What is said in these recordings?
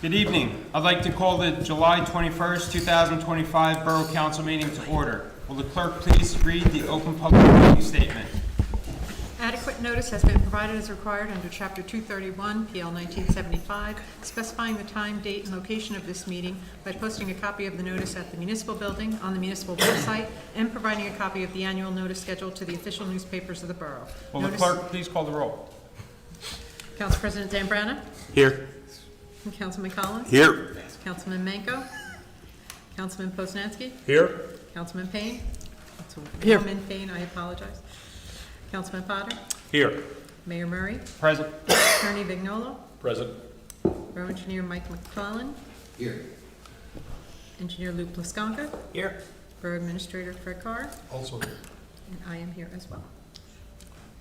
Good evening. I'd like to call the July 21st, 2025 Borough Council meeting to order. Will the clerk please read the open public meeting statement? Adequate notice has been provided as required under Chapter 231, PL 1975, specifying the time, date, and location of this meeting by posting a copy of the notice at the municipal building, on the municipal website, and providing a copy of the annual notice schedule to the official newspapers of the borough. Will the clerk please call the roll? Council President Zambrana? Here. Councilman Collins? Here. Councilman Manco? Councilman Poznanski? Here. Councilman Payne? Councilwoman Payne, I apologize. Councilman Potter? Here. Mayor Murray? Present. Attorney Vignolo? Present. Borough Engineer Mike McClellan? Here. Engineer Lou Plaskanka? Here. Borough Administrator Fred Carr? Also here. And I am here as well.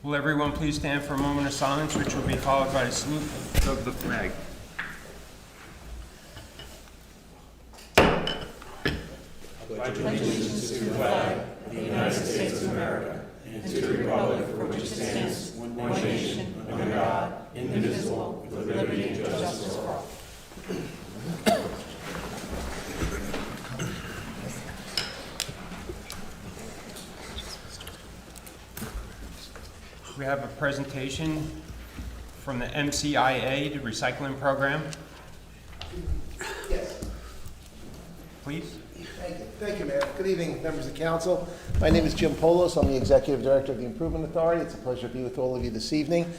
Will everyone please stand for a moment of silence, which will be followed by a salute of the flag. Allegiance to the flag of the United States of America and to the republic for which it stands, one nation, under God, indivisible, with liberty and justice for all. We have a presentation from the MCIA, the recycling program. Yes. Please. Thank you, Mayor. Good evening, members of council. My name is Jim Polos. I'm the Executive Director of the Improvement Authority. It's a pleasure to be with all of you this evening.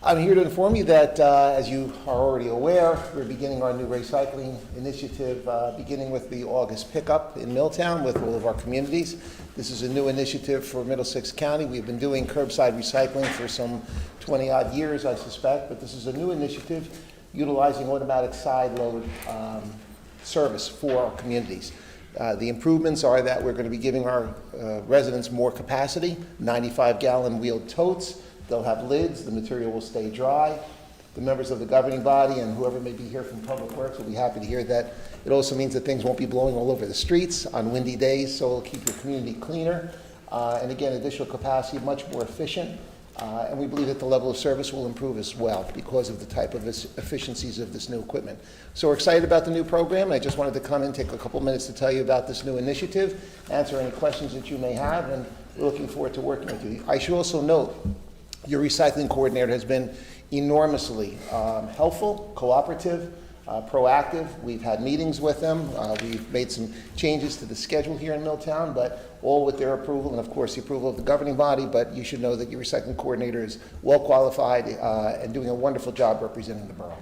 I'm here to inform you that, as you are already aware, we're beginning our new recycling initiative, beginning with the August pickup in Milltown with all of our communities. This is a new initiative for Middlesex County. We've been doing curbside recycling for some 20-odd years, I suspect, but this is a new initiative utilizing automatic side load service for our communities. The improvements are that we're going to be giving our residents more capacity, 95-gallon wheeled totes. They'll have lids. The material will stay dry. The members of the governing body and whoever may be here from Public Works will be happy to hear that. It also means that things won't be blowing all over the streets on windy days, so it'll keep your community cleaner. And again, additional capacity, much more efficient. And we believe that the level of service will improve as well because of the type of efficiencies of this new equipment. So we're excited about the new program. I just wanted to come in, take a couple minutes to tell you about this new initiative, answer any questions that you may have, and we're looking forward to working with you. I should also note, your recycling coordinator has been enormously helpful, cooperative, proactive. We've had meetings with them. We've made some changes to the schedule here in Milltown, but all with their approval and, of course, the approval of the governing body. But you should know that your recycling coordinator is well qualified and doing a wonderful job representing the borough.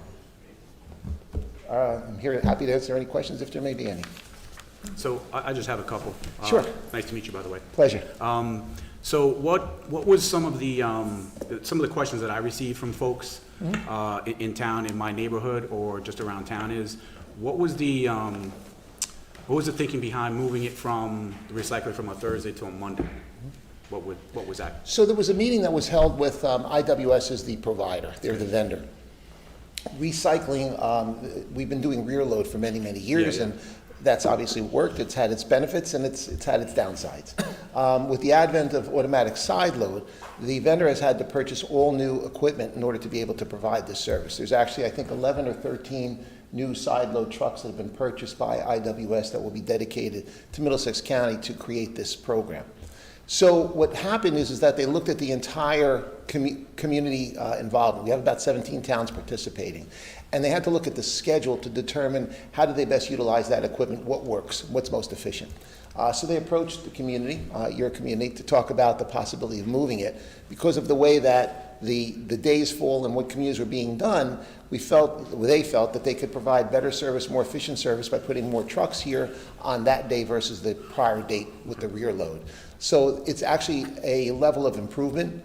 I'm here, happy to answer any questions if there may be any. So I just have a couple. Sure. Nice to meet you, by the way. Pleasure. So what was some of the questions that I received from folks in town, in my neighborhood, or just around town is, what was the thinking behind moving it from the recycling from a Thursday to a Monday? What was that? So there was a meeting that was held with IWS as the provider. They're the vendor. Recycling, we've been doing rear load for many, many years, and that's obviously worked. It's had its benefits and it's had its downsides. With the advent of automatic side load, the vendor has had to purchase all new equipment in order to be able to provide this service. There's actually, I think, 11 or 13 new side load trucks that have been purchased by IWS that will be dedicated to Middlesex County to create this program. So what happened is that they looked at the entire community involvement. We have about 17 towns participating. And they had to look at the schedule to determine how do they best utilize that equipment, what works, what's most efficient. So they approached the community, your community, to talk about the possibility of moving it. Because of the way that the days fall and what communities were being done, they felt that they could provide better service, more efficient service by putting more trucks here on that day versus the prior date with the rear load. So it's actually a level of improvement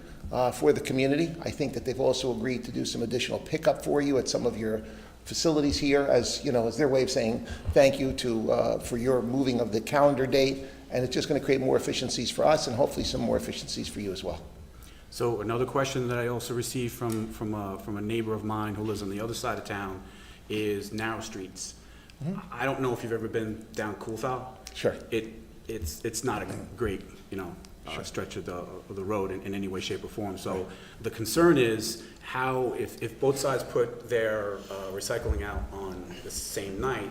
for the community. I think that they've also agreed to do some additional pickup for you at some of your facilities here, as you know, as their way of saying thank you for your moving of the calendar date, and it's just going to create more efficiencies for us and hopefully some more efficiencies for you as well. So another question that I also received from a neighbor of mine who lives on the other side of town is narrow streets. Mm-hmm. I don't know if you've ever been down Coolfowl. Sure. It's not a great stretch of the road in any way, shape, or form. So the concern is how, if both sides put their recycling out on the same night,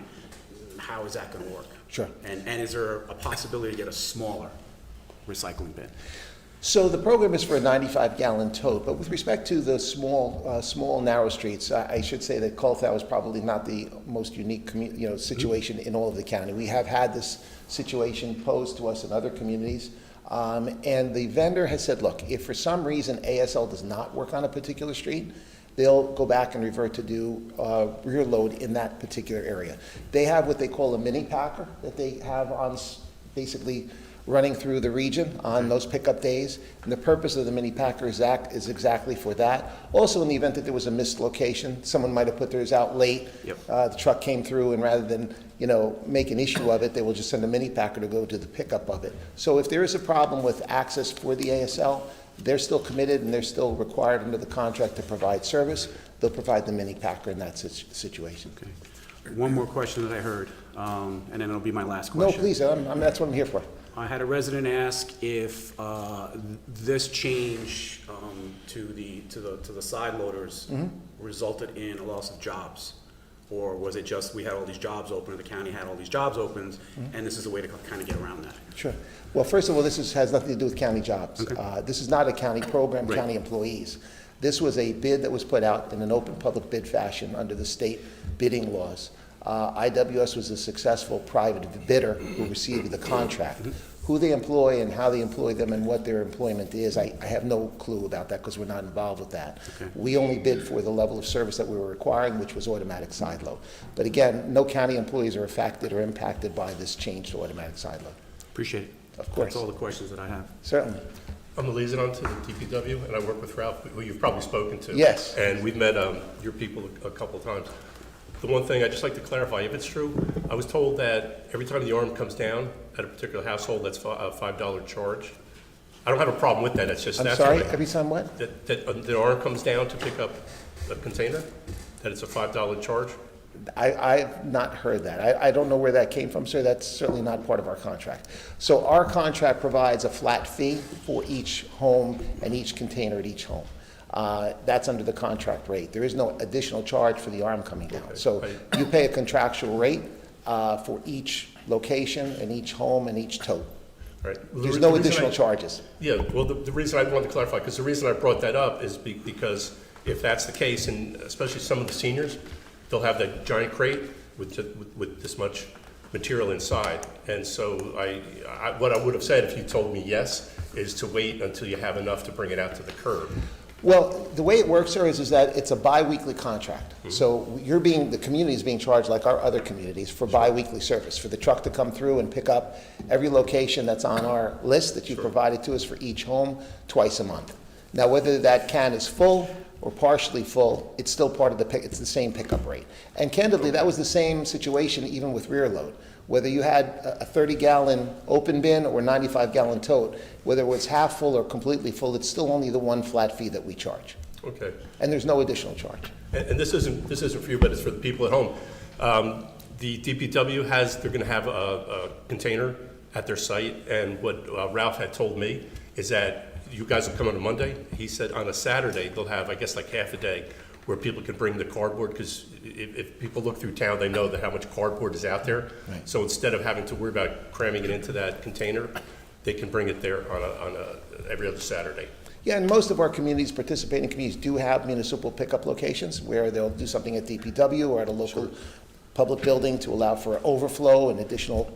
how is that going to work? Sure. And is there a possibility to get a smaller recycling bin? So the program is for a 95-gallon tote, but with respect to the small narrow streets, I should say that Colthau is probably not the most unique situation in all of the county. We have had this situation posed to us in other communities, and the vendor has said, look, if for some reason ASL does not work on a particular street, they'll go back and revert to do rear load in that particular area. They have what they call a mini packer that they have on basically running through the region on those pickup days. And the purpose of the mini packer is exactly for that. Also, in the event that there was a missed location, someone might have put theirs out late. Yep. The truck came through, and rather than make an issue of it, they will just send a mini packer to go to the pickup of it. So if there is a problem with access for the ASL, they're still committed and they're still required under the contract to provide service. They'll provide the mini packer in that situation. Okay. One more question that I heard, and then it'll be my last No, question. please, that's what I'm here for. I had a resident ask if this change to the side loaders resulted in a loss of jobs, or was it just we had all these jobs open, or the county had all these jobs opened, and this is a way to kind of get around that? Sure. Well, first of all, this has nothing to do with county jobs. Okay. This is not a county program, Right. county employees. This was a bid that was put out in an open public bid fashion under the state bidding laws. IWS was a successful private bidder who received the contract. Who they employ and how they employ them and what their employment is, I have no clue about that because we're not involved with that. Okay. We only bid for the level of service that we were requiring, which was automatic side load. But again, no county employees are affected or impacted by this change to automatic side load. Appreciate it. Of course. That's all the questions that I have. Certainly. I'm the liaison to the DPW, and I work with Ralph, who you've probably spoken to. Yes. And we've met your people a couple of times. The one thing I'd just like to clarify, if it's true, I was told that every time the arm comes down at a particular household, that's a $5 charge. I don't have a problem with that, it's just I'm that's sorry, what- every time what? That the arm comes down to pick up a container, that it's a $5 charge? I've not heard that. I don't know where that came from, sir. That's certainly not part of our contract. So our contract provides a flat fee for each home and each container at each home. That's under the contract rate. There is no additional charge for the arm coming down. So you pay a contractual rate for each location and each home and each tote. Right. There's no additional charges. Yeah, well, the reason I wanted to clarify, because the reason I brought that up is because if that's the case, and especially some of the seniors, they'll have that giant crate with this much material inside. And so what I would have said if you told me yes, is to wait until you have enough to bring it out to the curb. Well, the way it works, sir, is that it's a bi-weekly contract. So the community is being charged like our other communities for bi-weekly service, for the truck to come through and pick up every location that's on our list that you provided to us for each home twice a month. Now, whether that can is full or partially full, it's still part of it's the same pickup rate. And candidly, that was the same situation even with rear load. Whether you had a 30-gallon open bin or 95-gallon tote, whether it was half full or completely full, it's still only the one flat fee that we charge. Okay. And there's no additional charge. And this isn't for you, but it's for the people at home. The DPW they're going to have a container at their site, and what Ralph had told me is that you guys will come on a Monday. He said on a Saturday they'll have, I guess, like half a day where people can bring the cardboard, because if people look through town, they know that how much cardboard is out there. Right. So instead of having to worry about cramming it into that container, they can bring it there on every other Saturday. Yeah, and most of our participating communities do have municipal pickup locations where they'll do something at DPW or at a local public building to allow for overflow and additional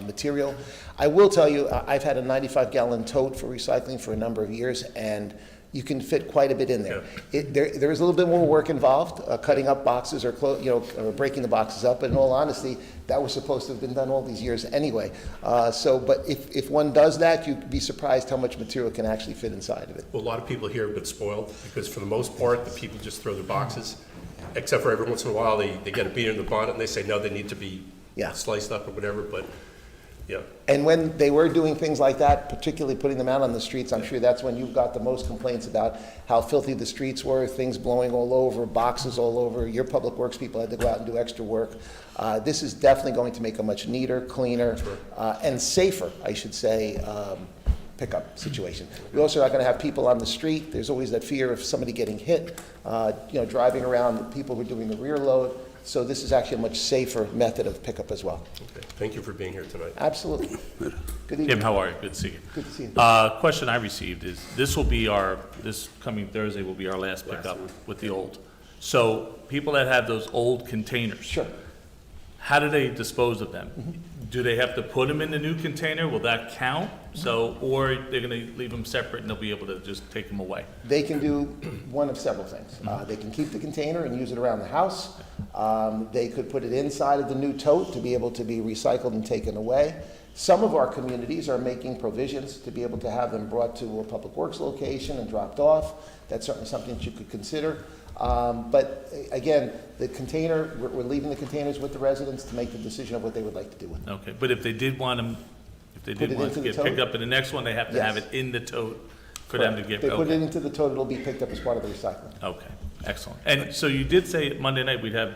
material. I will tell you, I've had a 95-gallon tote for recycling for a number of years, and you can fit quite a bit in there. Yeah. There is a little bit more work involved, cutting up boxes or or breaking the boxes up. But in all honesty, that was supposed to have been done all these years anyway. But if one does that, you'd be surprised how much material can actually fit inside of it. Well, a lot of people here have been spoiled, because for the most part, the people just throw their boxes, except for every once in a while, they get a beater in the bonnet and they say, no, they need to be sliced up or whatever, but yeah. And when they were doing things like that, particularly putting them out on the streets, I'm sure that's when you got the most complaints about how filthy the streets were, things blowing all over, boxes all over. Your public works people had to go out and do extra work. This is definitely going to make a much neater, cleaner, and safer, I should say, pickup situation. We also are not going to have people on the street. There's always that fear of somebody getting hit, driving around, people who are doing the rear load. So this is actually a much safer method of pickup as well. Okay. Thank you for being here tonight. Absolutely. Good evening. Kim, how are you? Good to see you. Good to see you. Question I received is, this coming Thursday will be our last pickup with the old. So people that have those old containers. Sure. How do they dispose of them? Do they have to put them in the new container? Will that count? So, or they're gonna leave them separate and they'll be able to just take them away? They can do one of several things. They can keep the container and use it around the house. They could put it inside of the new tote to be able to be recycled and taken away. Some of our communities are making provisions to be able to have them brought to a public works location and dropped off. That's certainly something that you could consider. But again, the container, we're leaving the containers with the residents to make the decision of what they would like to do with them. Okay, but if they did want them, if they Put did it want into to the get tote? picked up in the next one, they have to have Yes. it in the tote for them to get, They put it okay. into the tote, it'll be picked up as part of the recycling. Okay, excellent. And so you did say Monday night we'd have,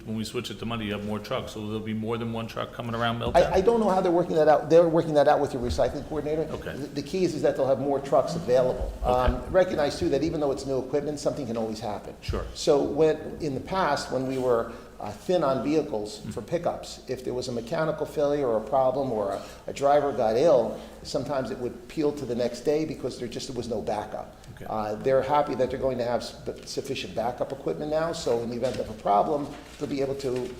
when we switch it to Monday, you have more trucks, so there'll be more than one truck coming around Milltown? I don't know how they're working that out. They're working that out with your recycling coordinator. Okay. The key is that they'll have more trucks available. Recognize too that even though it's new equipment, something can always happen. Sure. So in the past, when we were thin on vehicles for pickups, if there was a mechanical failure or a problem or a driver got ill, sometimes it would peel to the next day because there was no backup. Okay. They're happy that they're going to have sufficient backup equipment now, so in the event of a problem, they'll be able to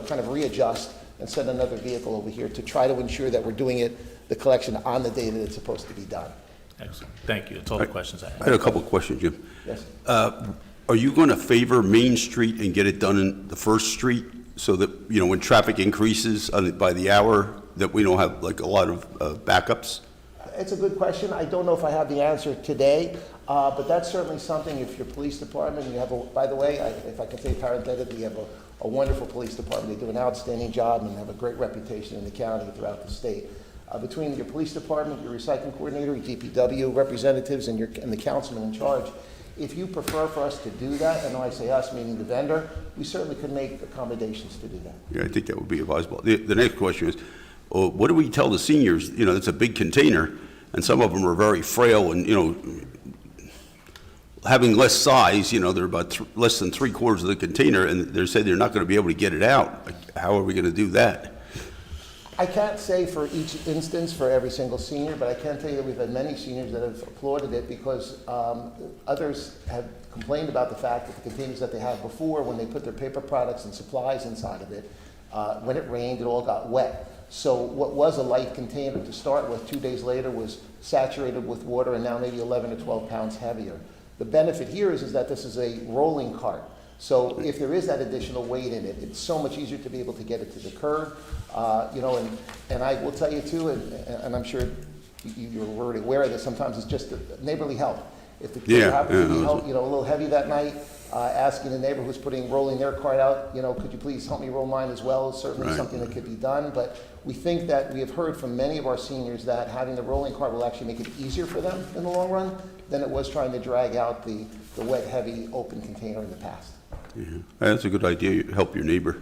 kind of readjust and send another vehicle over here to try to ensure that we're doing the collection on the day that it's supposed to be done. Excellent, thank you, that's all the questions I I have. had a couple of questions, Jim. Yes. Are you going to favor Main Street and get it done in the First Street so that, when traffic increases by the hour, that we don't have like a lot of backups? It's a good question. I don't know if I have the answer today, but that's certainly something if your police department, by the way, if I can say parenthetically, you have a wonderful police department. They do an outstanding job and have a great reputation in the county and throughout the state. Between your police department, your recycling coordinator, your DPW representatives, and the councilman in charge, if you prefer for us to do that, and when I say us, meaning the vendor, we certainly could make accommodations to do that. Yeah, I think that would be advisable. The next question is, what do we tell the seniors? It's a big container, and some of them are very frail and, having less size, they're about less than 3/4 of the container, and they say they're not going to be able to get it out. How are we going to do that? I can't say for each instance for every single senior, but I can tell you that we've had many seniors that have applauded it because others have complained about the fact that the containers that they had before, when they put their paper products and supplies inside of it, when it rained, it all got wet. So what was a light container to start with, 2 days later was saturated with water and now maybe 11 or 12 pounds heavier. The benefit here is that this is a rolling cart. So if there is that additional weight in it, it's so much easier to be able to get it to the curb. And I will tell you too, and I'm sure you're already aware of this, sometimes it's just a neighborly help. If the kid happens to be a little heavy that night, asking the neighbor who's rolling their cart out, could you please help me roll mine as well, is certainly something that could be done. But we think that we have heard from many of our seniors that having the rolling cart will actually make it easier for them in the long run than it was trying to drag out the wet, heavy, open container in the past. Yeah. That's a good idea. You help your neighbor.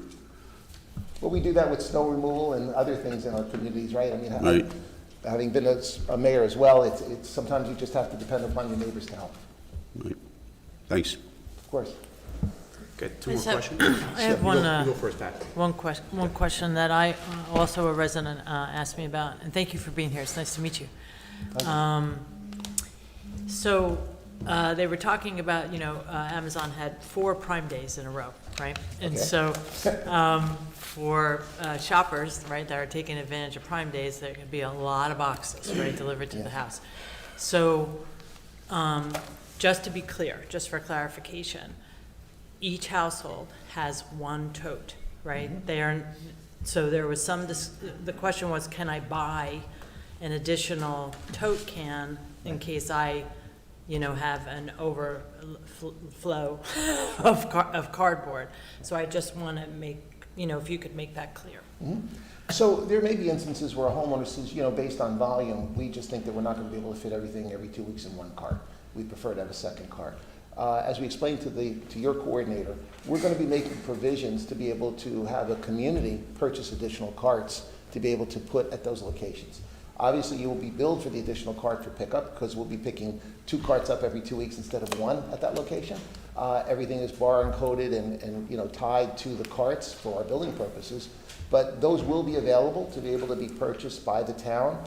Well, we do that with snow removal and other things in our communities, right? I mean, Right. having been a mayor as well, it's sometimes you just have to depend upon your neighbors to help, Right. Thanks. of course. Okay, two I more just have- questions? I have You one, go first, Pat. one question that I, also a resident, asked me about, and thank you for being here, it's nice to meet you. So, they were talking about, Amazon had 4 Prime Days in a row, right? And Okay. so, for shoppers, right, that are taking advantage of Prime Days, there could be a lot of boxes, right, delivered to the house. So, just to be clear, just for clarification, each household has one tote, right? So there was the question was, can I buy an additional tote can in case I, have an overflow of cardboard? So I just want to make, if you could make that clear. So there may be instances where a homeowner says, based on volume, we just think that we're not going to be able to fit everything every 2 weeks in one cart. We prefer to have a second cart. As we explained to your coordinator, we're going to be making provisions to be able to have a community purchase additional carts to be able to put at those locations. Obviously, you will be billed for the additional cart for pickup, because we'll be picking 2 carts up every 2 weeks instead of 1 at that location. Everything is bar and coded and, you know, tied to the carts for our billing purposes. But those will be available to be able to be purchased by the town.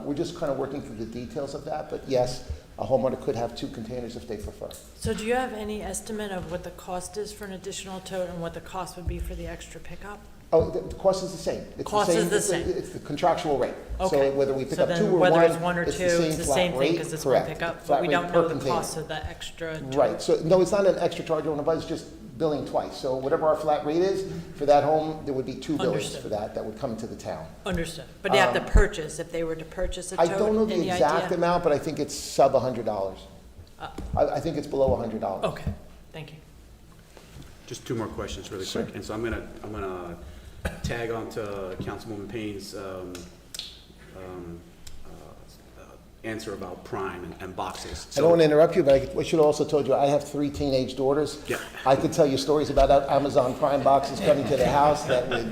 We're just kind of working through the details of that, but yes, a homeowner could have 2 containers if they prefer. So do you have any estimate of what the cost is for an additional tote and what the cost would be for the extra pickup? Oh, the cost is the same. It's Cost is the same. It's the contractual rate. Okay. So whether we pick So up then 2 or 1, whether it's 1 or 2, it's it's the flat same thing rate. because it's one Correct. pickup, Flat but we rate don't per know the container. cost of the extra tote. Right, so no, it's not an extra charge on the bus, it's just billing twice. So whatever our flat rate is, for that home, there would be 2 bills Understood. for that would come to the town. Understood. But you have to purchase, if they were to purchase a I tote, don't know the any exact idea? amount, but I think it's sub $100. I think it's below $100. Okay, thank you. Just 2 more questions really Sure. quick. And so I'm gonna tag on to Councilwoman Payne's answer about Prime and boxes. I don't want to interrupt you, but I should have also told you, I have 3 teenage daughters. Yeah. I could tell you stories about Amazon Prime boxes coming to the house that would,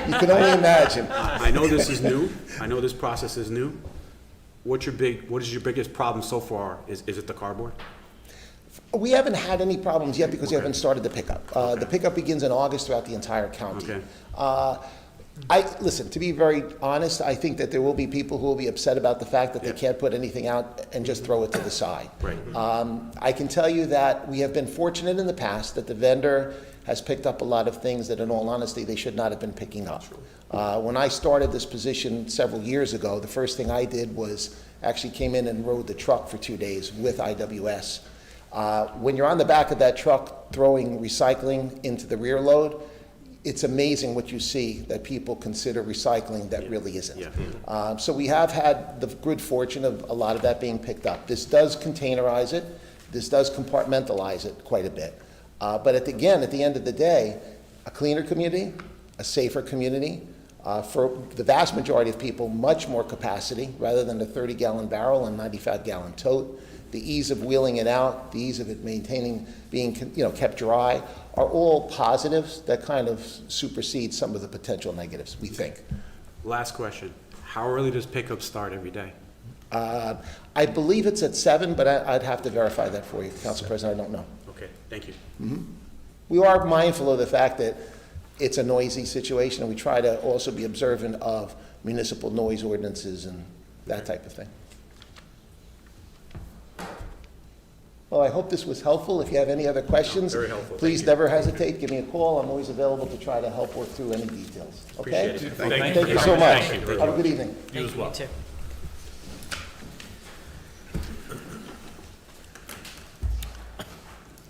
you can only imagine. I know this is new. I know this process is new. What is your biggest problem so far? Is it the cardboard? We haven't had any problems yet because we haven't started the pickup. The pickup begins in August throughout the entire county. Okay. Listen, to be very honest, I think that there will be people who will be upset about the fact that they can't put anything out and just throw it to the side. Right. I can tell you that we have been fortunate in the past that the vendor has picked up a lot of things that, in all honesty, they should not have been picking up. When I started this position several years ago, the first thing I did was actually came in and rode the truck for 2 days with IWS. When you're on the back of that truck throwing recycling into the rear load, it's amazing what you see that people consider recycling that really isn't. Yeah. So we have had the good fortune of a lot of that being picked up. This does containerize it. This does compartmentalize it quite a bit. But at the end of the day, a cleaner community, a safer community, for the vast majority of people, much more capacity rather than a 30-gallon barrel and 95-gallon tote. The ease of wheeling it out, the ease of it being kept dry, are all positives that kind of supersede some of the potential negatives, we think. Last question. How early does pickup start every day? I believe it's at 7, but I'd have to verify that for you, Council President, I don't know. Okay, thank you. We are mindful of the fact that it's a noisy situation, and we try to also be observant of municipal noise ordinances and that type of thing. Well, I hope this was helpful. If you have any other questions, Very helpful. please Thank you. never hesitate. Give me a call. I'm always available to try to help work through any details. Okay? Appreciate it. Thank you so much. Thank you. Have a good evening. You as well. too.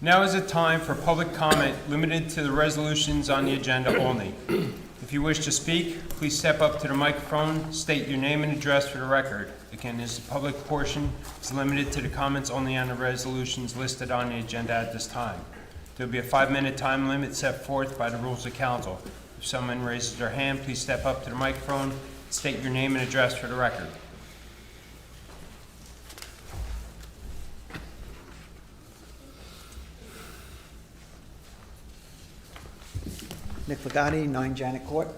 Now is the time for public comment limited to the resolutions on the agenda only. If you wish to speak, please step up to the microphone, state your name and address for the record. Again, this public portion is limited to the comments only on the resolutions listed on the agenda at this time. There will be a 5-minute time limit set forth by the rules of council. If someone raises their hand, please step up to the microphone, state your name and address for the record. Nick Legati, 9 Janet Court.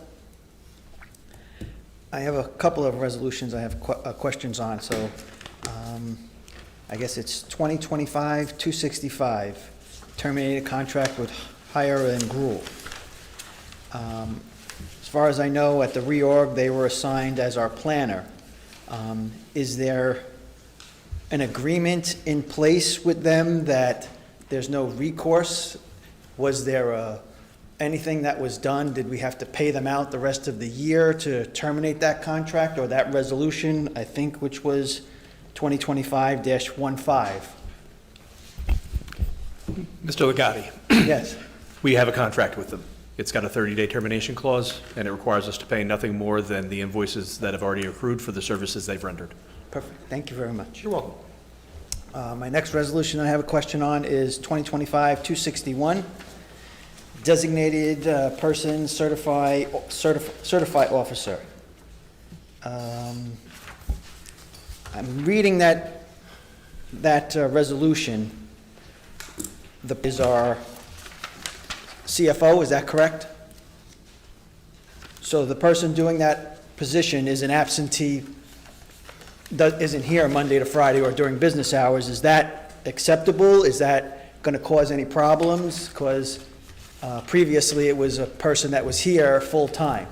I have a couple of resolutions I have questions on, so I guess it's 2025-265, terminated contract with Hire and Gruel. As far as I know, at the reorg, they were assigned as our planner. Is there an agreement in place with them that there's no recourse? Was there anything that was done? Did we have to pay them out the rest of the year to terminate that contract, or that resolution, I think, which was 2025-15? Mr. Legati, Yes. we have a contract with them. It's got a 30-day termination clause, and it requires us to pay nothing more than the invoices that have already accrued for the services they've rendered. Perfect. Thank you very much. You're welcome. My next resolution I have a question on is 2025-261, designated person certify officer. I'm reading that resolution. Is our CFO, is that correct? So the person doing that position is an absentee, isn't here Monday to Friday or during business hours, is that acceptable? Is that going to cause any problems? Because previously it was a person that was here full-time.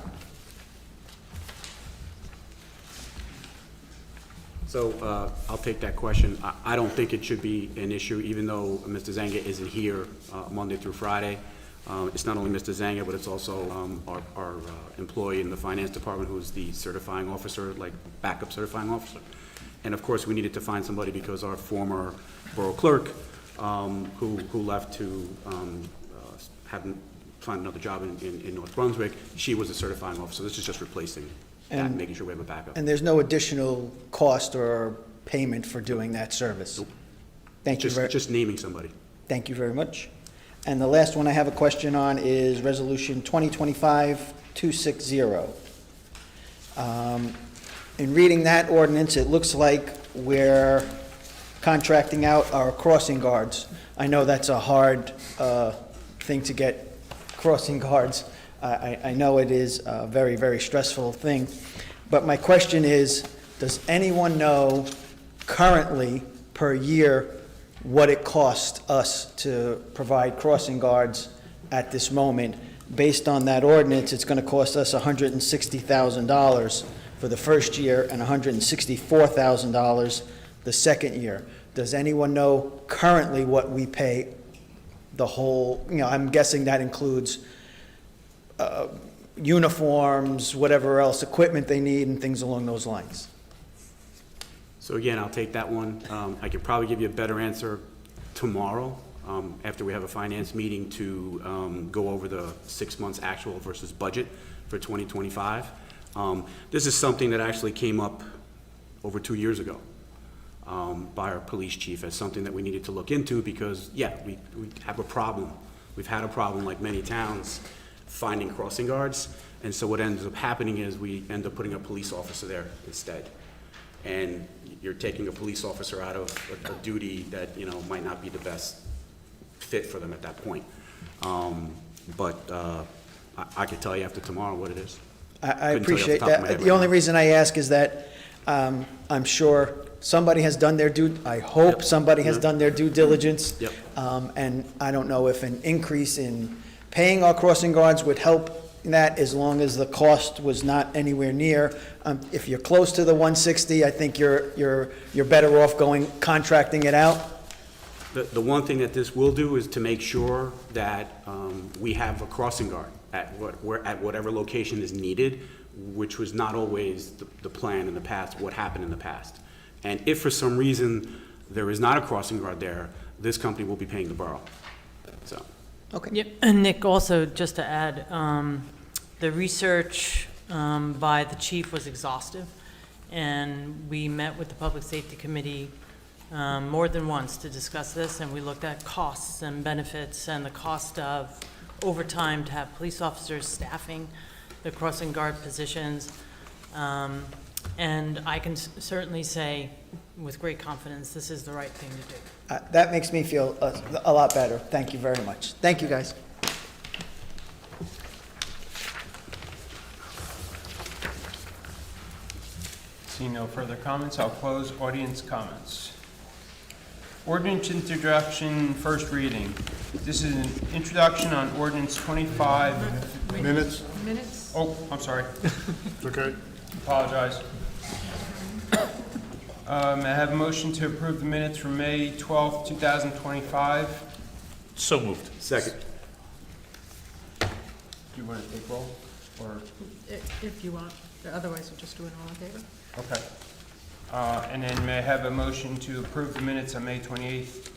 So I'll take that question. I don't think it should be an issue, even though Mr. Zanga isn't here Monday through Friday. It's not only Mr. Zanga, but it's also our employee in the finance department who's the certifying officer, like backup certifying officer. And of course, we needed to find somebody because our former borough clerk, who left to find another job in North Brunswick, she was a certifying officer. This is just replacing that and making sure we have a backup. And there's no additional cost or payment for doing that service? Nope. Thank you very, Just naming somebody. thank you very much. And the last one I have a question on is Resolution 2025-260. In reading that ordinance, it looks like we're contracting out our crossing guards. I know that's a hard thing to get crossing guards. I know it is a very, very stressful thing. But my question is, does anyone know currently per year what it costs us to provide crossing guards at this moment? Based on that ordinance, it's going to cost us $160,000 for the first year and $164,000 the second year. Does anyone know currently what we pay the whole, I'm guessing that includes uniforms, whatever else, equipment they need, and things along those lines? So again, I'll take that one. I could probably give you a better answer tomorrow, after we have a finance meeting to go over the 6 months actual versus budget for 2025. This is something that actually came up over 2 years ago by our police chief as something that we needed to look into because, yeah, we have a problem. We've had a problem, like many towns, finding crossing guards. And so what ends up happening is we end up putting a police officer there instead. And you're taking a police officer out of a duty that, might not be the best fit for them at that point. But I could tell you after tomorrow what it is. I Couldn't tell you off the appreciate top of my that. head The right only now. reason I ask is that I'm sure somebody has done their I hope somebody has done their due diligence. Yep. And I don't know if an increase in paying our crossing guards would help that, as long as the cost was not anywhere near. If you're close to the 160, I think you're better off contracting it out. The one thing that this will do is to make sure that we have a crossing guard at whatever location is needed, which was not always the plan in the past, what happened in the past. And if for some reason there is not a crossing guard there, this company will be paying the borough. So. Okay. Yep, and Nick, also, just to add, the research by the chief was exhaustive, and we met with the Public Safety Committee more than once to discuss this, and we looked at costs and benefits and the cost of overtime to have police officers staffing the crossing guard positions. And I can certainly say with great confidence, this is the right thing to do. That makes me feel a lot better. Thank you very much. Thank you, guys. Seeing no further comments, I'll close audience comments. Ordinance introduction, first reading. This is an introduction on ordinance 25. Minutes? Minutes? Oh, I'm sorry. Okay. Apologize. May I have a motion to approve the minutes from May 12th, 2025? So moved. Second. Do you want to take roll? Or, If you want, otherwise we'll just do it all in favor. okay. And then may I have a motion to approve the minutes on May 28th,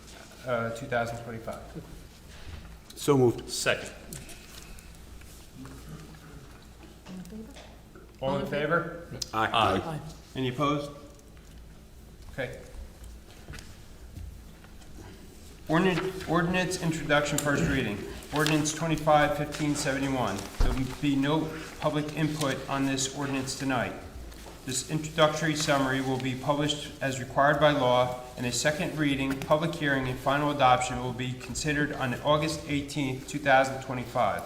2025? So moved. Second. All in favor? Aye. Any opposed? Okay. Ordinance introduction, first reading. Ordinance 25-1571. There will be no public input on this ordinance tonight. This introductory summary will be published as required by law, and a second reading, public hearing, and final adoption will be considered on August 18th, 2025.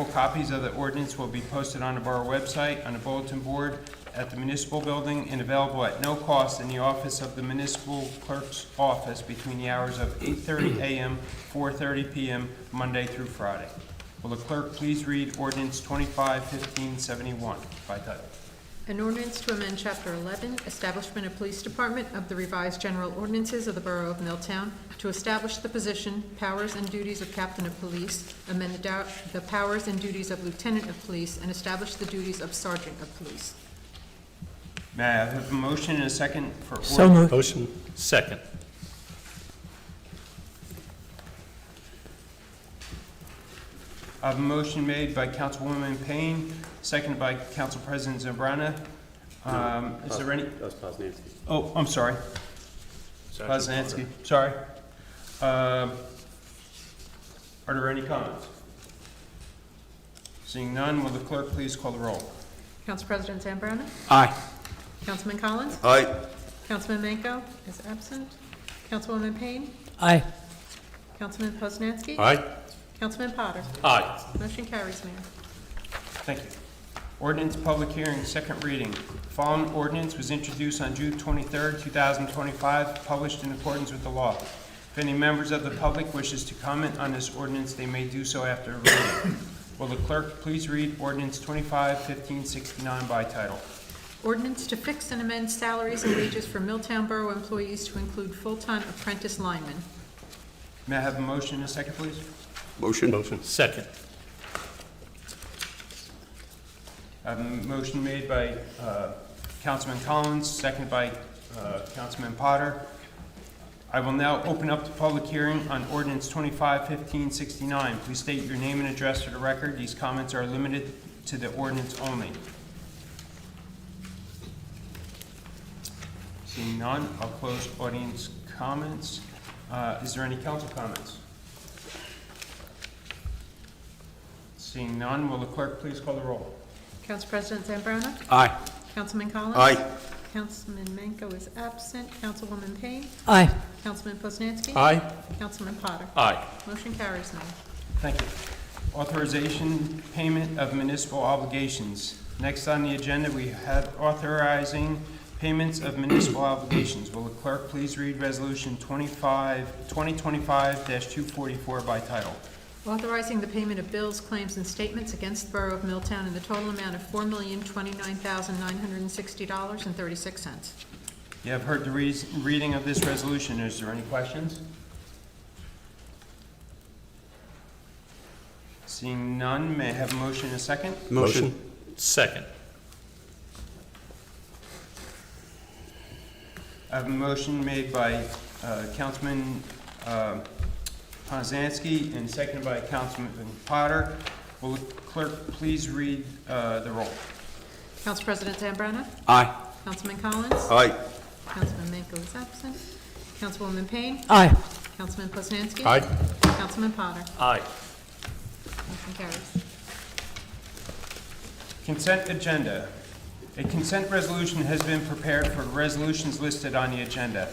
Full copies of the ordinance will be posted on the Borough website, on the bulletin board, at the municipal building, and available at no cost in the office of the municipal clerk's office between the hours of 8:30 a.m., 4:30 p.m., Monday through Friday. Will the clerk please read ordinance 25-1571 by title? An ordinance to amend Chapter 11, Establishment of Police Department of the Revised General Ordinances of the Borough of Milltown to establish the position, powers, and duties of Captain of Police, amend the powers and duties of Lieutenant of Police, and establish the duties of Sergeant of Police. May I have a motion and a second for ordinance? So moved. Motion. Second. I have a motion made by Councilwoman Payne, seconded by Council President Zambrana. Is there any? That was Poznanski. Oh, I'm sorry. Poznanski, sorry. Are there any comments? Seeing none, will the clerk please call the roll? Council President Zambrana? Aye. Councilman Collins? Aye. Councilman Manco is absent. Councilwoman Payne? Aye. Councilman Poznanski? Aye. Councilman Potter? Aye. Motion carries, Mayor. Thank you. Ordinance public hearing, second reading. The following ordinance was introduced on June 23rd, 2025, published in accordance with the law. If any members of the public wishes to comment on this ordinance, they may do so after reading. Will the clerk please read ordinance 25-1569 by title? Ordinance to fix and amend salaries and wages for Milltown Borough employees to include full-time apprentice linemen. May I have a motion and a second, please? Motion? Motion. Second. I have a motion made by Councilman Collins, seconded by Councilman Potter. I will now open up the public hearing on ordinance 25-1569. Please state your name and address for the record. These comments are limited to the ordinance only. Seeing none, I'll close audience comments. Is there any council comments? Seeing none, will the clerk please call the roll? Council President Zambrana? Aye. Councilman Collins? Aye. Councilman Manco is absent. Councilwoman Payne? Aye. Councilman Poznanski? Aye. Councilman Potter? Aye. Motion carries, Mayor. Thank you. Authorization payment of municipal obligations. Next on the agenda, we have authorizing payments of municipal obligations. Will the clerk please read Resolution 2025-244 by title? Authorizing the payment of bills, claims, and statements against the Borough of Milltown in the total amount of $4,029,960.36. You have heard the reading of this resolution. Is there any questions? Seeing none, may I have a motion and a second? Motion. Second. I have a motion made by Councilman Poznanski and seconded by Councilman Potter. Will the clerk please read the roll? Council President Zambrana? Aye. Councilman Collins? Aye. Councilman Manco is absent. Councilwoman Payne? Aye. Councilman Poznanski? Aye. Councilman Potter? Aye. Motion carries. Consent agenda. A consent resolution has been prepared for the resolutions listed on the agenda.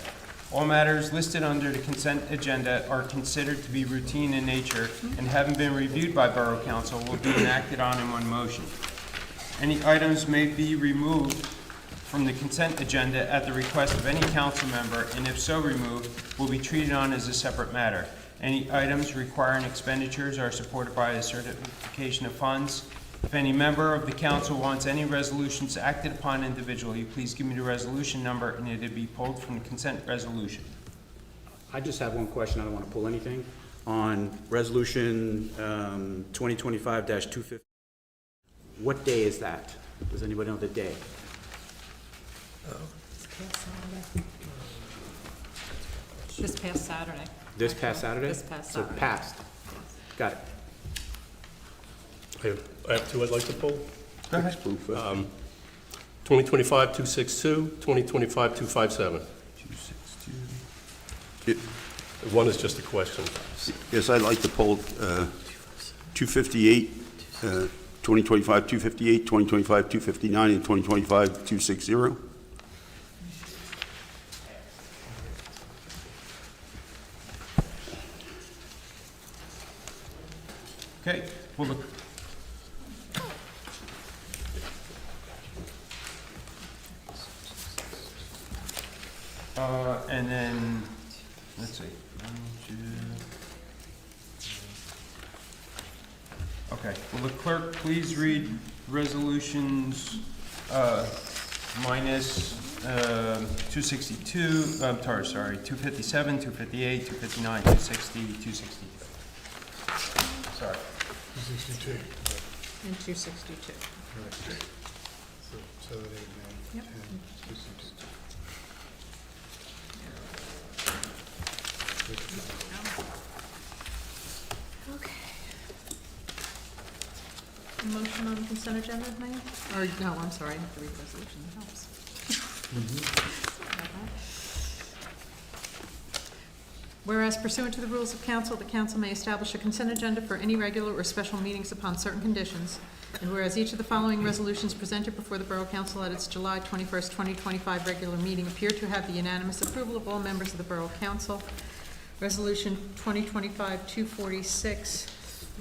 All matters listed under the consent agenda are considered to be routine in nature and having been reviewed by Borough Council will be enacted on in one motion. Any items may be removed from the consent agenda at the request of any council member, and if so removed, will be treated on as a separate matter. Any items requiring expenditures are supported by a certification of funds. If any member of the council wants any resolutions acted upon individually, please give me the resolution number and it'll be pulled from the consent resolution. I just have one question. I don't want to pull anything. On resolution 2025-250, what day is that? Does anybody know the day? This past Saturday. This past Saturday? This past So Saturday. passed. Got it. I have two I'd like to pull. Go ahead. 2025-262, 2025-257. One is just a question. Yes, I'd like to pull 258, 2025, 258, 2025, 259, and 2025, 260. Okay, will the And then, let's see. 1, 2. Okay, will the clerk please read resolutions, minus, 262, I'm sorry, 257, 258, 259, 260, 263. Sorry. 262. And 262. So that 8, 9, Yep. 10, 262. Okay. A motion on the consent agenda, Mayor? Or, no, I'm sorry, I have to read the resolution, that helps. Sorry about that. Whereas pursuant to the rules of council, the council may establish a consent agenda for any regular or special meetings upon certain conditions. And whereas each of the following resolutions presented before the Borough Council at its July 21st, 2025 regular meeting appear to have the unanimous approval of all members of the Borough Council. Resolution 2025-246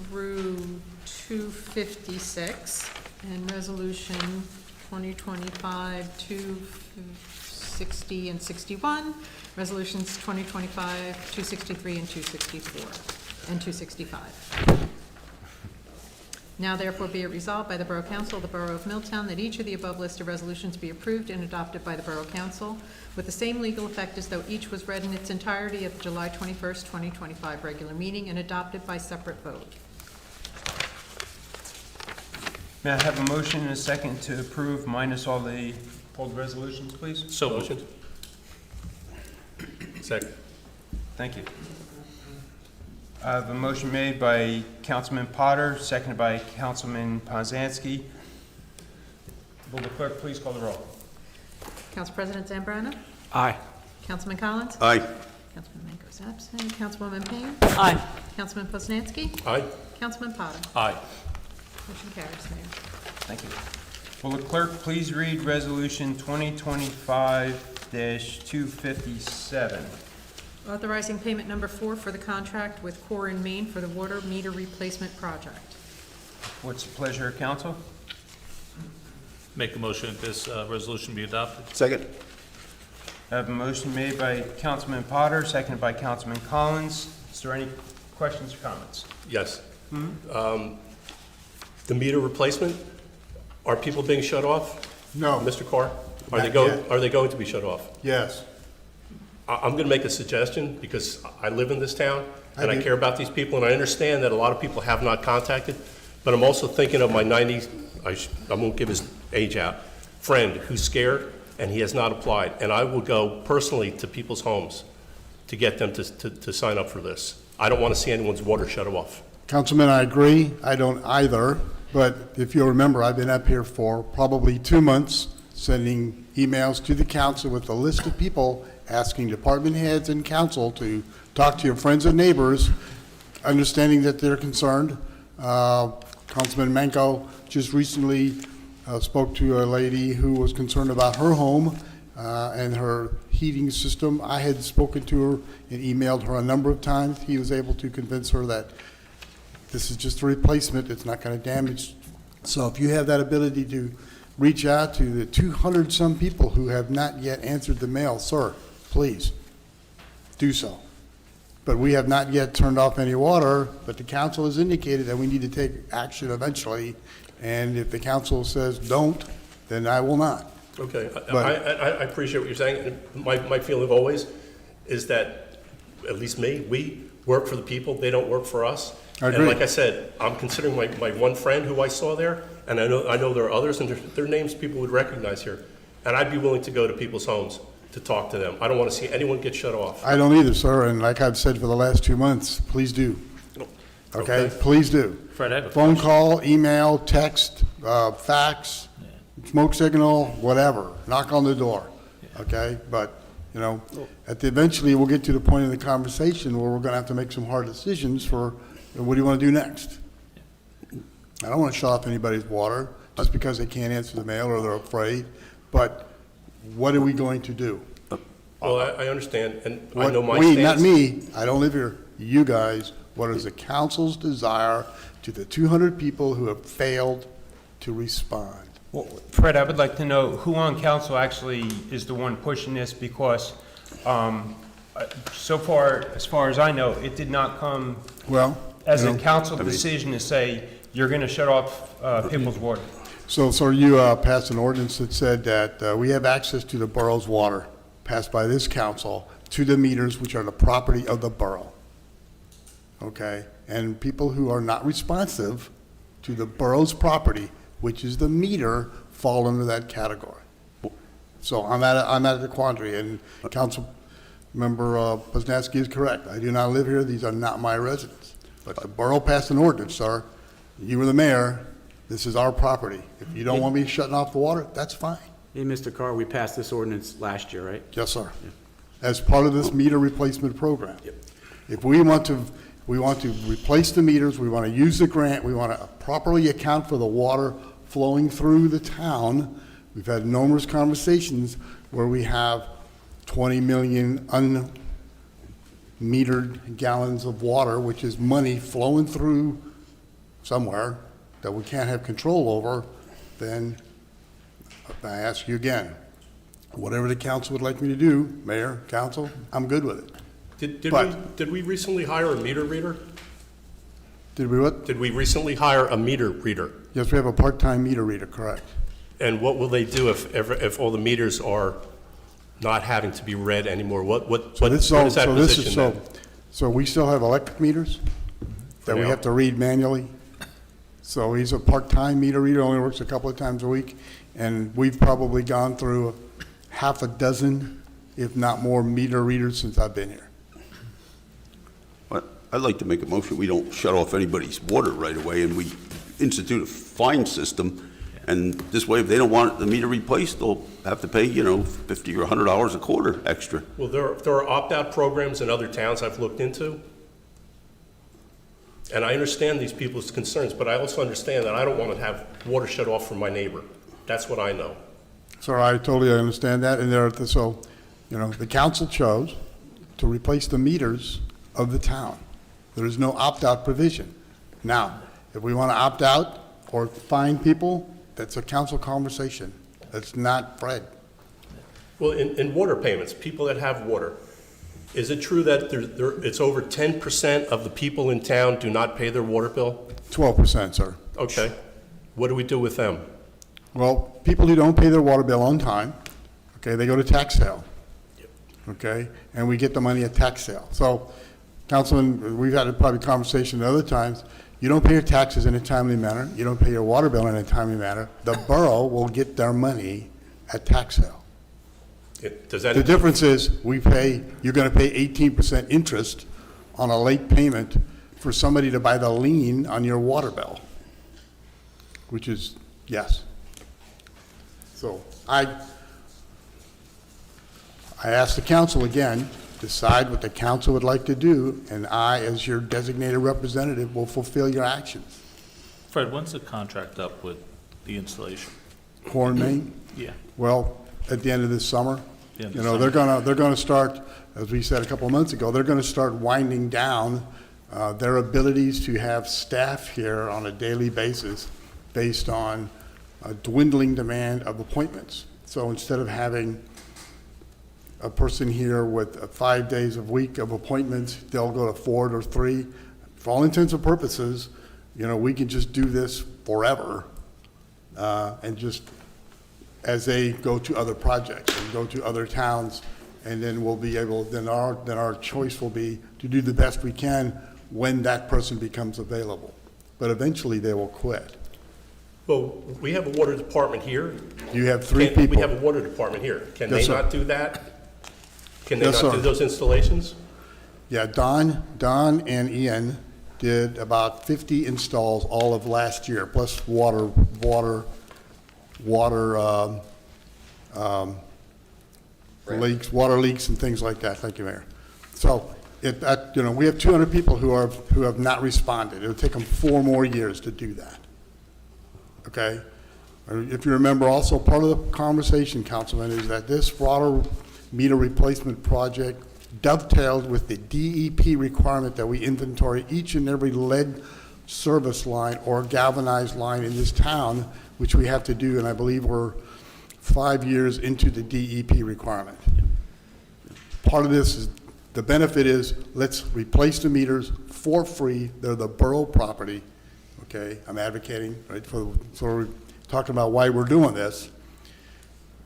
through 256, and Resolution 2025-260 and 61, Resolutions 2025-263 and 264, and 265. Now therefore be it resolved by the Borough Council of the Borough of Milltown that each of the above listed resolutions be approved and adopted by the Borough Council with the same legal effect as though each was read in its entirety at the July 21st, 2025 regular meeting and adopted by separate vote. May I have a motion and a second to approve minus all the pulled resolutions, please? So moved. Motion? Second. Thank you. I have a motion made by Councilman Potter, seconded by Councilman Poznanski. Will the clerk please call the roll? Council President Zambrana? Aye. Councilman Collins? Aye. Councilman Manco's absent. Councilwoman Payne? Aye. Councilman Poznanski? Aye. Councilman Potter? Aye. Motion carries, Mayor. Thank you. Will the clerk please read Resolution 2025-257? Authorizing payment number 4 for the contract with Core in Maine for the water meter replacement project. What's the pleasure of council? Make a motion that this resolution be adopted. Second? I have a motion made by Councilman Potter, seconded by Councilman Collins. Is there any questions or comments? Yes. The meter replacement, are people being shut off? No. Mr. Carr? Are they Not going, yet. are they going to be shut off? Yes. I'm going to make a suggestion because I live in this town and I do. care about these people, and I understand that a lot of people have not contacted, but I'm also thinking of my 90s, I won't give his age out, friend who's scared and he has not applied. And I will go personally to people's homes to get them to sign up for this. I don't want to see anyone's water shut off. Councilman, I agree. I don't either. But if you'll remember, I've been up here for probably 2 months, sending emails to the council with a list of people asking department heads and council to talk to your friends and neighbors, understanding that they're concerned. Councilman Manco just recently spoke to a lady who was concerned about her home and her heating system. I had spoken to her and emailed her a number of times. He was able to convince her that this is just a replacement, it's not going to damage. So if you have that ability to reach out to the 200-some people who have not yet answered the mail, sir, please do so. But we have not yet turned off any water, but the council has indicated that we need to take action eventually. And if the council says don't, then I will not. Okay, But- I appreciate what you're saying. And my feeling always is that, at least me, we work for the people, they don't work for us. I agree. And like I said, I'm considering my one friend who I saw there, and I know there are others, and their names people would recognize here. And I'd be willing to go to people's homes to talk to them. I don't want to see anyone get shut off. I don't either, sir, and like I've said for the last 2 months, please do. Okay, please do. Fred, I have a Phone call, email, text, fax, smoke signal, whatever, knock on the door, okay? But, you know, eventually we'll get to the point in the conversation where we're gonna have to make some hard decisions for, what do you wanna do next? I don't wanna shut off anybody's water just because they can't answer the mail or they're afraid, but what are we going to do? Well, I understand, and I What know my we, stance. not me, I don't live here, you guys, what is the council's desire to the 200 people who have failed to respond? Well, Fred, I would like to know who on council actually is the one pushing this, because So far, as far as I know, it did not come Well, as you a know, council decision to say, you're going to shut off people's water. so you passed an ordinance that said that we have access to the borough's water, passed by this council, to the meters which are the property of the borough. Okay? And people who are not responsive to the borough's property, which is the meter, fall under that category. So I'm at the quandary, and Council Member Poznanski is correct. I do not live here. These are not my residents. But the borough passed an ordinance, sir. You were the mayor. This is our property. If you don't want me shutting off the water, that's fine. Hey, Mr. Carr, we passed this ordinance last year, right? Yes, sir. As part of this meter replacement program. If we want to replace the meters, we want to use the grant, we want to properly account for the water flowing through the town. We've had numerous conversations where we have 20 million unmetered gallons of water, which is money flowing through somewhere that we can't have control over. Then I ask you again, whatever the council would like me to do, mayor, council, I'm good with it. Did we recently hire a meter reader? Did we what? Did we recently hire a meter reader? Yes, we have a part-time meter reader, correct. And what will they do if all the meters are not having to be read anymore? What is that position then? So we still have electric meters that we now. have to read manually. So he's a part-time meter reader, only works a couple of times a week. And we've probably gone through half a dozen, if not more, meter readers since I've been here. But I'd like to make a motion, we don't shut off anybody's water right away, and we institute a fine system. And this way, if they don't want the meter replaced, they'll have to pay, $50 or $100 a quarter extra. Well, there are opt-out programs in other towns I've looked into. And I understand these people's concerns, but I also understand that I don't want to have water shut off from my neighbor. That's what I know. So I totally understand that. And the council chose to replace the meters of the town. There is no opt-out provision. Now, if we want to opt out or fine people, that's a council conversation. That's not Fred. Well, in water payments, people that have water, is it true that it's over 10% of the people in town do not pay their water bill? 12%, sir. Okay. What do we do with them? Well, people who don't pay their water bill on time, okay, they go to tax sale. Okay, and we get the money at tax sale. So, Councilman, we've had a probably conversation at other times. You don't pay your taxes in a timely manner. You don't pay your water bill in a timely manner. The borough will get their money at tax sale. The difference is you're going to pay 18% interest on a late payment for somebody to buy the lien on your water bill, which is, yes. So I ask the council again, decide what the council would like to do, and I, as your designated representative, will fulfill your actions. Fred, when's the contract up with the installation? Horn Main? Yeah. Well, at the end of this summer. The end You of know, they're gonna start, as we said a couple of months ago, they're gonna start winding down their abilities to have staff here on a daily basis based on a dwindling demand of appointments. So instead of having a person here with 5 days a week of appointments, they'll go to 4 or 3. For all intents and purposes, we can just do this forever, and just as they go to other projects and go to other towns, and then we'll be able, then our choice will be to do the best we can when that person becomes available. But eventually they will quit. Well, we have a water department here. You have 3 people. We have a water department here. Can they Yes, sir. not do that? Can they Yes, not sir. do those installations? Yeah, Don and Ian did about 50 installs all of last year, plus water leaks and things like that. Thank you, Mayor. So, we have 200 people who have not responded. It'll take them 4 more years to do that. Okay? If you remember, also part of the conversation, Councilman, is that this water meter replacement project dovetailed with the DEP requirement that we inventory each and every lead service line or galvanized line in this town, which we have to do, and I believe we're 5 years into the DEP requirement. part of this is, the benefit is, let's replace the meters for free. They're the borough property, okay? I'm advocating, right, so we're talking about why we're doing this.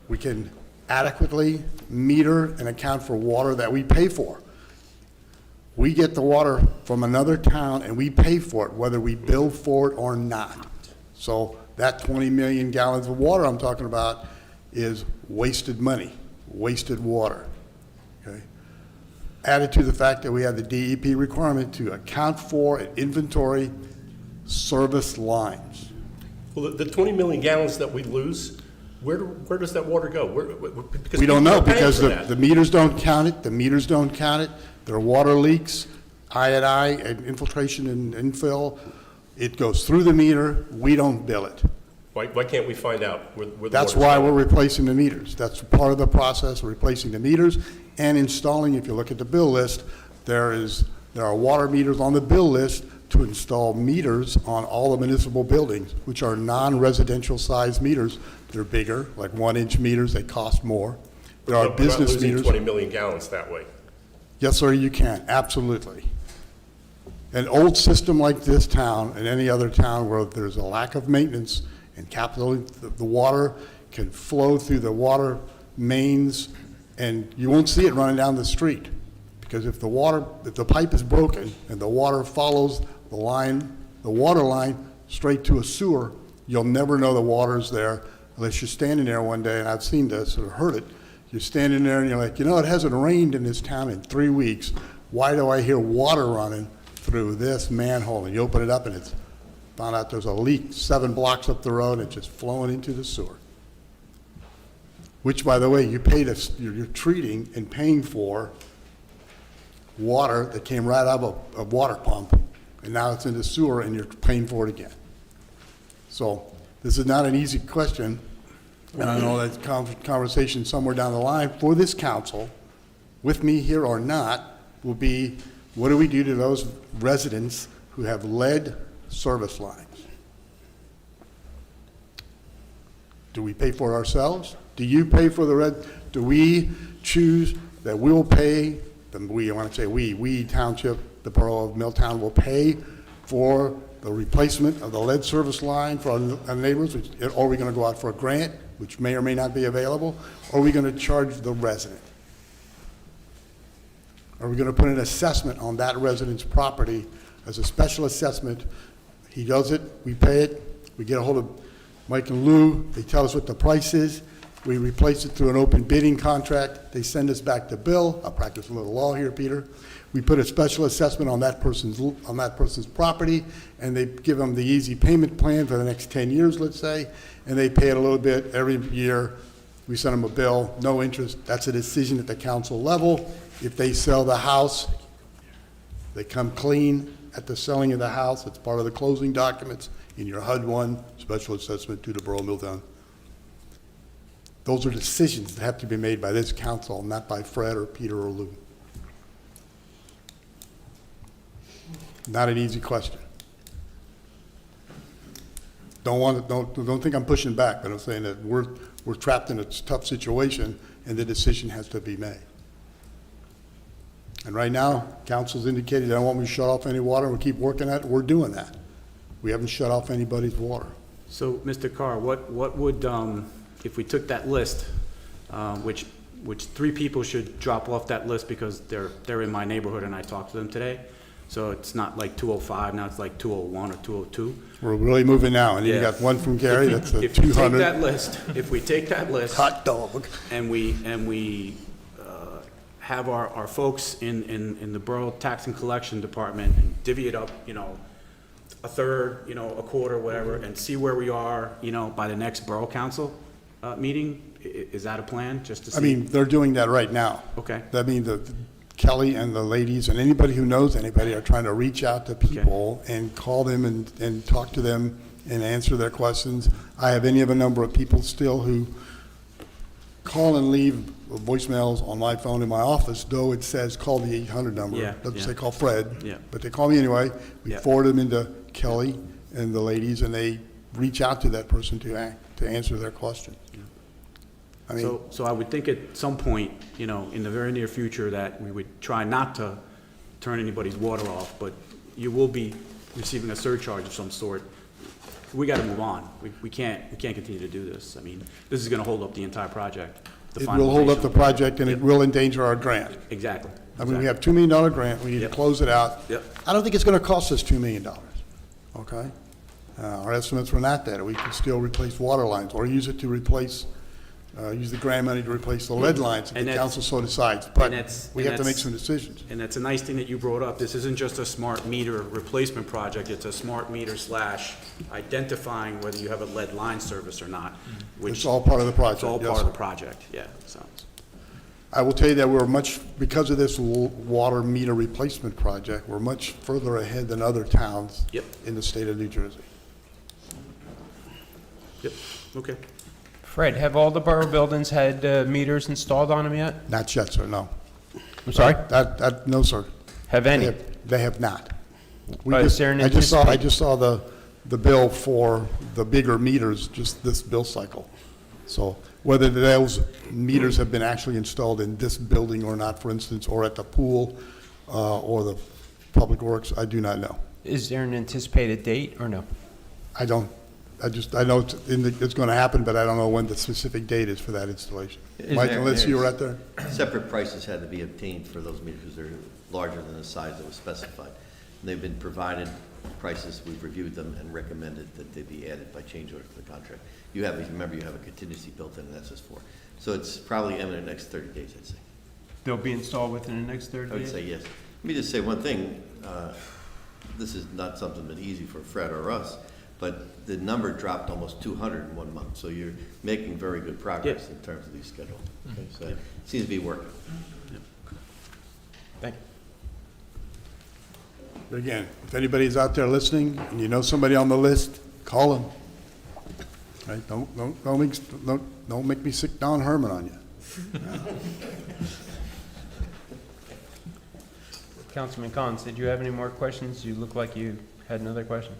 We can adequately meter and account for water that we pay for. We get the water from another town and we pay for it, whether we bill for it or not. So that 20 million gallons of water I'm talking about is wasted money, wasted water, okay? Added to the fact that we have the DEP requirement to account for and inventory service lines. Well, the 20 million gallons that we lose, where does that water go? Because We don't people know are paying because for the that. meters don't count it, the meters don't count it. There are water leaks, I&I, and infiltration and infill. It goes through the meter, we don't bill it. Why can't we find out where the That's water's why going? we're replacing the meters. That's part of the process, replacing the meters and installing, if you look at the bill list, there are water meters on the bill list to install meters on all the municipal buildings, which are non-residential size meters. They're bigger, like 1-inch meters, they cost more. There are But we're not business losing meters. 20 million gallons that way. Yes, sir, you can, absolutely. An old system like this town and any other town where there's a lack of maintenance and capital, the water can flow through the water mains and you won't see it running down the street. Because if the pipe is broken and the water follows the water line straight to a sewer, you'll never know the water's there unless you're standing there one day, and I've seen this or heard it. You're standing there and you're like, it hasn't rained in this town in 3 weeks. Why do I hear water running through this manhole? And you open it up and it's found out there's a leak 7 blocks up the road and it's just flowing into the sewer. Which, by the way, you're treating and paying for water that came right out of a water pump, and now it's in the sewer and you're paying for it again. So this is not an easy question, and I know that conversation somewhere down the line for this council, with me here or not, will be, what do we do to those residents who have lead service lines? Do we pay for it ourselves? Do you pay for do we choose that we'll pay, I want to say we township, the borough of Milltown will pay for the replacement of the lead service line for our neighbors? Or are we going to go out for a grant, which may or may not be available? Or are we going to charge the resident? Are we going to put an assessment on that resident's property as a special assessment? He does it, we pay it, we get a hold of Mike and Lou, they tell us what the price is, we replace it through an open bidding contract, they send us back the bill. I'll practice a little law here, Peter. We put a special assessment on that person's property, and they give them the easy payment plan for the next 10 years, let's say, and they pay it a little bit every year. We send them a bill, no interest. That's a decision at the council level. If they sell the house, they come clean at the selling of the house. It's part of the closing documents in your HUD-1 special assessment to the Borough of Milltown. Those are decisions that have to be made by this council, not by Fred or Peter or Lou. Not an easy question. Don't think I'm pushing back, but I'm saying that we're trapped in a tough situation and the decision has to be made. And right now, council's indicated they don't want me to shut off any water. We keep working at it. We're doing that. We haven't shut off anybody's water. So, Mr. Carr, what would, if we took that list, which 3 people should drop off that list because they're in my neighborhood and I talked to them today, so it's not like 205, now it's like 201 or 202. We're really moving now, and you Yeah. got one from Gary, that's a If we take 200. if we take that list. Hot dog. And we have our folks in the Borough Tax and Collection Department and divvy it up, a third, a quarter, whatever, and see where we are, by the next Borough Council meeting. Is that a plan, just to see? I mean, they're doing that right now. Okay. That means that Kelly and the ladies and anybody who knows anybody are trying to reach out to people and call them and talk to them and answer their questions. I have any of a number of people still who call and leave voicemails on my phone in my office, though it says call the 800 number. Yeah, Doesn't yeah. say call Fred. Yeah. But they call me anyway. We Yeah. forward them into Kelly and the ladies, and they reach out to that person to answer their question. I mean, So I would think at some point, you know, in the very near future, that we would try not to turn anybody's water off, but you will be receiving a surcharge of some sort. We gotta move on. We can't continue to do this. I mean, this is gonna hold up the entire project. the It will hold up the finalization. project, and it will endanger our grant. Exactly. I mean, we have $2 million grant, we need to Yep. close it out. Yep. I don't think it's gonna cost us $2 million, okay? Our estimates were not that, we can still replace water lines, or use it to replace, use the grant money to replace the lead lines if And the that's- council so decides, but we have to make that's- some decisions. And that's a nice thing that you brought up. This isn't just a smart meter replacement project, it's a smart meter / identifying whether you have a lead line service or not, which. It's all part of the project, It's all yes, part of sir. the project, yeah, so. I will tell you that we're much, because of this water meter replacement project, we're much further ahead than other towns Yep. in the state of New Jersey. Yep, okay. Fred, have all the borough buildings had meters installed on them yet? Not yet, sir, no. I'm sorry? No, sir. Have any? They have not. We Is just- there an I just saw the bill for the bigger meters, just this bill cycle. So whether those meters have been actually installed in this building or not, for instance, or at the pool, or the Public Works, I do not know. Is there an anticipated date or no? I don't, I know it's gonna happen, but I don't know when the specific date is for that installation. Mike, unless you were out there? Separate prices had to be obtained for those meters because they're larger than the size that was specified. And they've been provided prices, we've reviewed them and recommended that they be added by change order to the contract. You have, remember, you have a contingency built in, and that's just for. So it's probably imminent in the next 30 days, I'd say. They'll be installed within the next 30 I would days? say yes. Let me just say one thing. This is not something that's easy for Fred or us, but the number dropped almost 200 in 1 month. So you're making very good progress in terms of these schedules. Okay, so it seems to be working. Thank you. But again, if anybody's out there listening, and you know somebody on the list, call them. Right, don't make me sick Don Herman on you. Councilman Collins, did you have any more questions? You look like you had another question.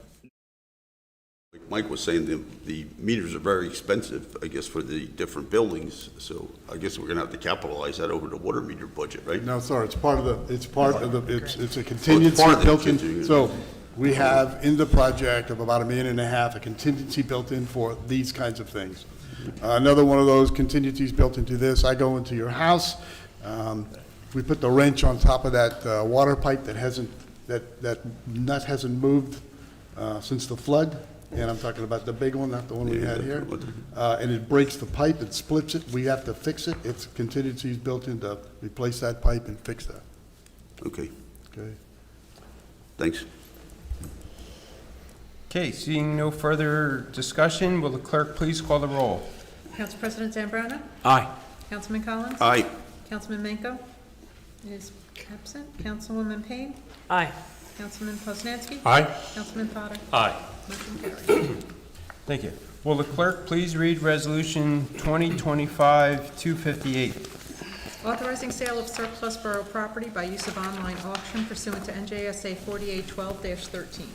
Like Mike was saying, the meters are very expensive, I guess, for the different buildings, so I guess we're gonna have to capitalize that over the water meter budget, right? No, sir, it's it's a contingency part of the built in. contingency. So we have in the project of about $1.5 million, a contingency built in for these kinds of things. Another one of those contingencies built into this, I go into your house, we put the wrench on top of that water pipe that nut hasn't moved since the flood, and I'm talking about the big one, not the one we had here. And it breaks the pipe, it splits it, we have to fix it, it's contingencies built in to replace that pipe and fix that, Okay, okay? thanks. Okay, seeing no further discussion, will the clerk please call the roll? Council President Zambrana? Aye. Councilman Collins? Aye. Councilman Manco is absent. Councilwoman Payne? Aye. Councilman Poznanski? Aye. Councilman Potter? Aye. Motion carries. Thank you. Will the clerk please read Resolution 2025-258? Authorizing sale of surplus borough property by use of online auction pursuant to NJSA 4812-13.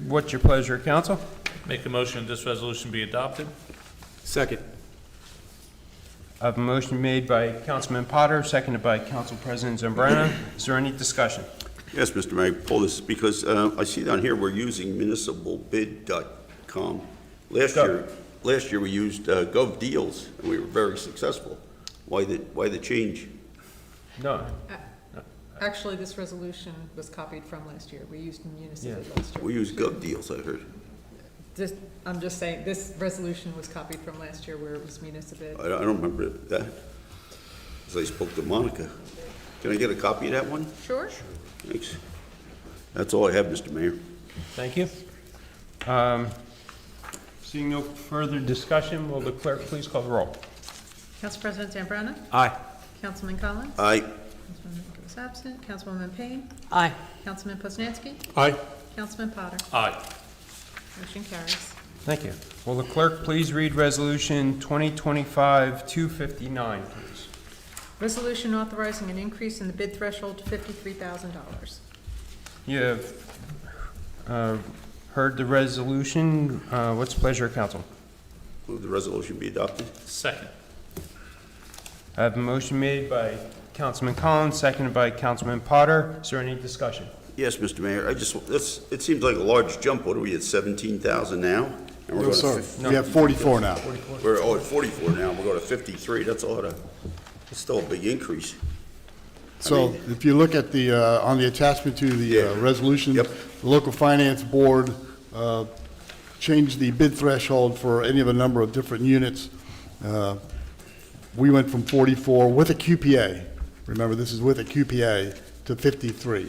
What's your pleasure, council? Make a motion this resolution be adopted? Second. I have a motion made by Councilman Potter, seconded by Council President Zambrana. Is there any discussion? Yes, Mr. Mayor, pull this, because I see down here we're using municipalbid.com. Last year we used Gov Deals, and we were very successful. Why the change? No. Actually, this resolution was copied from last year. We used municipal last year. We used Gov Deals, I heard. I'm just saying, this resolution was copied from last year where it was municipal. I don't remember that, because I spoke to Monica. Can I get a copy of that one? Sure. Thanks. That's all I have, Mr. Mayor. Thank you. Seeing no further discussion, will the clerk please call the roll? Council President Zambrana? Aye. Councilman Collins? Aye. Councilman Manco is absent. Councilwoman Payne? Aye. Councilman Poznanski? Aye. Councilman Potter? Aye. Motion carries. Thank you. Will the clerk please read Resolution 2025-259, please? Resolution authorizing an increase in the bid threshold to $53,000. You have heard the resolution. What's the pleasure of council? Move the resolution be adopted. Second. I have a motion made by Councilman Collins, seconded by Councilman Potter. Is there any discussion? Yes, Mr. Mayor, it seems like a large jump. What are we at, 17,000 now? And we're No, going to sir. We have 44 now. We're at 44 now, we're going to 53. That's a lot of, it's still a big increase. So if you look at the, on the attachment to the Yeah. resolution, Yep. the local finance board changed the bid threshold for any of a number of different units. We went from 44 with a QPA, remember this is with a QPA, to 53.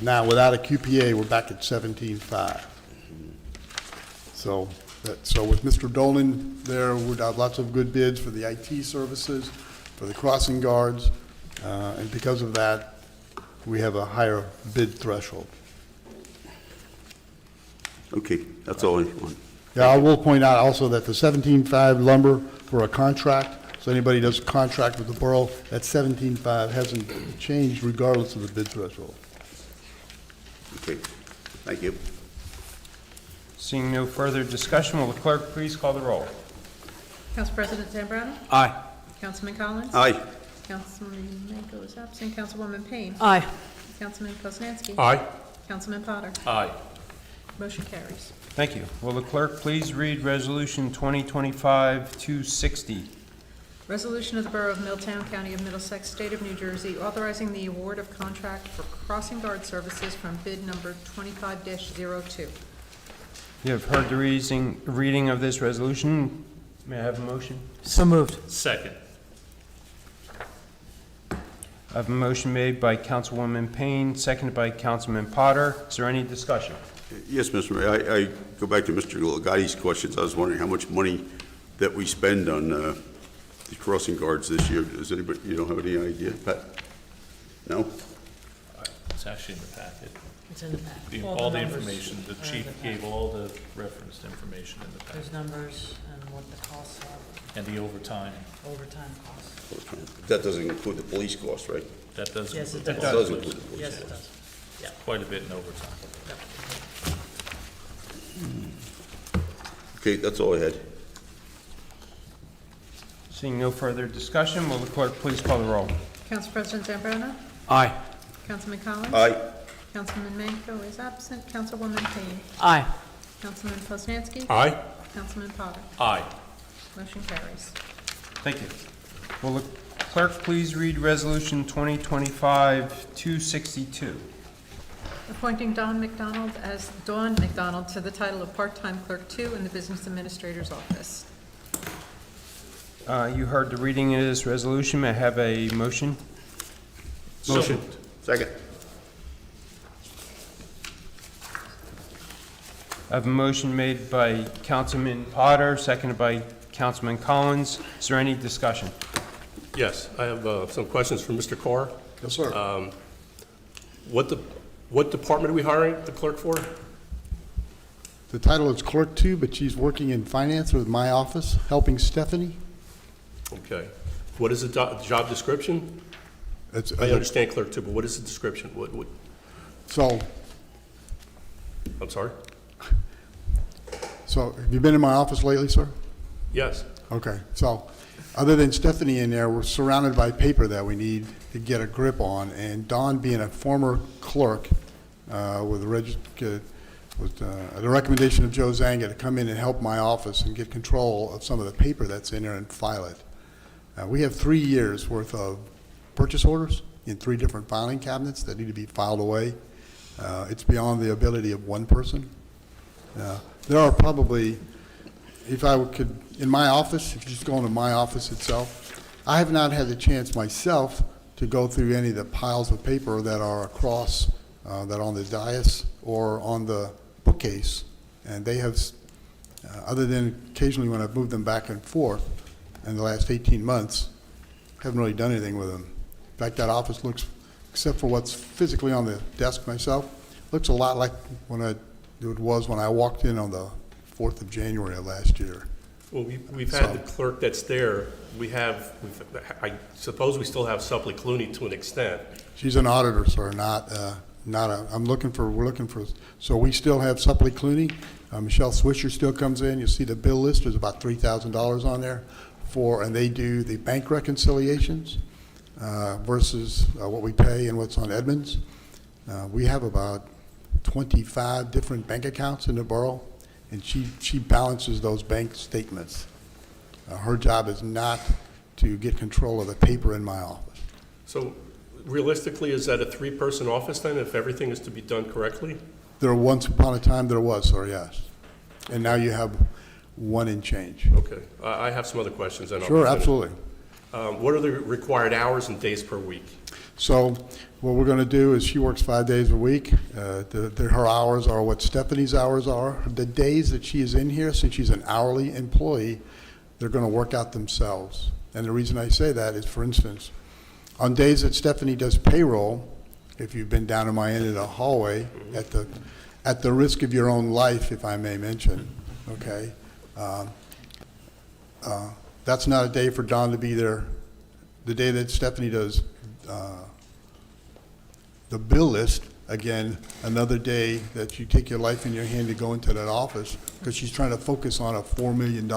Now, without a QPA, we're back at 17.5. So with Mr. Dolan there, we got lots of good bids for the IT services, for the crossing guards, and because of that, we have a higher bid threshold. Okay, that's all I want. Yeah, I will point out also that the 17.5 lumber for a contract, so anybody does a contract with the borough, that 17.5 hasn't changed regardless of the bid threshold. Okay, thank you. Seeing no further discussion, will the clerk please call the roll? Council President Zambrana? Aye. Councilman Collins? Aye. Councilman Manco is absent. Councilwoman Payne? Aye. Councilman Poznanski? Aye. Councilman Potter? Aye. Motion carries. Thank you. Will the clerk please read Resolution 2025-260? Resolution of the Borough of Milltown, County of Middlesex, State of New Jersey, authorizing the award of contract for crossing guard services from bid number 25-02. You have heard the reading of this resolution. May I have a motion? So moved. Second. I have a motion made by Councilwoman Payne, seconded by Councilman Potter. Is there any discussion? Yes, Mr. Mayor, I go back to Mr. Legati's questions. I was wondering how much money that we spend on the crossing guards this year. Does anybody, you don't have any idea, Pat? No? It's actually in the packet. It's in the packet. All the numbers information, the are in chief the packet. gave all the referenced information in the There's packet. numbers and what the costs are, And the overtime, overtime costs. That doesn't include the police cost, right? that does. Yes, it include- That does include the police Yes, it cost. does. Quite a bit in overtime. Okay, that's all I had. Seeing no further discussion, will the clerk please call the roll? Council President Zambrana? Aye. Councilman Collins? Aye. Councilman Manco is absent. Councilwoman Payne? Aye. Councilman Poznanski? Aye. Councilman Potter? Aye. Motion carries. Thank you. Will the clerk please read Resolution 2025-262? Appointing Dawn McDonald to the title of part-time clerk 2 in the Business Administrator's Office. You heard the reading of this resolution. May I have a motion? Motion. Second. I have a motion made by Councilman Potter, seconded by Councilman Collins. Is there any discussion? Yes, I have some questions for Mr. Carr. Yes, sir. What department are we hiring the clerk for? The title is Clerk 2, but she's working in finance with my office, helping Stephanie. Okay. What is the job description? I understand clerk 2, but what is the description? So I'm sorry? have you been in my office lately, sir? Yes. Okay, so, other than Stephanie in there, we're surrounded by paper that we need to get a grip on, and Dawn being a former clerk with the recommendation of Joe Zanga to come in and help my office and get control of some of the paper that's in there and file it. We have 3 years' worth of purchase orders in 3 different filing cabinets that need to be filed away. It's beyond the ability of one person. There are probably, if I could, in my office, if you just go into my office itself, I have not had the chance myself to go through any of the piles of paper that are across, that are on the dais or on the bookcase. And they have, other than occasionally when I've moved them back and forth in the last 18 months, haven't really done anything with them. In fact, that office looks, except for what's physically on the desk myself, looks a lot like it was when I walked in on the 4th of January of last year. Well, we've had the clerk that's there. I suppose we still have Suppley Clooney to an extent. She's an auditor, sir, we're looking for, so we still have Suppley Clooney. Michelle Swisher still comes in. You'll see the bill list, there's about $3,000 on there and they do the bank reconciliations versus what we pay and what's on Edmonds. We have about 25 different bank accounts in the borough, and she balances those bank statements. Her job is not to get control of the paper in my office. So realistically, is that a three-person office then, if everything is to be done correctly? Once upon a time there was, sir, yes. And now you have one and change. Okay. I have some other questions, and I'll Sure, finish. absolutely. What are the required hours and days per week? So what we're going to do is she works 5 days a week. Her hours are what Stephanie's hours are. The days that she is in here, since she's an hourly employee, they're going to work out themselves. And the reason I say that is, for instance, on days that Stephanie does payroll, if you've been down in my end of the hallway, at the risk of your own life, if I may mention, okay, that's not a day for Dawn to be there. The day that Stephanie does the bill list, again, another day that you take your life in your hand to go into that office, because she's trying to focus on a $4 million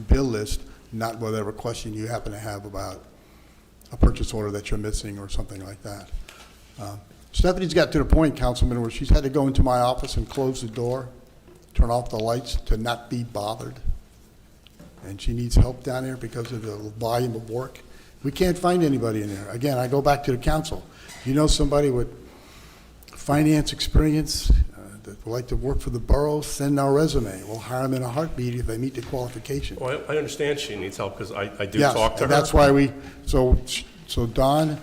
bill list, not whatever question you happen to have about a purchase order that you're missing or something like that. Stephanie's got to the point, Councilman, where she's had to go into my office and close the door, turn off the lights to not be bothered. And she needs help down there because of the volume of work. We can't find anybody in there. Again, I go back to the council. You know somebody with finance experience that would like to work for the borough, send our resume. We'll hire them in a heartbeat if they meet the qualification. Well, I understand she needs help, because I do Yes, talk to her. and that's why so Dawn,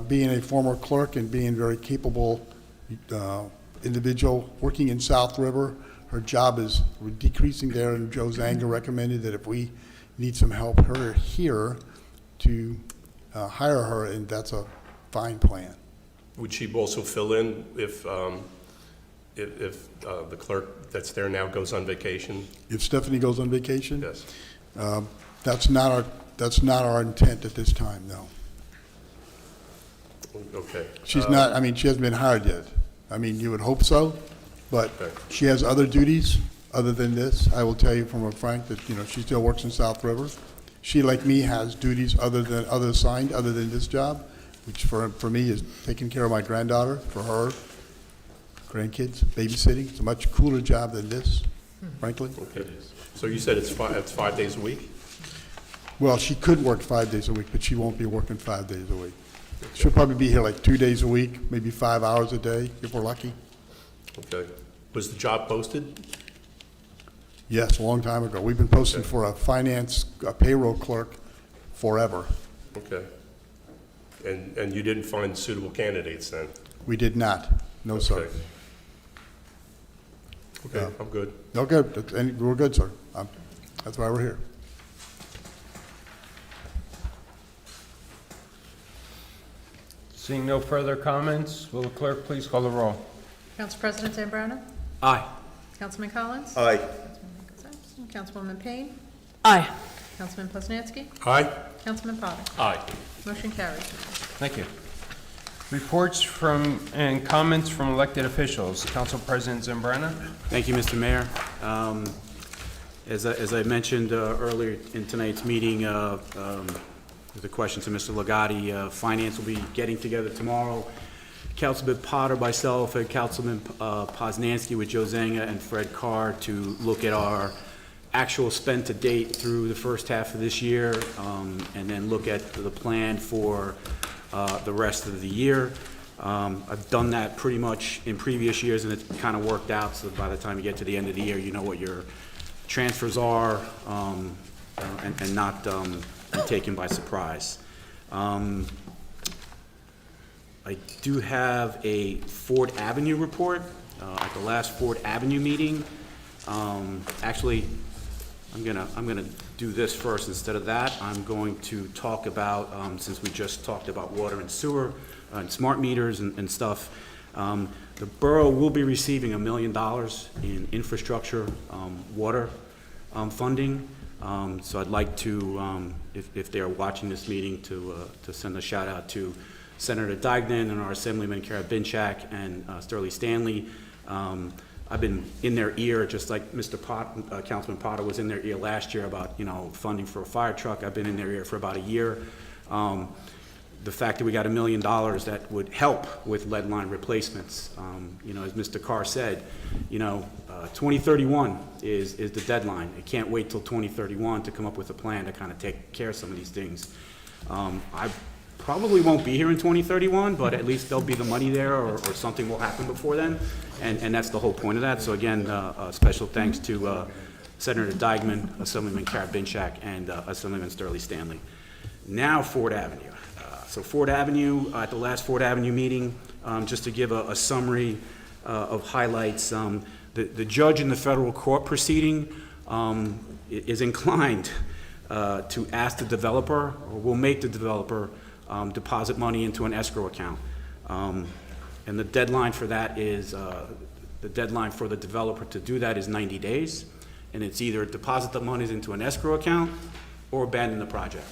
being a former clerk and being a very capable individual working in South River, her job is decreasing there, and Joe Zanga recommended that if we need some help here to hire her, and that's a fine plan. Would she also fill in if the clerk that's there now goes on vacation? If Stephanie goes on vacation? Yes. That's not our intent at this time, no. Okay. She's not, I mean, she hasn't been hired yet. I mean, you would hope so, but Okay. she has other duties other than this. I will tell you from Frank that, she still works in South River. She, like me, has duties other than this job, which for me is taking care of my granddaughter, for her, grandkids, babysitting. It's a much cooler job than this, frankly. Okay. So you said it's 5 days a week? Well, she could work 5 days a week, but she won't be working 5 days a week. She'll probably be here like 2 days a week, maybe 5 hours a day, if we're lucky. Okay. Was the job posted? Yes, a long time ago. We've been posting for a payroll clerk forever. Okay. And you didn't find suitable candidates then? We did not. No, sir. Okay, I'm good. No, good. We're good, sir. That's why we're here. Seeing no further comments, will the clerk please call the roll? Council President Zambrana? Aye. Councilman Collins? Aye. Councilman Nichols absent. Councilwoman Payne? Aye. Councilman Poznanski? Aye? Councilman Potter? Aye. Motion carries. Thank you. Reports and comments from elected officials. Council President Zambrana. Thank you, Mr. Mayor. As I mentioned earlier in tonight's meeting, with a question to Mr. Legati, Finance will be getting together tomorrow. Councilman Potter, myself, and Councilman Poznanski with Joe Zanga and Fred Carr to look at our actual spend to date through the first half of this year, and then look at the plan for the rest of the year. I've done that pretty much in previous years, and it's kind of worked out, so by the time you get to the end of the year, you know what your transfers are, and not be taken by surprise. I do have a Ford Avenue report. At the last Ford Avenue meeting, actually, I'm gonna do this first. Instead of that, I'm going to talk about, since we just talked about water and sewer and smart meters and stuff, the borough will be receiving $1 million in infrastructure water funding. So I'd like to, if they're watching this meeting, to send a shout out to Senator Dagnan and our Assemblyman Kara Binchak and Sterling Stanley. I've been in their ear, just like Councilman Potter was in their ear last year about, funding for a fire truck. I've been in their ear for about a year. The fact that we got $1 million that would help with lead line replacements. As Mr. Carr said, 2031 is the deadline. It can't wait till 2031 to come up with a plan to kind of take care of some of these things. I probably won't be here in 2031, but at least there'll be the money there, or something will happen before then, and that's the whole point of that. So again, special thanks to Senator Dykeman, Assemblyman Karabinchak, and Assemblyman Sterling Stanley. Now Ford Avenue. So Ford Avenue, at the last Ford Avenue meeting, just to give a summary of highlights, the judge in the federal court proceeding is inclined to ask the developer, or will make the developer deposit money into an escrow account. And the deadline for that is, the deadline for the developer to do that is 90 days. And it's either deposit the monies into an escrow account or abandon the project.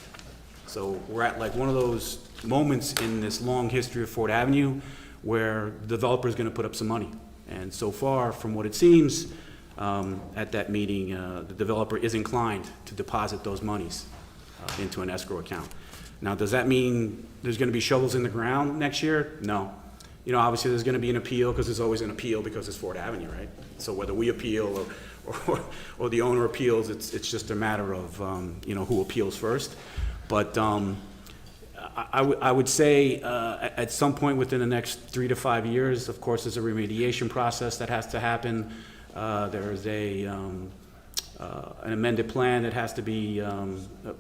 So we're at like one of those moments in this long history of Ford Avenue where the developer is going to put up some money. And so far, from what it seems, at that meeting, the developer is inclined to deposit those monies into an escrow account. Now, does that mean there's going to be shovels in the ground next year? No. Obviously there's going to be an appeal, because there's always an appeal because it's Ford Avenue, right? So whether we appeal or the owner appeals, it's just a matter of, who appeals first. But I would say at some point within the next 3 to 5 years, of course, there's a remediation process that has to happen. There's an amended plan that has to be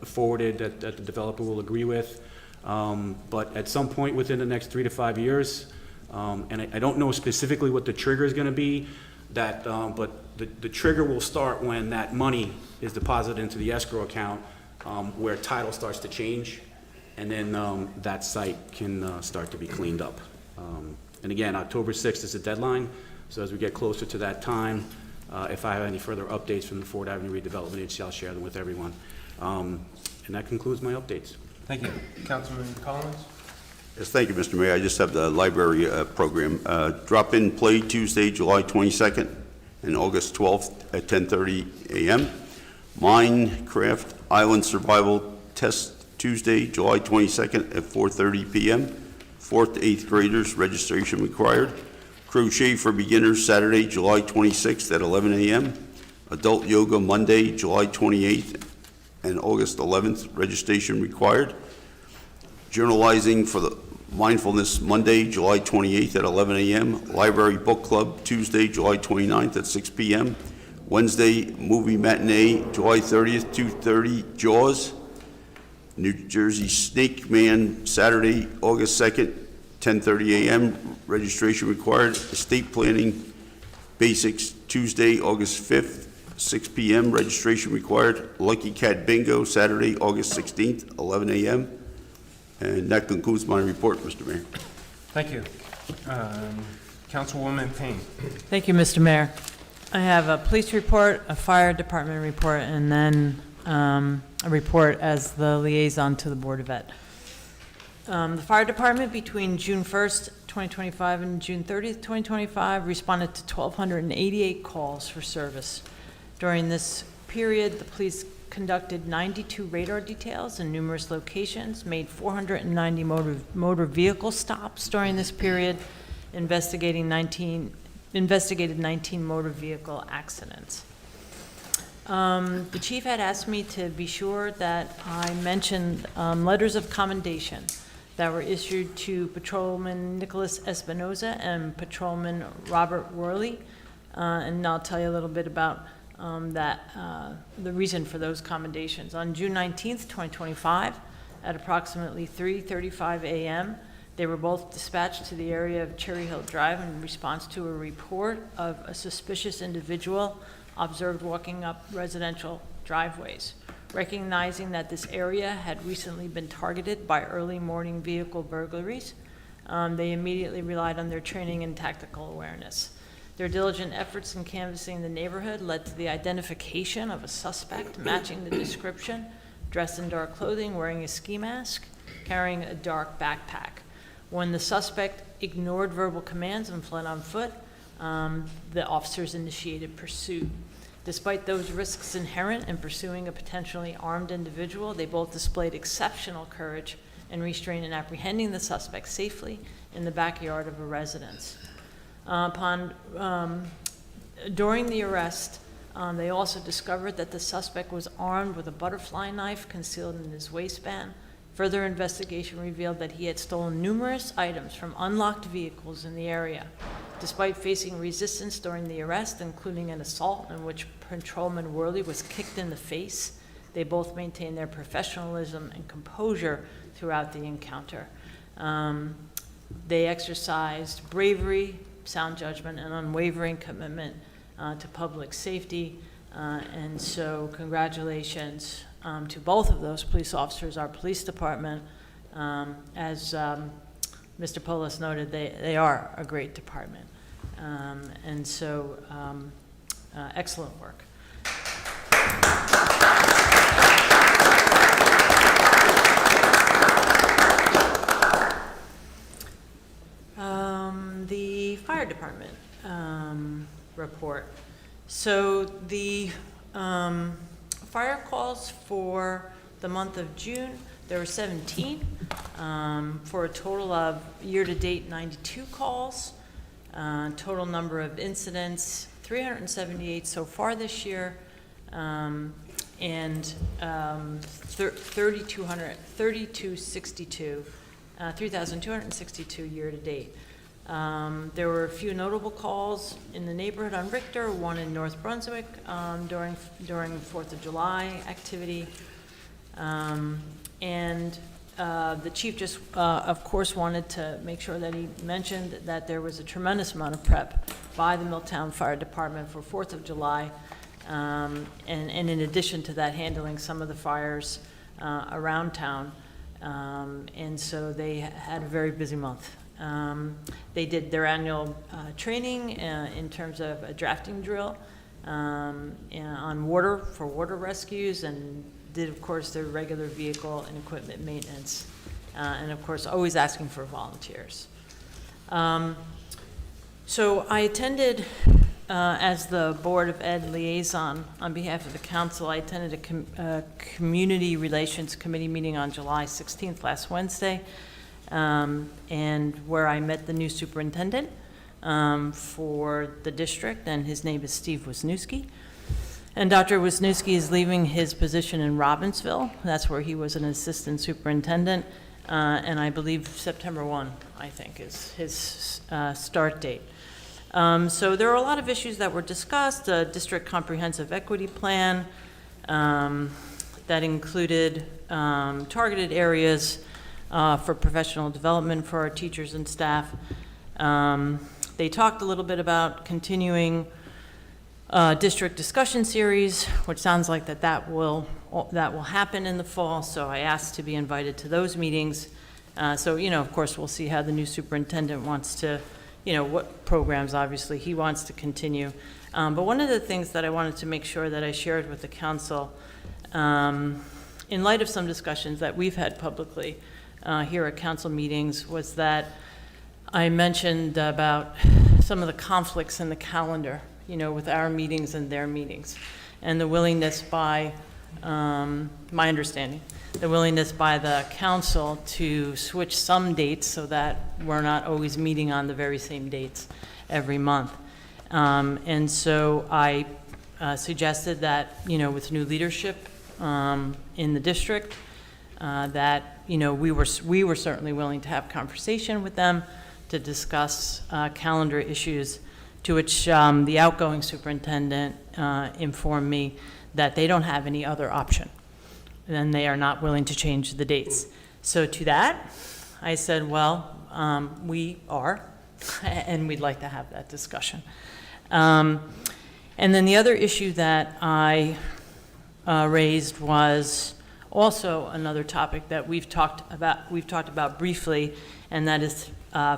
forwarded that the developer will agree with. But at some point within the next 3 to 5 years, and I don't know specifically what the trigger is going to be, but the trigger will start when that money is deposited into the escrow account, where title starts to change, and then that site can start to be cleaned up. And again, October 6th is the deadline, so as we get closer to that time, if I have any further updates from the Ford Avenue Redevelopment Agency, I'll share them with everyone. And that concludes my updates. Thank you. Councilman Collins? Yes, thank you, Mr. Mayor. I just have the library program. Drop-in play Tuesday, July 22nd and August 12th at 10:30 a.m. Minecraft Island Survival Test Tuesday, July 22nd at 4:30 p.m. 4th to 8th graders, registration required. Crochet for beginners Saturday, July 26th at 11 a.m. Adult yoga Monday, July 28th and August 11th, registration required. Journalizing for the Mindfulness Monday, July 28th at 11 a.m. Library Book Club Tuesday, July 29th at 6 p.m. Wednesday movie matinee, July 30th, 2:30, Jaws. New Jersey Snake Man Saturday, August 2nd, 10:30 a.m. Registration required. Estate Planning Basics Tuesday, August 5th, 6 p.m. Registration required. Lucky Cat Bingo Saturday, August 16th, 11 a.m. And that concludes my report, Mr. Mayor. Thank you. Councilwoman Payne. Thank you, Mr. Mayor. I have a police report, a fire department report, and then a report as the liaison to the Board of Ed. The fire department between June 1st, 2025 and June 30th, 2025 responded to 1,288 calls for service. During this period, the police conducted 92 radar details in numerous locations, made 490 motor vehicle stops during this period, investigated 19 motor vehicle accidents. The chief had asked me to be sure that I mentioned letters of commendation that were issued to Patrolman Nicholas Espinoza and Patrolman Robert Worley, and I'll tell you a little bit about the reason for those commendations. On June 19th, 2025, at approximately 3:35 a.m., they were both dispatched to the area of Cherry Hill Drive in response to a report of a suspicious individual observed walking up residential driveways. Recognizing that this area had recently been targeted by early morning vehicle burglaries, they immediately relied on their training and tactical awareness. Their diligent efforts in canvassing the neighborhood led to the identification of a suspect matching the description, dressed in dark clothing, wearing a ski mask, carrying a dark backpack. When the suspect ignored verbal commands and fled on foot, the officers initiated pursuit. Despite those risks inherent in pursuing a potentially armed individual, they both displayed exceptional courage in restraining and apprehending the suspect safely in the backyard of a residence. During the arrest, they also discovered that the suspect was armed with a butterfly knife concealed in his waistband. Further investigation revealed that he had stolen numerous items from unlocked vehicles in the area. Despite facing resistance during the arrest, including an assault in which Patrolman Worley was kicked in the face, they both maintained their professionalism and composure throughout the encounter. They exercised bravery, sound judgment, and unwavering commitment to public safety. And so congratulations to both of those police officers, our police department. As Mr. Polis noted, they are a great department. And so excellent work. The fire department report. So the fire calls for the month of June, there were 17, for a total of year-to-date 92 calls. Total number of incidents, 378 so far this year, and 3,262 year-to-date. There were a few notable calls in the neighborhood on Richter, one in North Brunswick during 4th of July activity. The chief just, of course, wanted to make sure that he mentioned that there was a tremendous amount of prep by the Milltown Fire Department for 4th of July. And in addition to that, handling some of the fires around town. And so they had a very busy month. They did their annual training in terms of a drafting drill on water, for water rescues, and did, of course, their regular vehicle and equipment maintenance. And of course, always asking for volunteers. So I attended, as the Board of Ed liaison on behalf of the council, I attended a Community Relations Committee meeting on July 16th, last Wednesday, and where I met the new superintendent for the district, and his name is Steve Wisniewski. And Dr. Wisniewski is leaving his position in Robbinsville. That's where he was an assistant superintendent, and I believe September 1, I think, is his start date. So there are a lot of issues that were discussed. A district comprehensive equity plan that included targeted areas for professional development for our teachers and staff. They talked a little bit about continuing district discussion series, which sounds like that will happen in the fall. So I asked to be invited to those meetings. So, of course, we'll see how the new superintendent wants to, what programs, obviously, he wants to continue. But one of the things that I wanted to make sure that I shared with the council, in light of some discussions that we've had publicly here at council meetings, was that I mentioned about some of the conflicts in the calendar, with our meetings and their meetings, and the willingness by, my understanding, the willingness by the council to switch some dates so that we're not always meeting on the very same dates every month. And so I suggested that, with new leadership in the district, that, we were certainly willing to have conversation with them to discuss calendar issues, to which the outgoing superintendent informed me that they don't have any other option, and they are not willing to change the dates. So to that, I said, well, we are, and we'd like to have that discussion. And then the other issue that I raised was also another topic that we've talked about briefly, and that is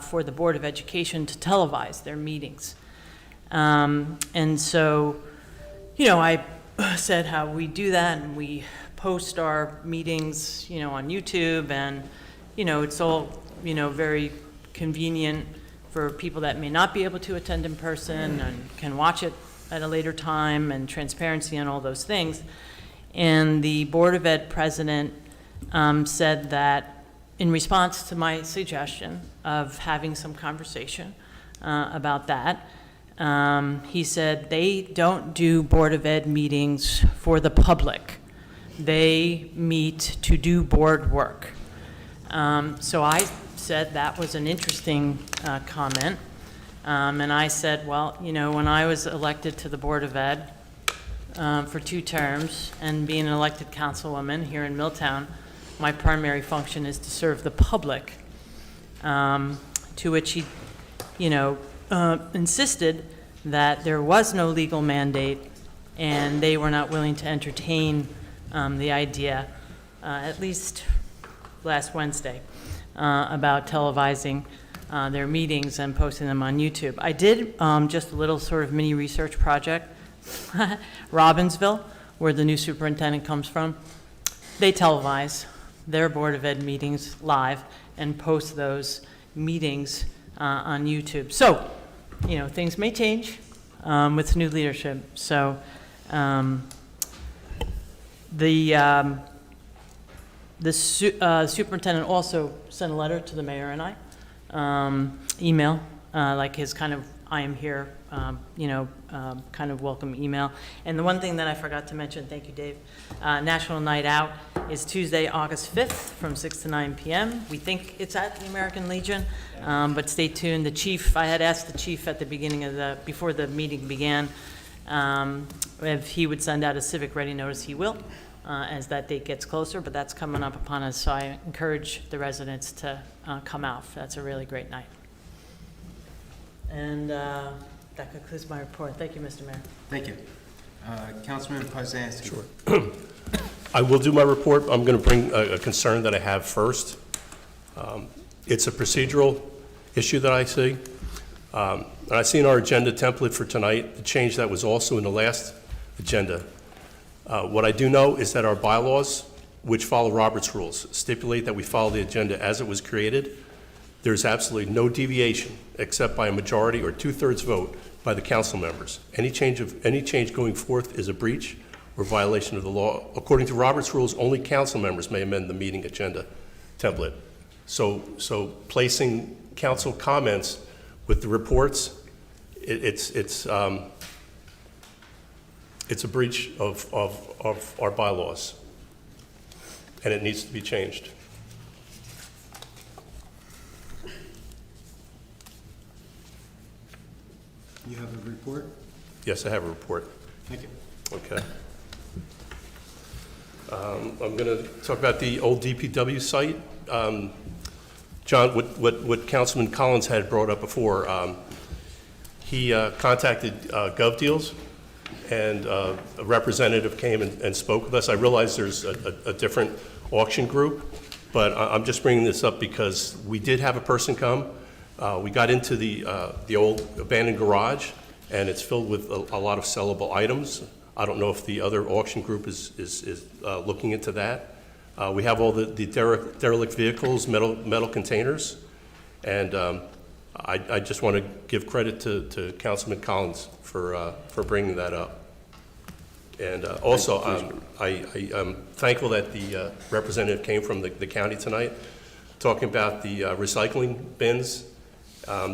for the Board of Education to televise their meetings. And so, I said how we do that, and we post our meetings, on YouTube, and, it's all, very convenient for people that may not be able to attend in person and can watch it at a later time, and transparency and all those things. And the Board of Ed president said that in response to my suggestion of having some conversation about that, he said they don't do Board of Ed meetings for the public. They meet to do board work. So I said that was an interesting comment. And I said, well, you know, when I was elected to the Board of Ed for 2 terms and being an elected councilwoman here in Milltown, my primary function is to serve the public. To which he, you know, insisted that there was no legal mandate and they were not willing to entertain the idea, at least last Wednesday, about televising their meetings and posting them on YouTube. I did just a little sort of mini research project. Robbinsville, where the new superintendent comes from, they televise their Board of Ed meetings live and post those meetings on YouTube. So, you know, things may change with new leadership. So the superintendent also sent a letter to the mayor and I, email, like his kind of I am here, kind of welcome email. And the one thing that I forgot to mention, thank you, Dave, National Night Out is Tuesday, August 5th from 6 to 9 p.m. We think it's at the American Legion, but stay tuned. The chief, I had asked the chief at the beginning of before the meeting began, if he would send out a civic ready notice. He will, as that date gets closer, but that's coming up upon us, so I encourage the residents to come out. That's a really great night. And that concludes my report. Thank you, Mr. Mayor. Thank you. Councilman Poznanski. Sure. I will do my report. I'm going to bring a concern that I have first. It's a procedural issue that I see. And I see in our agenda template for tonight, the change that was also in the last agenda. What I do know is that our bylaws, which follow Robert's rules, stipulate that we follow the agenda as it was created. There's absolutely no deviation except by a majority or 2/3 vote by the council members. Any change going forth is a breach or violation of the law. According to Robert's rules, only council members may amend the meeting agenda template. So placing council comments with the reports, it's a breach of our bylaws, and it needs to be changed. You have a report? Yes, I have a report. Thank you. Okay. I'm going to talk about the old DPW site. John, what Councilman Collins had brought up before, he contacted GovDeals, and a representative came and spoke with us. I realize there's a different auction group, but I'm just bringing this up because we did have a person come. We got into the old abandoned garage, and it's filled with a lot of sellable items. I don't know if the other auction group is looking into that. We have all the derelict vehicles, metal containers, and I just want to give credit to Councilman Collins for bringing that up. And also, I'm thankful that the representative came from the county tonight, talking about the recycling bins.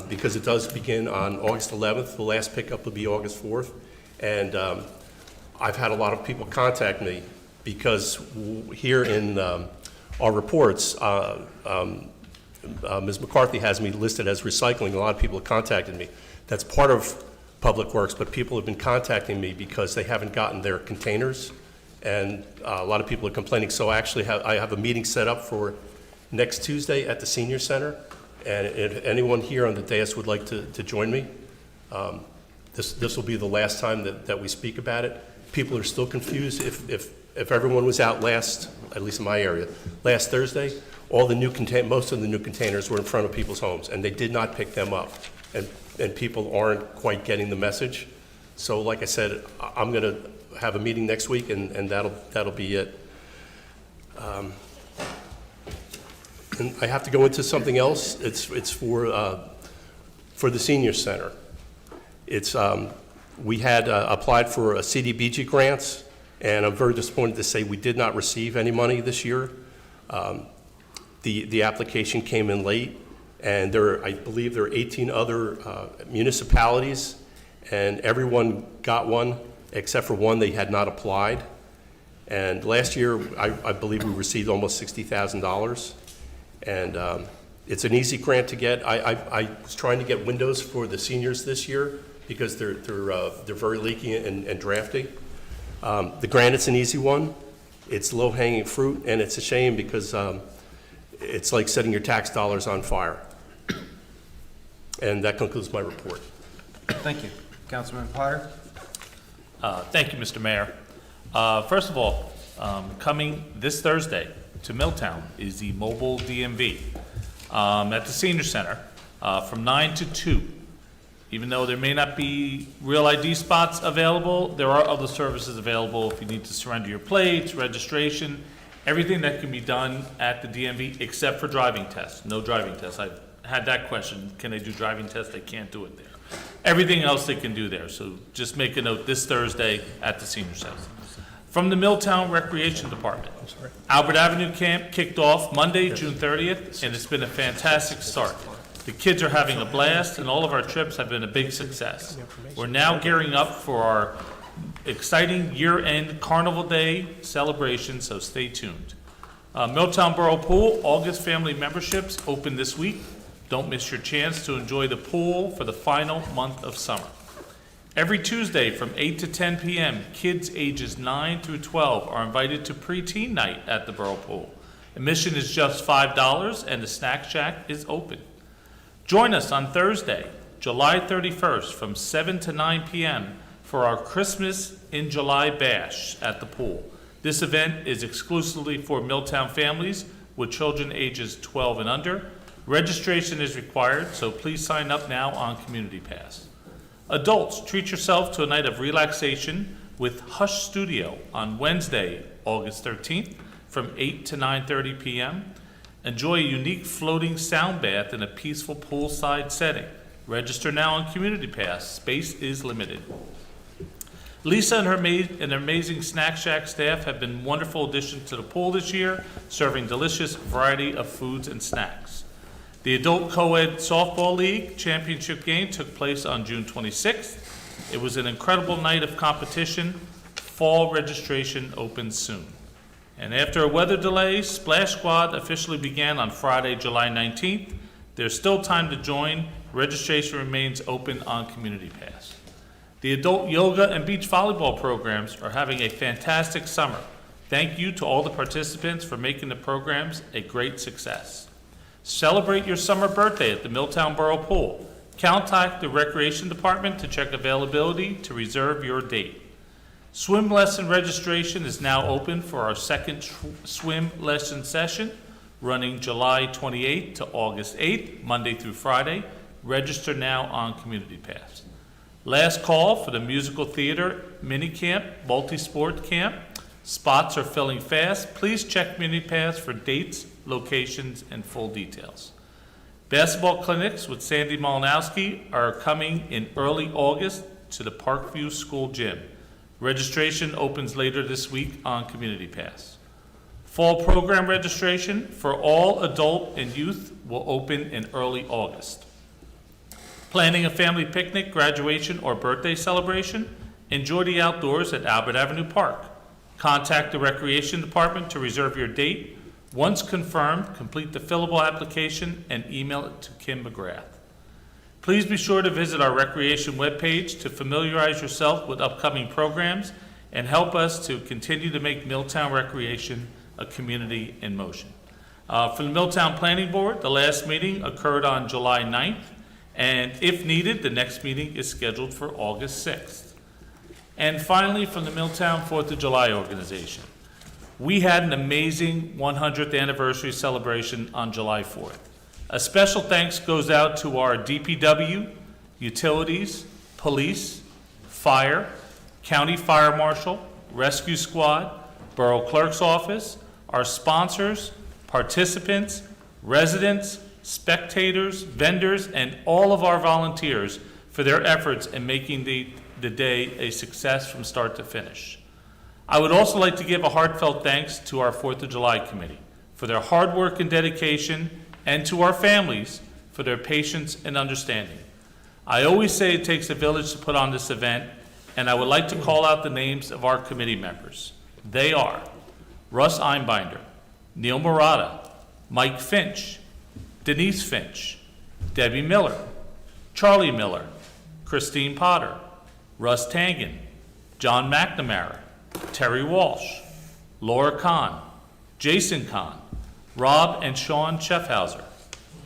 Because it does begin on August 11th. The last pickup will be August 4th. And I've had a lot of people contact me because here in our reports, Ms. McCarthy has me listed as recycling. A lot of people have contacted me. That's part of Public Works, but people have been contacting me because they haven't gotten their containers. And a lot of people are complaining. So actually, I have a meeting set up for next Tuesday at the Senior Center. And if anyone here on the dais would like to join me, this will be the last time that we speak about it. People are still confused. If everyone was out last, at least in my area, last Thursday, most of the new containers were in front of people's homes, and they did not pick them up. And people aren't quite getting the message. So like I said, I'm going to have a meeting next week, and that'll be it. And I have to go into something else. It's for for the senior center. It's, we had applied for CDBG grants, and I'm very disappointed to say we did not receive any money this year. The application came in late, and I believe there are 18 other municipalities, and everyone got one except for one. They had not applied. And last year, I believe we received almost $60,000. And it's an easy grant to get. I was trying to get windows for the seniors this year because they're very leaky and drafty. The grant is an easy one. It's low-hanging fruit, and it's a shame because it's like setting your tax dollars on fire. And that concludes my report. Thank you. Councilman Potter? Thank you, Mr. Mayor. First of all, coming this Thursday to Milltown is the mobile DMV at the Senior Center from 9 to 2. Even though there may not be real ID spots available, there are other services available if you need to surrender your plates, registration, everything that can be done at the DMV except for driving tests. No driving tests. I've had that question. Can they do driving tests? They can't do it there. Everything else they can do there. So just make a note this Thursday at the Senior Center. From the Milltown Recreation Department, Albert Avenue Camp kicked off Monday, June 30th, and it's been a fantastic start. The kids are having a blast, and all of our trips have been a big success. We're now gearing up for our exciting year-end Carnival Day celebration, so stay tuned. Milltown Borough Pool, August family memberships open this week. Don't miss your chance to enjoy the pool for the final month of summer. Every Tuesday from 8 to 10 p.m., kids ages 9 through 12 are invited to preteen night at the Borough Pool. Admission is just $5, and the snack shack is open. Join us on Thursday, July 31st from 7 to 9 p.m. for our Christmas in July bash at the pool. This event is exclusively for Milltown families with children ages 12 and under. Registration is required, so please sign up now on Community Pass. Adults, treat yourself to a night of relaxation with Hush Studio on Wednesday, August 13th from 8 to 9:30 p.m. Enjoy a unique floating sound bath in a peaceful poolside setting. Register now on Community Pass. Space is limited. Lisa and her amazing Snack Shack staff have been wonderful additions to the pool this year, serving delicious variety of foods and snacks. The Adult Co-ed Softball League Championship game took place on June 26th. It was an incredible night of competition. Fall registration opens soon. And after a weather delay, Splash Squad officially began on Friday, July 19th. There's still time to join. Registration remains open on Community Pass. The Adult Yoga and Beach Volleyball programs are having a fantastic summer. Thank you to all the participants for making the programs a great success. Celebrate your summer birthday at the Milltown Borough Pool. Contact the Recreation Department to check availability to reserve your date. Swim lesson registration is now open for our second swim lesson session, running July 28th to August 8th, Monday through Friday. Register now on Community Pass. Last call for the musical theater mini camp, multi-sport camp. Spots are filling fast. Please check Community Pass for dates, locations, and full details. Basketball clinics with Sandy Malinowski are coming in early August to the Parkview School Gym. Registration opens later this week on Community Pass. Fall program registration for all adult and youth will open in early August. Planning a family picnic, graduation, or birthday celebration? Enjoy the outdoors at Albert Avenue Park. Contact the Recreation Department to reserve your date. Once confirmed, complete the fillable application and email it to Kim McGrath. Please be sure to visit our Recreation webpage to familiarize yourself with upcoming programs and help us to continue to make Milltown Recreation a community in motion. For the Milltown Planning Board, the last meeting occurred on July 9th, and if needed, the next meeting is scheduled for August 6th. And finally, from the Milltown 4th of July organization, we had an amazing 100th anniversary celebration on July 4th. A special thanks goes out to our DPW, utilities, police, fire, county fire marshal, rescue squad, borough clerk's office, our sponsors, participants, residents, spectators, vendors, and all of our volunteers for their efforts in making the day a success from start to finish. I would also like to give a heartfelt thanks to our 4th of July committee for their hard work and dedication, and to our families for their patience and understanding. I always say it takes a village to put on this event, and I would like to call out the names of our committee members. They are Russ Einbinder, Neil Murata, Mike Finch, Denise Finch, Debbie Miller, Charlie Miller, Christine Potter, Russ Tangen, John McNamara, Terry Walsh, Laura Kahn, Jason Kahn, Rob and Sean Schaffhauser,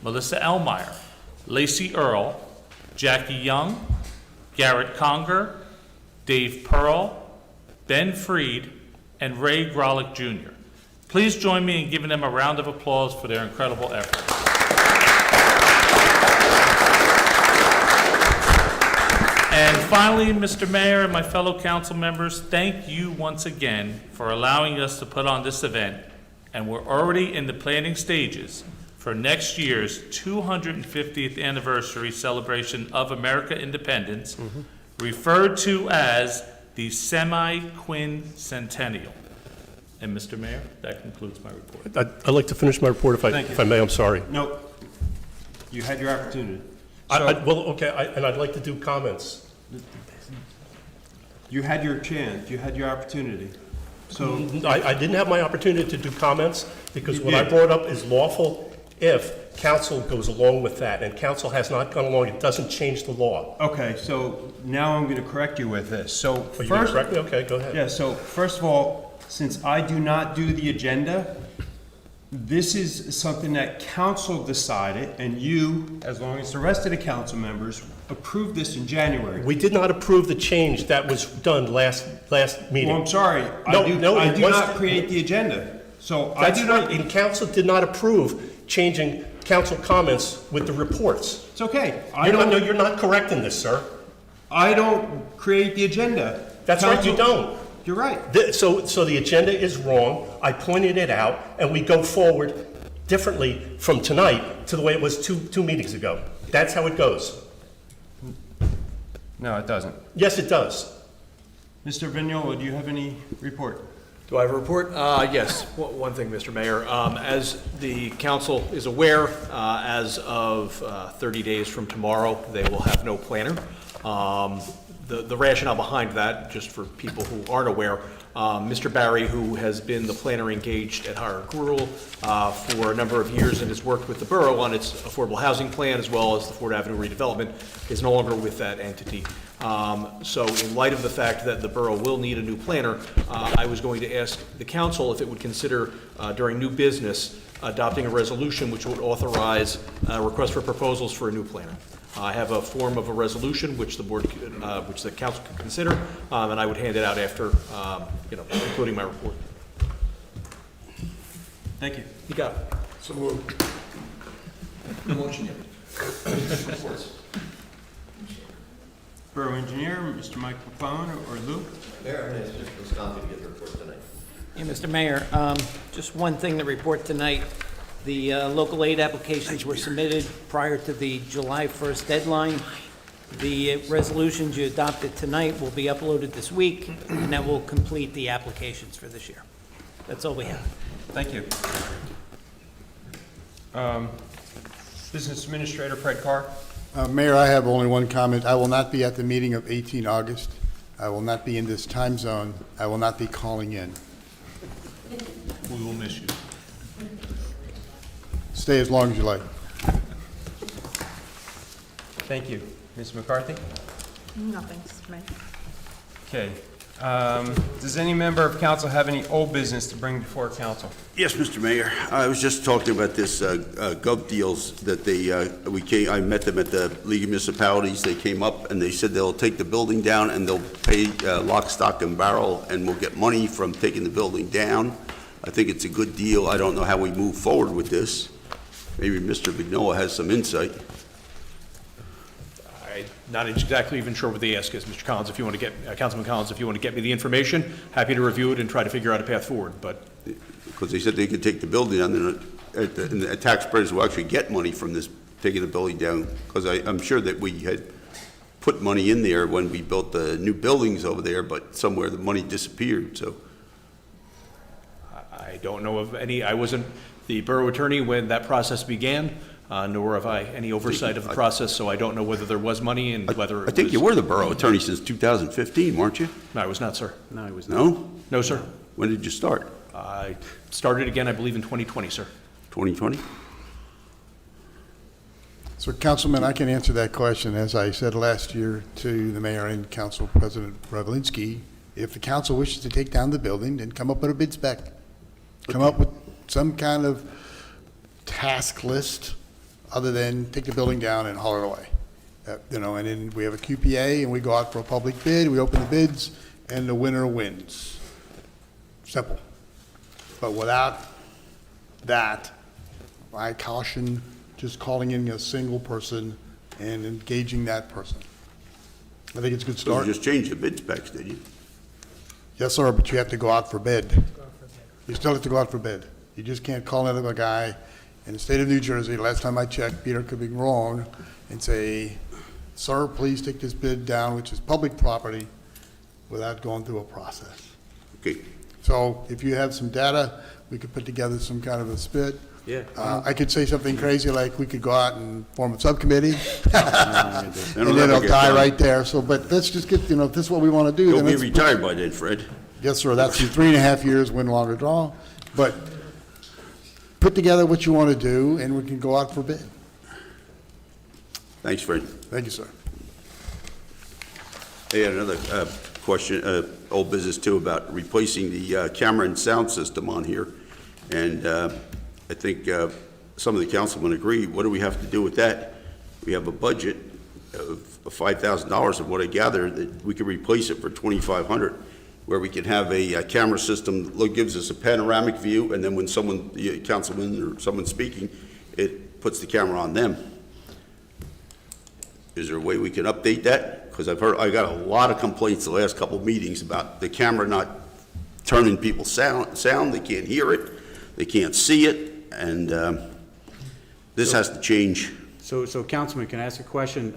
Melissa Elmeyer, Lacey Earl, Jackie Young, Garrett Conger, Dave Pearl, Ben Freed, and Ray Grolick Jr. Please join me in giving them a round of applause for their incredible efforts. And finally, Mr. Mayor and my fellow council members, thank you once again for allowing us to put on this event, and we're already in the planning stages for next year's 250th anniversary celebration of America Independence, referred to as the Semi-Quincentennial. And Mr. Mayor, that concludes my report. I'd like to finish my report Thank you. if I may, I'm sorry. No, you had your opportunity. Well, okay, and I'd like to do comments. You had your chance, you had your opportunity. So, I didn't have my opportunity to do comments because You what I did. brought up is lawful if council goes along with that, and council has not gone along, it doesn't change the law. okay, so now I'm gonna correct you with this. So Are you going to first, correct me? Okay, go ahead. yeah, so first of all, since I do not do the agenda, this is something that council decided, and you, as long as the rest of the council members, approved this in January. We did not approve the change that was done last meeting. Well, I'm sorry, No, I do it was- not create the agenda. So I That's do right, not, and council did not approve changing council comments with the reports. it's okay. You're not correcting this, sir. I don't create the agenda. That's right, you Council- don't. You're right. So the agenda is wrong, I pointed it out, and we go forward differently from tonight to the way it was two meetings ago. That's how it goes. No, it doesn't. Yes, it does. Mr. Vignola, do you have any report? Do I have a report? Yes. One thing, Mr. Mayor. As the council is aware, as of 30 days from tomorrow, they will have no planner. The rationale behind that, just for people who aren't aware, Mr. Barry, who has been the planner engaged at Higher Gruel for a number of years and has worked with the borough on its affordable housing plan as well as the Ford Avenue redevelopment, is no longer with that entity. So in light of the fact that the borough will need a new planner, I was going to ask the council if it would consider during new business adopting a resolution which would authorize a request for proposals for a new planner. I have a form of a resolution which the board, which the council could consider, and I would hand it out after, concluding my report. Thank you. You got it. So moved. Borough Engineer, Mr. Mike McClellan or Lou? Mayor, I'm going to ask Mr. Visconti to get the report tonight. Yeah, Mr. Mayor, just one thing to report tonight. The local aid applications were submitted prior to the July 1st deadline. The resolutions you adopted tonight will be uploaded this week, and that will complete the applications for this year. That's all we have. Thank you. Business Administrator Fred Carr. Mayor, I have only one comment. I will not be at the meeting of 18 August. I will not be in this time zone. I will not be calling in. We will miss you. Stay as long as you like. Thank you. Ms. McCarthy? Nothing, Mr. Mayor. Okay. Does any member of council have any old business to bring before council? Yes, Mr. Mayor. I was just talking about this gov deals that I met them at the League of Municipalities. They came up and they said they'll take the building down and they'll pay lock, stock, and barrel, and we'll get money from taking the building down. I think it's a good deal. I don't know how we move forward with this. Maybe Mr. Vignola has some insight. I'm not exactly even sure what the ask is, Mr. Collins. If you want to get, Councilman Collins, if you want to get me the information, happy to review it and try to figure out a path forward, but. Because they said they could take the building down, and and the taxpayers will actually get money from this, taking the building down, because I'm sure that we had put money in there when we built the new buildings over there, but somewhere the money disappeared, so. I don't know of any, I wasn't the borough attorney when that process began, nor have I any oversight of the process, so I don't know whether there was money and whether it was... I think you were the borough attorney since 2015, weren't you? No, I was not, sir. No, it was not. No? No, sir. When did you start? I started again, I believe, in 2020, sir. 2020? So, Councilman, I can answer that question. As I said last year to the mayor and Council President Revelinsky, if the council wishes to take down the building, then come up with a bid spec. Come up with some kind of task list other than take the building down and haul it away. And then we have a QPA and we go out for a public bid, we open the bids, and the winner wins. Simple. But without that, I caution just calling in a single person and engaging that person. I think it's a good So start. you just changed the bid specs, did you? Yes, sir, but you have to go out for bid. You still have to go out for bid. You just can't call in a guy in the state of New Jersey, last time I checked, Peter could be wrong, and say, sir, please take this bid down, which is public property, without going through a process. Okay. So if you have some data, we could put together some kind of a spit. Yeah. I could say something crazy like we could go out and form a subcommittee, Then and it'll then never it'll get die done. right there. So, but let's just get, if this is what we want to do, You'll then be let's. retired by then, Fred. Yes, sir, that's in 3.5 years, win longer draw. But put together what you want to do, and we can go out for bid. Thanks, Fred. Thank you, sir. I had another question, old business too, about replacing the camera and sound system on here. And I think some of the councilmen agree. What do we have to do with that? We have a budget of $5,000, and what I gather, that we could replace it for $2,500, where we can have a camera system that gives us a panoramic view, and then when someone, the councilman or someone speaking, it puts the camera on them. Is there a way we can update that? Because I got a lot of complaints the last couple of meetings about the camera not turning people's sound. They can't hear it, they can't see it, and this has to change. So Councilman, can I ask a question?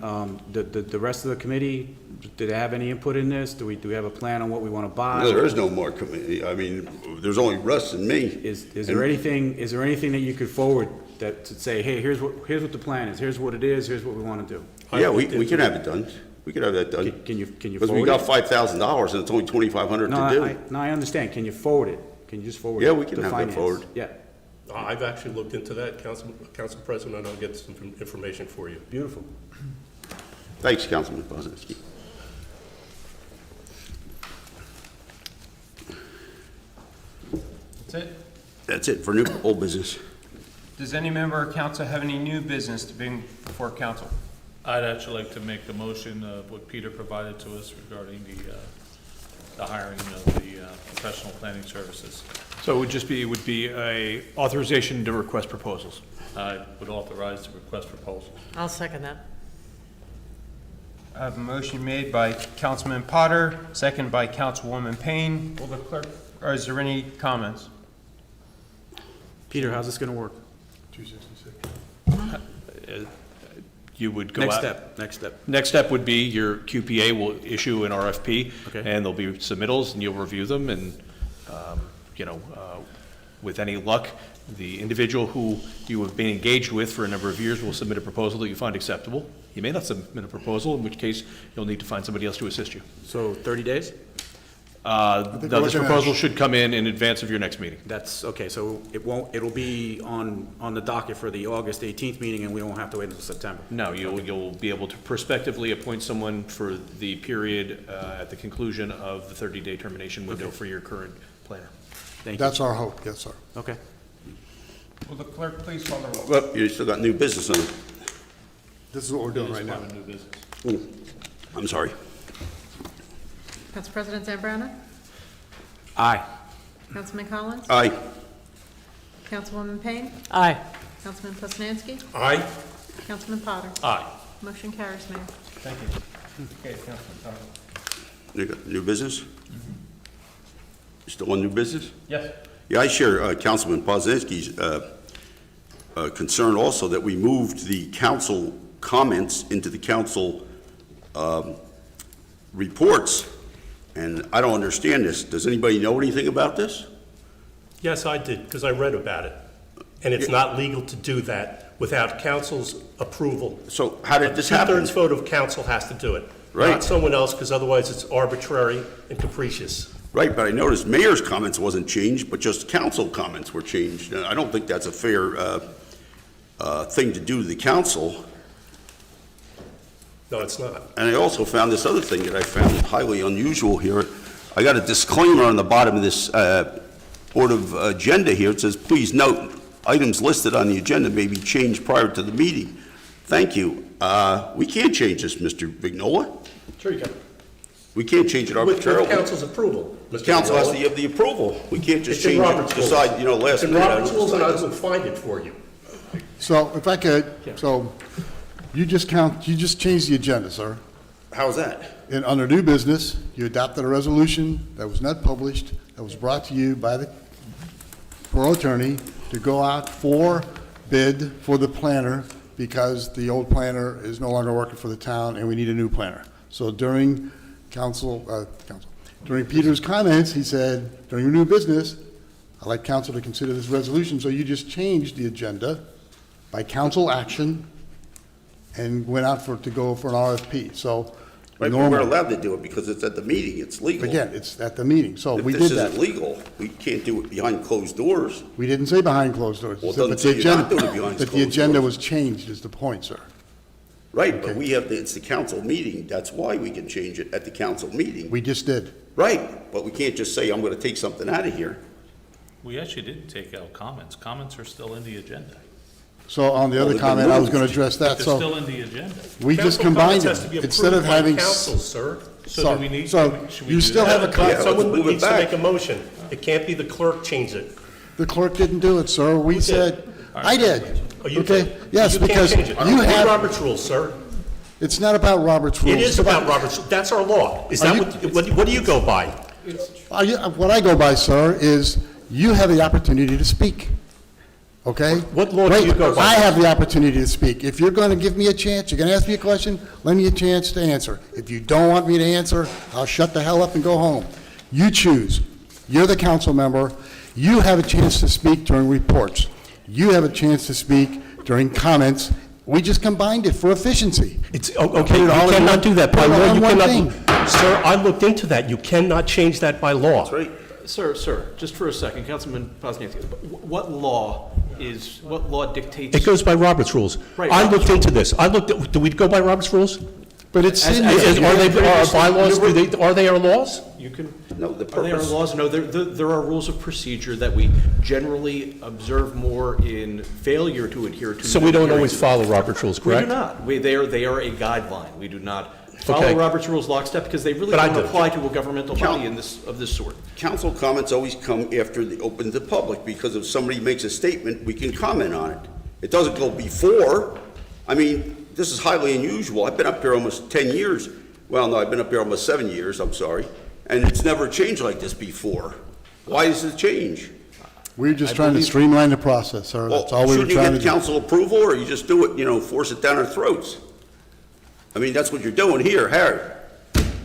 The rest of the committee, did they have any input in this? Do we have a plan on what we want to buy? No, there is no more committee. I mean, there's only Russ and me. Is there anything that you could forward that to say, hey, here's what the plan is, here's what it is, here's what we want to do? Yeah, we can have it done. We could have that done. Can you Because forward we got it? $5,000 and it's only $2,500 to do. No, I understand. Can you forward it? Can you just forward it? Yeah, we can to have that finance? forward. Yeah, I've actually looked into that, Council President, and I'll get some information for you. beautiful. Thanks, Councilman Poznanski. That's it. That's it for new old business. Does any member of council have any new business to bring before council? I'd actually like to make the motion of what Peter provided to us regarding the hiring of the professional planning services. So it would be a authorization to request proposals. I would authorize the request proposals. I'll second that. I have a motion made by Councilman Potter, second by Councilwoman Payne. Will the clerk, or is there any comments? Peter, how's this gonna work? 266. You would go out. Next step. Next step would be your QPA will issue an RFP, Okay. and there'll be submittals, and you'll review them, and, with any luck, the individual who you have been engaged with for a number of years will submit a proposal that you find acceptable. You may not submit a proposal, in which case you'll need to find somebody else to assist you. So 30 days? think Now, we're this looking at- proposal should come in advance of your next meeting. That's, okay, so it'll be on the docket for the August 18th meeting, and we won't have to wait until September? No, you'll be able to prospectively appoint someone for the period at the conclusion of the 30-day termination window for your current planner. Thank you. That's our hope, yes, sir. Okay. Will the clerk please call the roll? Well, you still got new business on it. This is what we're doing right now. New business. I'm sorry. Council President Zambrana? Aye. Councilman Collins? Aye. Councilwoman Payne? Aye. Councilman Poznanski? Aye. Councilman Potter? Aye. Motion carries, Mayor. Thank you. Okay, Councilman Potter. You got new business? Still on new business? Yes. Yeah, I share Councilman Poznanski's concerned also that we moved the council comments into the council reports, and I don't understand this. Does anybody know anything about this? Yes, I did, because I read about it. And it's not legal to do that without council's approval. So how did this happen? Two-thirds vote of council has to do it, Right. not someone else, because otherwise it's arbitrary and capricious. Right, but I noticed mayor's comments wasn't changed, but just council comments were changed. I don't think that's a fair thing to do to the council. No, it's not. And I also found this other thing that I found highly unusual here. I got a disclaimer on the bottom of this Board of Agenda here. It says, please note, items listed on the agenda may be changed prior to the meeting. Thank you. We can't change this, Mr. Vignola. Sure you can. We can't change it arbitrarily. With council's approval. The Mr. council has to Vignola. give the approval. We can't just It's in change it, Robert's rules. decide, last It's in minute. Robert's rules, and I will find it for you. So if I could, so you just changed the agenda, sir. How's that? And under new business, you adopted a resolution that was not published, that was brought to you by the borough attorney to go out for bid for the planner because the old planner is no longer working for the town and we need a new planner. So during during Peter's comments, he said, during new business, I'd like council to consider this resolution. So you just changed the agenda by council action and went out to go for an RFP. So Right, but we're allowed to do it because it's at the meeting. It's legal. again, it's at the meeting, so If we this did isn't that. legal, we can't do it behind closed doors. We didn't say behind closed doors. Well, it But doesn't the say you're not agenda- doing it behind But the closed agenda doors. was changed is the point, sir. Right, but we have, it's the council meeting. That's why we can change it at the council meeting. We just did. Right, but we can't just say, I'm going to take something out of here. We actually didn't take out comments. Comments are still in the agenda. So on the Well, other they've been comment, I was moved. going to address that, They're so still in the agenda. we just Council combined comments has to it. be Instead of approved by having, council, sir. So do we need, so should we you do still that? have a Yeah, let's Someone move it needs to back. make a motion. It can't be the clerk change it. the clerk didn't do it, sir. We said, I did. Oh, you Okay, did. yes, You can't because change it. you Read have, Robert's rules, sir. it's not about Robert's rules. It is It's about Robert's, that's our law. Is Are that you- what do you go by? What I go by, sir, is you have the opportunity to speak, okay? What law do you Wait, go by? I have the opportunity to speak. If you're going to give me a chance, you're going to ask me a question, let me a chance to answer. If you don't want me to answer, I'll shut the hell up and go home. You choose. You're the council member. You have a chance to speak during reports. You have a chance to speak during comments. We just combined it for efficiency. It's, Put okay, it you all in cannot one- do that by put it all law. in You one cannot, sir, I looked into that. You cannot change that by law. That's right. Sir, just for a second, Councilman Poznanski, what law dictates? It goes by Robert's rules. Right, I Robert's looked into this. do we go by Robert's rules? But it's in as- there. Are they our previously- bylaws? you're- Are they our laws? You can, No, the are there purpose. laws? No, there are rules of procedure that we generally observe more in failure to adhere to. So we than don't adhering always to. follow Robert's rules, We correct? do not. They are a guideline. We do not follow Okay. Robert's rules lockstep because they really But I don't do. apply to a governmental body of this sort. Council comments always come after the open to the public, because if somebody makes a statement, we can comment on it. It doesn't go before. I mean, this is highly unusual. I've been up here almost 10 years. Well, no, I've been up here almost 7 years, I'm sorry. And it's never changed like this before. Why does it change? We're just trying to streamline the process, sir. Well, That's all we were shouldn't you trying to get do. council approval, or you just do it, force it down our throats? I mean, that's what you're doing here, Harry.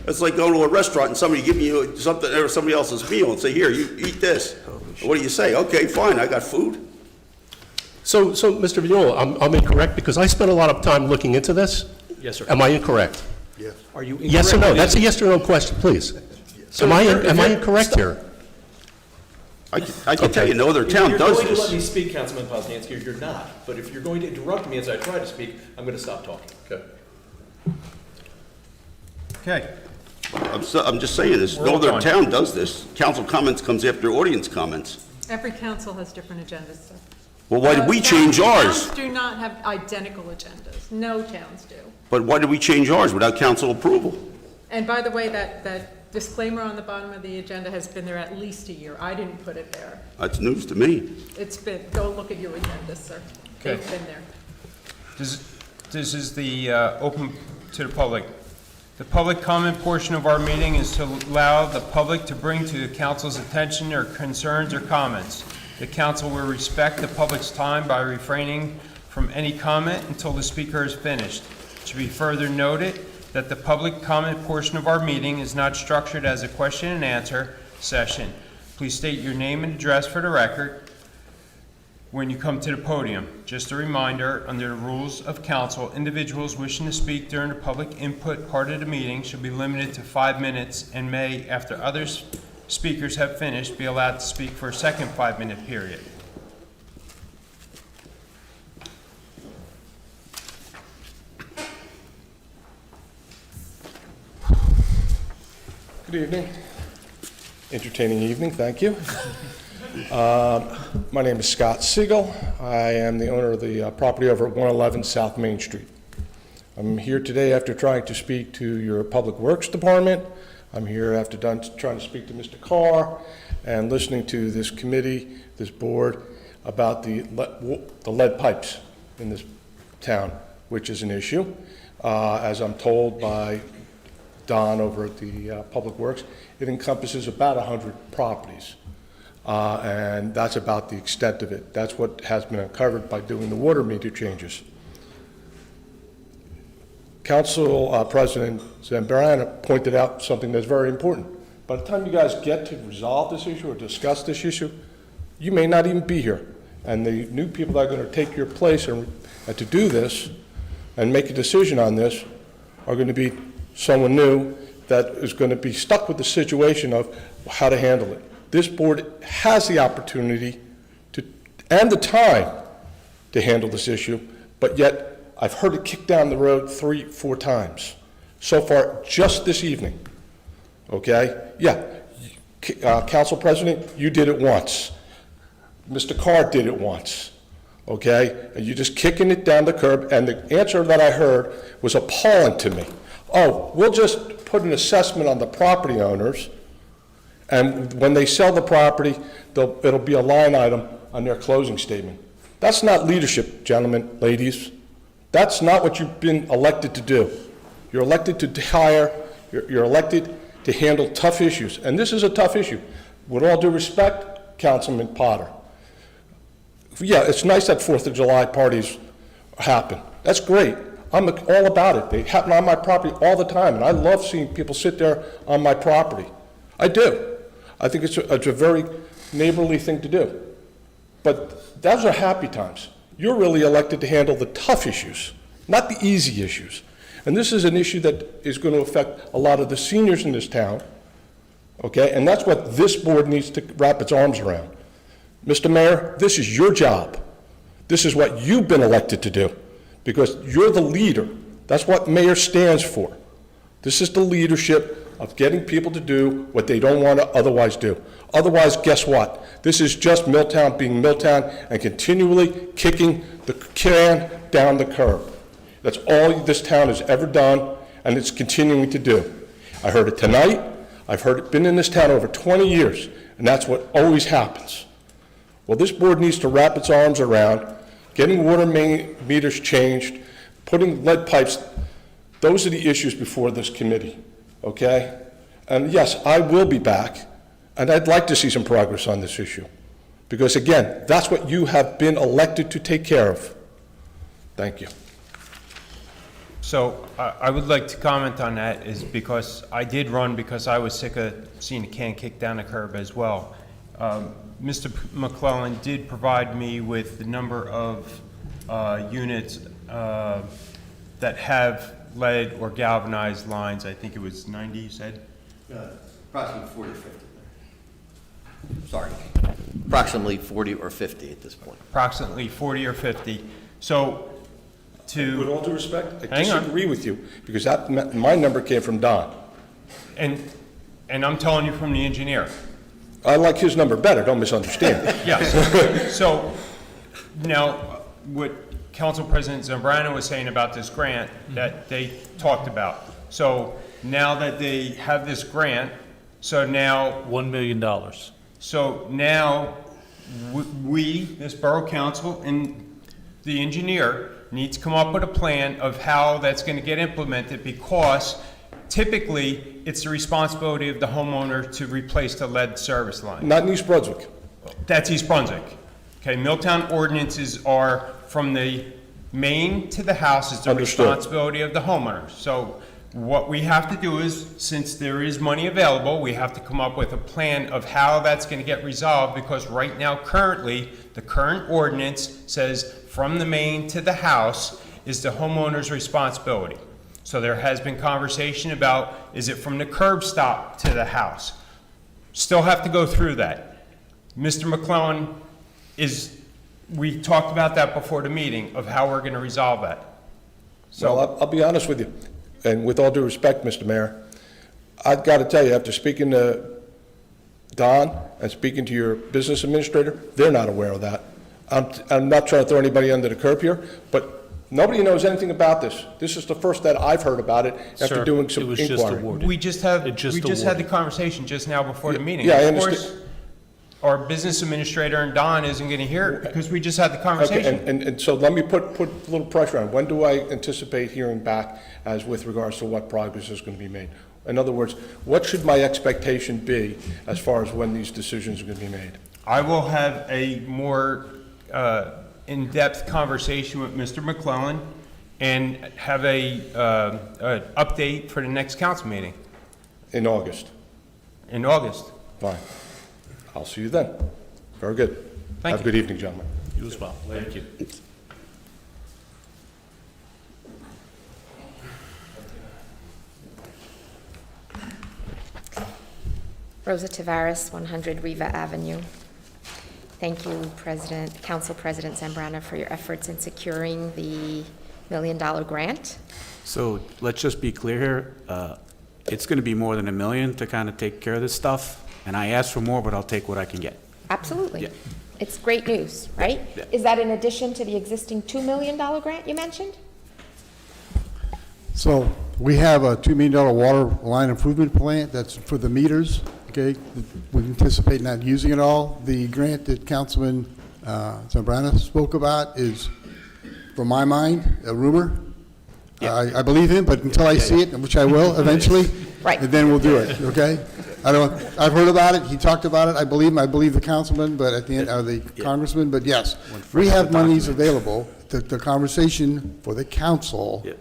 It's like going to a restaurant and somebody giving you something, or somebody else's meal and say, here, you eat this. What do you say? Okay, fine, I got food. So, Mr. Vignola, I'm incorrect because I spent a lot of time looking into this. Yes, sir. Am I incorrect? Are you Yes or no? incorrect? That's a yes or no question, please. So, Am I sir, if you're- incorrect here? I can tell you, no other town If does you're going to let me this. speak, Councilman Poznanski, you're not. But if you're going to interrupt me as I try to speak, I'm going to stop talking. Okay. Okay. I'm just saying this, We're no all other done. town does this. Council comments comes after audience comments. Every council has different agendas, sir. Well, why did we change ours? Towns do not have identical agendas. No towns do. But why did we change ours without council approval? And by the way, that disclaimer on the bottom of the agenda has been there at least a year. I didn't put it there. That's news to me. It's been, go look at your agendas, sir. Okay. They've been there. This is the open to the public. The public comment portion of our meeting is to allow the public to bring to the council's attention their concerns or comments. The council will respect the public's time by refraining from any comment until the speaker is finished. It should be further noted that the public comment portion of our meeting is not structured as a question and answer session. Please state your name and address for the record when you come to the podium. Just a reminder, under the rules of council, individuals wishing to speak during the public input part of the meeting should be limited to 5 minutes and may, after other speakers have finished, be allowed to speak for a second 5-minute period. Good evening. Entertaining evening, thank you. My name is Scott Siegel. I am the owner of the property over at 111 South Main Street. I'm here today after trying to speak to your Public Works Department. I'm here after trying to speak to Mr. Carr and listening to this committee, this board, about the lead pipes in this town, which is an issue. As I'm told by Don over at the Public Works, it encompasses about 100 properties. And that's about the extent of it. That's what has been uncovered by doing the water meter changes. Council President Zambrana pointed out something that's very important. By the time you guys get to resolve this issue or discuss this issue, you may not even be here. And the new people that are going to take your place and to do this and make a decision on this are going to be someone new that is going to be stuck with the situation of how to handle it. This board has the opportunity and the time to handle this issue, but yet I've heard it kicked down the road 3-4 times so far just this evening. Okay? Yeah. Council President, you did it once. Mr. Carr did it once. Okay? And you're just kicking it down the curb, and the answer that I heard was appalling to me. Oh, we'll just put an assessment on the property owners, and when they sell the property, it'll be a line item on their closing statement. That's not leadership, gentlemen, ladies. That's not what you've been elected to do. You're elected to hire, you're elected to handle tough issues, and this is a tough issue. With all due respect, Councilman Potter, yeah, it's nice that 4th of July parties happen. That's great. I'm all about it. They happen on my property all the time, and I love seeing people sit there on my property. I do. I think it's a very neighborly thing to do. But those are happy times. You're really elected to handle the tough issues, not the easy issues. And this is an issue that is going to affect a lot of the seniors in this town, okay? And that's what this board needs to wrap its arms around. Mr. Mayor, this is your job. This is what you've been elected to do, because you're the leader. That's what mayor stands for. This is the leadership of getting people to do what they don't want to otherwise do. Otherwise, guess what? This is just Milltown being Milltown and continually kicking the can down the curb. That's all this town has ever done, and it's continuing to do. I heard it tonight. I've heard it, been in this town over 20 years, and that's what always happens. Well, this board needs to wrap its arms around getting water main meters changed, putting lead pipes. Those are the issues before this committee, okay? And yes, I will be back, and I'd like to see some progress on this issue. Because again, that's what you have been elected to take care of. Thank you. So I would like to comment on that, is because I did run because I was sick of seeing the can kicked down the curb as well. Mr. McClellan did provide me with the number of units that have lead or galvanized lines. I think it was 90, you said? Approximately 40 or 50. Sorry. Approximately 40 or 50 at this point. Approximately 40 or 50. So With all due respect, I Hang on. disagree with you, because my number came from Don. And I'm telling you from the engineer. I like his number better, don't misunderstand me. Yes. So now, what Council President Zambrano was saying about this grant that they talked about. So now that they have this grant, so now $1 million. So now, we, this Borough Council, and the engineer need to come up with a plan of how that's going to get implemented, because typically, it's the responsibility of the homeowner to replace the lead service line. Not in East Brunswick. That's East Brunswick. Okay, Milltown ordinances are from the main to the house is the Understood. responsibility of the homeowner. So what we have to do is, since there is money available, we have to come up with a plan of how that's going to get resolved, because right now, currently, the current ordinance says from the main to the house is the homeowner's responsibility. So there has been conversation about, is it from the curb stop to the house? Still have to go through that. Mr. McClellan we talked about that before the meeting, of how we're going to resolve that. So Well, I'll be honest with you, and with all due respect, Mr. Mayor, I've got to tell you, after speaking to Don and speaking to your business administrator, they're not aware of that. I'm not trying to throw anybody under the curb here, but nobody knows anything about this. This is the first that I've heard about it after Sir, doing some it was just inquiry. awarded. we just had It just the awarded. conversation just now before the meeting. Yeah, I Of understand. course, our business administrator and Don isn't going to hear it because we just had the Okay, conversation. and so let me put a little pressure on. When do I anticipate hearing back as with regards to what progress is going to be made? In other words, what should my expectation be as far as when these decisions are going to be made? I will have a more in-depth conversation with Mr. McClellan and have an update for the next council meeting In August? in August. Fine. I'll see you then. Very good. Thank Have a good evening, gentlemen. You as well. Thank you. Rosa Tavares, 100 Riva Avenue. Thank you, Council President Zambrana, for your efforts in securing the $1 million grant. So let's just be clear here. It's going to be more than $1 million to kind of take care of this stuff. And I asked for more, but I'll take what I can get. Absolutely. Yeah. It's great news, right? Yeah. Is that in addition to the existing $2 million grant you mentioned? So we have a $2 million water line improvement plan that's for the meters, okay? We anticipate not using it all. The grant that Councilman Zambrana spoke about is, from my mind, a rumor. Yeah. I believe him, but until I see it, which I will eventually, Right. and then we'll do it, okay? I've heard about it, he talked about it, I believe the councilman, but at the end, or the congressman, but yes, we have monies available. The conversation for the council Yeah.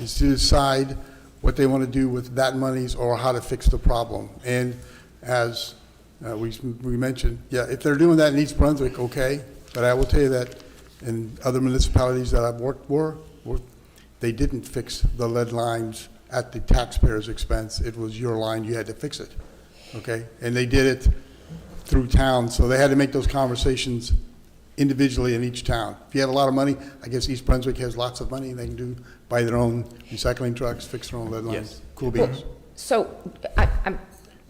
is to decide what they want to do with that monies or how to fix the problem. And as we mentioned, yeah, if they're doing that in East Brunswick, okay, but I will tell you that in other municipalities that I've worked for, they didn't fix the lead lines at the taxpayer's expense. It was your line, you had to fix it, okay? And they did it through town, so they had to make those conversations individually in each town. If you have a lot of money, I guess East Brunswick has lots of money, they can buy their own recycling trucks, fix their own lead lines. Yes. Cool beans. So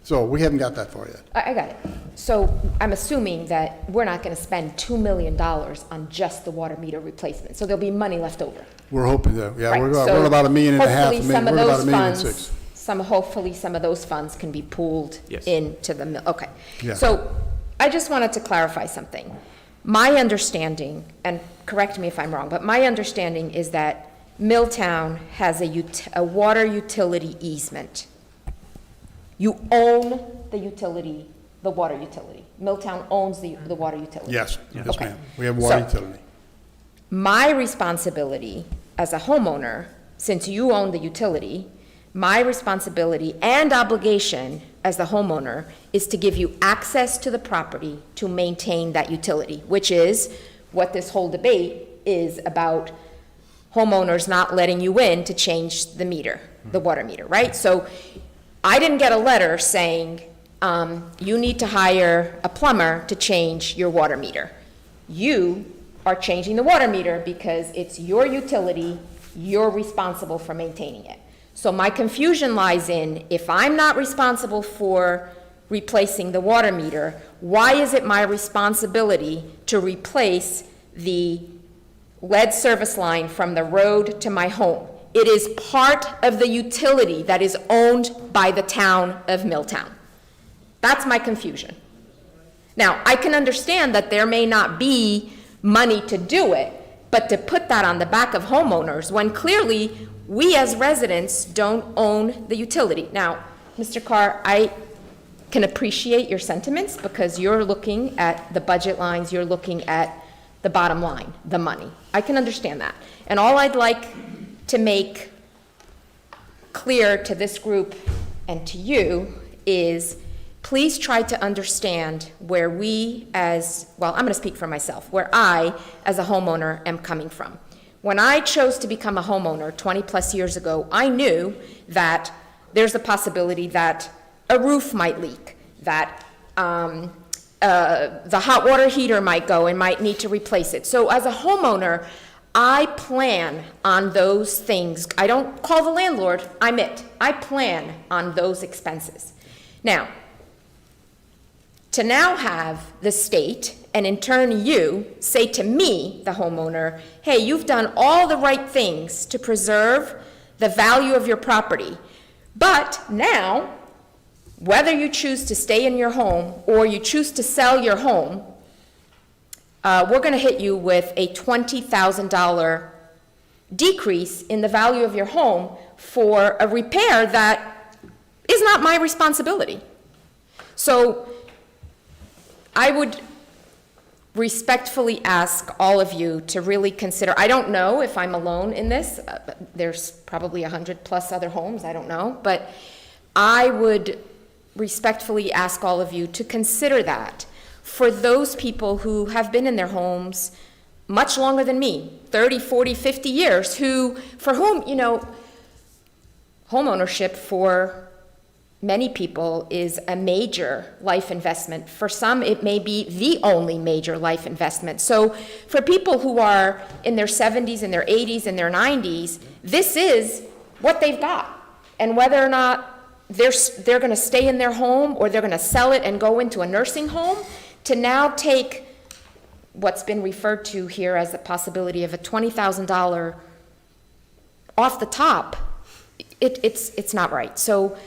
So we haven't got that far yet. I got it. So I'm assuming that we're not going to spend $2 million on just the water meter replacement. So there'll be money left over. We're hoping to, yeah, Right, we're so about $1.5 million, hopefully some of we're about those $1.6 million. funds, hopefully some of those funds can be pooled Yes. into the, okay. Yeah. So I just wanted to clarify something. My understanding, and correct me if I'm wrong, but my understanding is that Milltown has a water utility easement. You own the utility, the water utility. Milltown owns the water utility. Yes, yes, Okay. ma'am. We have water So- utility. My responsibility as a homeowner, since you own the utility, my responsibility and obligation as the homeowner is to give you access to the property to maintain that utility, which is what this whole debate is about, homeowners not letting you in to change the meter, the water meter, right? So I didn't get a letter saying, you need to hire a plumber to change your water meter. You are changing the water meter because it's your utility, you're responsible for maintaining it. So my confusion lies in, if I'm not responsible for replacing the water meter, why is it my responsibility to replace the lead service line from the road to my home? It is part of the utility that is owned by the town of Milltown. That's my confusion. Now, I can understand that there may not be money to do it, but to put that on the back of homeowners when clearly we as residents don't own the utility. Now, Mr. Carr, can appreciate your sentiments because you're looking at the budget lines, you're looking at the bottom line, the money. I can understand that. And all I'd like to make clear to this group and to you is please try to understand where we as, well, I'm going to speak for myself, where I as a homeowner am coming from. When I chose to become a homeowner 20 plus years ago, I knew that there's a possibility that a roof might leak, that the hot water heater might go and might need to replace it. So as a homeowner, I plan on those things. I don't call the landlord, I'm it. I plan on those expenses. Now, to now have the state, and in turn you, say to me, the homeowner, hey, you've done all the right things to preserve the value of your property, but now, whether you choose to stay in your home or you choose to sell your home, we're going to hit you with a $20,000 decrease in the value of your home for a repair that is not my responsibility. So I would respectfully ask all of you to really consider, I don't know if I'm alone in this, there's probably 100 plus other homes, I don't know, but I would respectfully ask all of you to consider that for those people who have been in their homes much longer than me, 30, 40, 50 years, for whom, you know, homeownership for many people is a major life investment. For some, it may be the only major life investment. So for people who are in their 70s and their 80s and their 90s, this is what they've got. And whether or not they're going to stay in their home or they're going to sell it and go into a nursing home, to now take what's been referred to here as the possibility of a $20,000 off the top, it's not right. So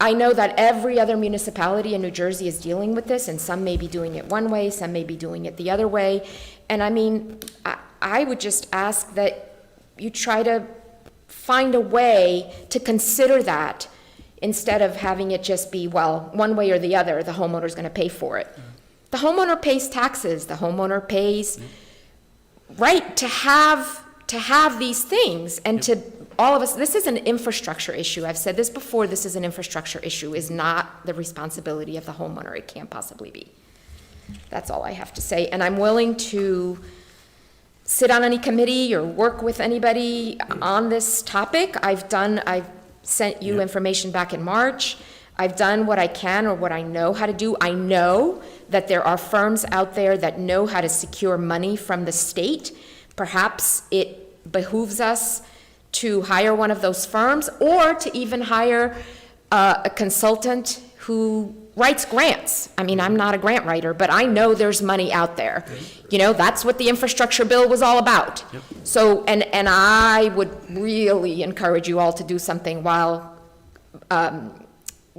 I know that every other municipality in New Jersey is dealing with this, and some may be doing it one way, some may be doing it the other way. And I mean, I would just ask that you try to find a way to consider that instead of having it just be, well, one way or the other, the homeowner's going to pay for it. The homeowner pays taxes. The homeowner pays, right, to have these things, and to all of us, this is an infrastructure issue. I've said this before, this is an infrastructure issue, is not the responsibility of the homeowner. It can't possibly be. That's all I have to say. And I'm willing to sit on any committee or work with anybody on this topic. I've sent you information back in March. I've done what I can or what I know how to do. I know that there are firms out there that know how to secure money from the state. Perhaps it behooves us to hire one of those firms, or to even hire a consultant who writes grants. I mean, I'm not a grant writer, but I know there's money out there. You know, that's what the infrastructure bill was all about. Yep. So, and I would really encourage you all to do something while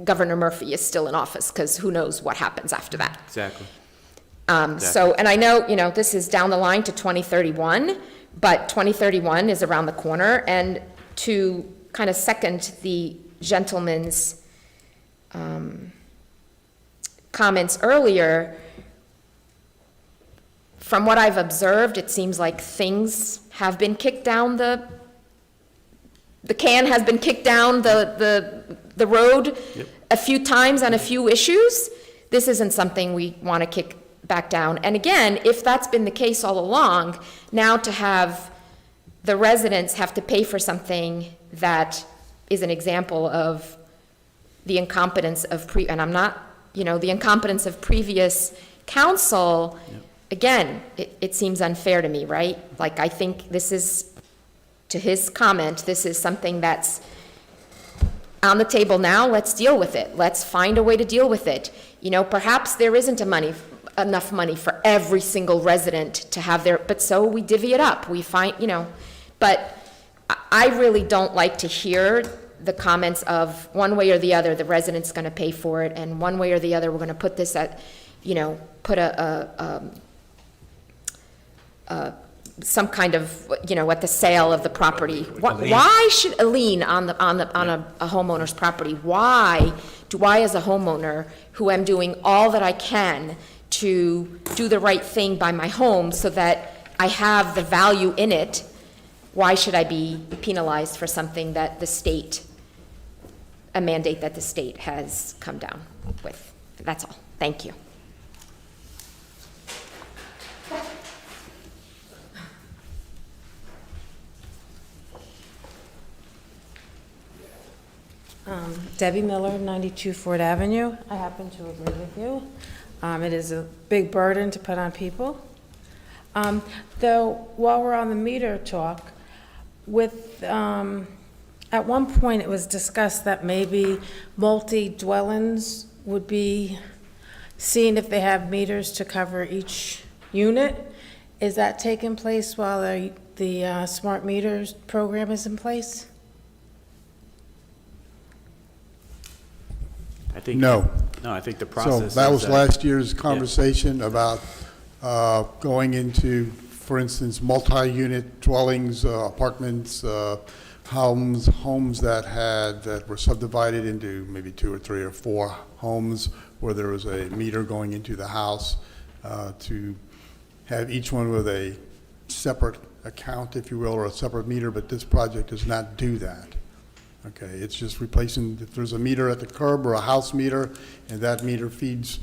Governor Murphy is still in office, because who knows what happens after that. Exactly. So, and I know, you know, this is down the line to 2031, but 2031 is around the corner. And to kind of second the gentleman's comments earlier, from what I've observed, it seems like things have been kicked down the can has been kicked down the road a few times on a few issues. This isn't something we want to kick back down. And again, if that's been the case all along, now to have the residents have to pay for something that is an example of the incompetence of and I'm not, you know, the incompetence of previous council, again, it seems unfair to me, right? Like, I think this is, to his comment, this is something that's on the table now. Let's deal with it. Let's find a way to deal with it. You know, perhaps there isn't enough money for every single resident to have their, but so we divvy it up. We find, you know, but I really don't like to hear the comments of one way or the other, the resident's going to pay for it, and one way or the other, we're going to put this at, you know, put some kind of, at the sale of the property. Why should a lien on a homeowner's property? Why do I, as a homeowner, who am doing all that I can to do the right thing by my home so that I have the value in it, why should I be penalized for something that a mandate that the state has come down with? That's all. Thank you. Debbie Miller, 92 Ford Avenue. I happen to agree with you. It is a big burden to put on people. Though, while we're on the meter talk, at one point it was discussed that maybe multi-dwellings would be seen if they have meters to cover each unit. Is that taking place while the smart meters program is in place? I think. No. No, I think the process. So that is was last year's conversation about going into, for instance, multi-unit dwellings, apartments, homes that were subdivided into maybe 2 or 3 or 4 homes where there was a meter going into the house, to have each one with a separate account, if you will, or a separate meter, but this project does not do that. Okay, it's just replacing, if there's a meter at the curb or a house meter, and that meter feeds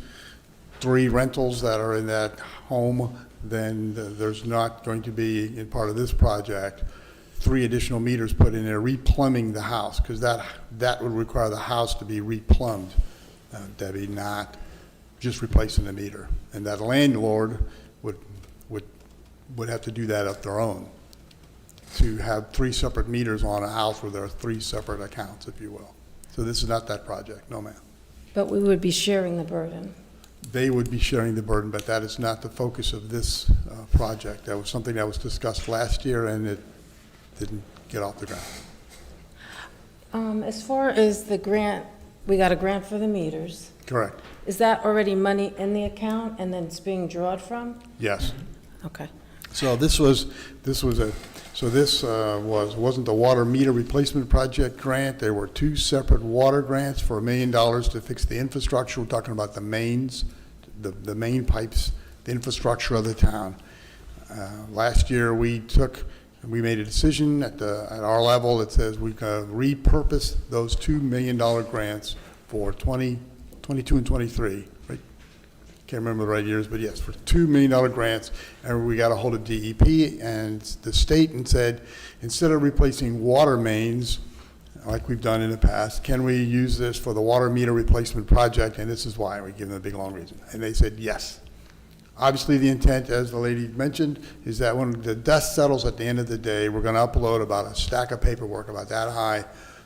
3 rentals that are in that home, then there's not going to be, in part of this project, 3 additional meters put in there replumbing the house, because that would require the house to be replumbed, Debbie, not just replacing the meter. And that landlord would have to do that of their own, to have 3 separate meters on a house where there are 3 separate accounts, if you will. So this is not that project, no ma'am. But we would be sharing the burden. They would be sharing the burden, but that is not the focus of this project. That was something that was discussed last year, and it didn't get off the ground. As far as the grant, we got a grant for the meters. Correct. Is that already money in the account and then it's being drawn from? Yes. Okay. So this wasn't the water meter replacement project grant. There were 2 separate water grants for $1 million to fix the infrastructure. We're talking about the mains, the main pipes, the infrastructure of the town. Last year we made a decision at our level that says we're going to repurpose those $2 million grants for 22 and 23. Right? Can't remember the right years, but yes, for $2 million grants, and we got a hold of DEP and the state and said, instead of replacing water mains like we've done in the past, can we use this for the water meter replacement project? And this is why. We give them a big long reason. And they said yes. Obviously, the intent, as the lady mentioned, is that when the dust settles at the end of the day, we're going to upload about a stack of paperwork about that high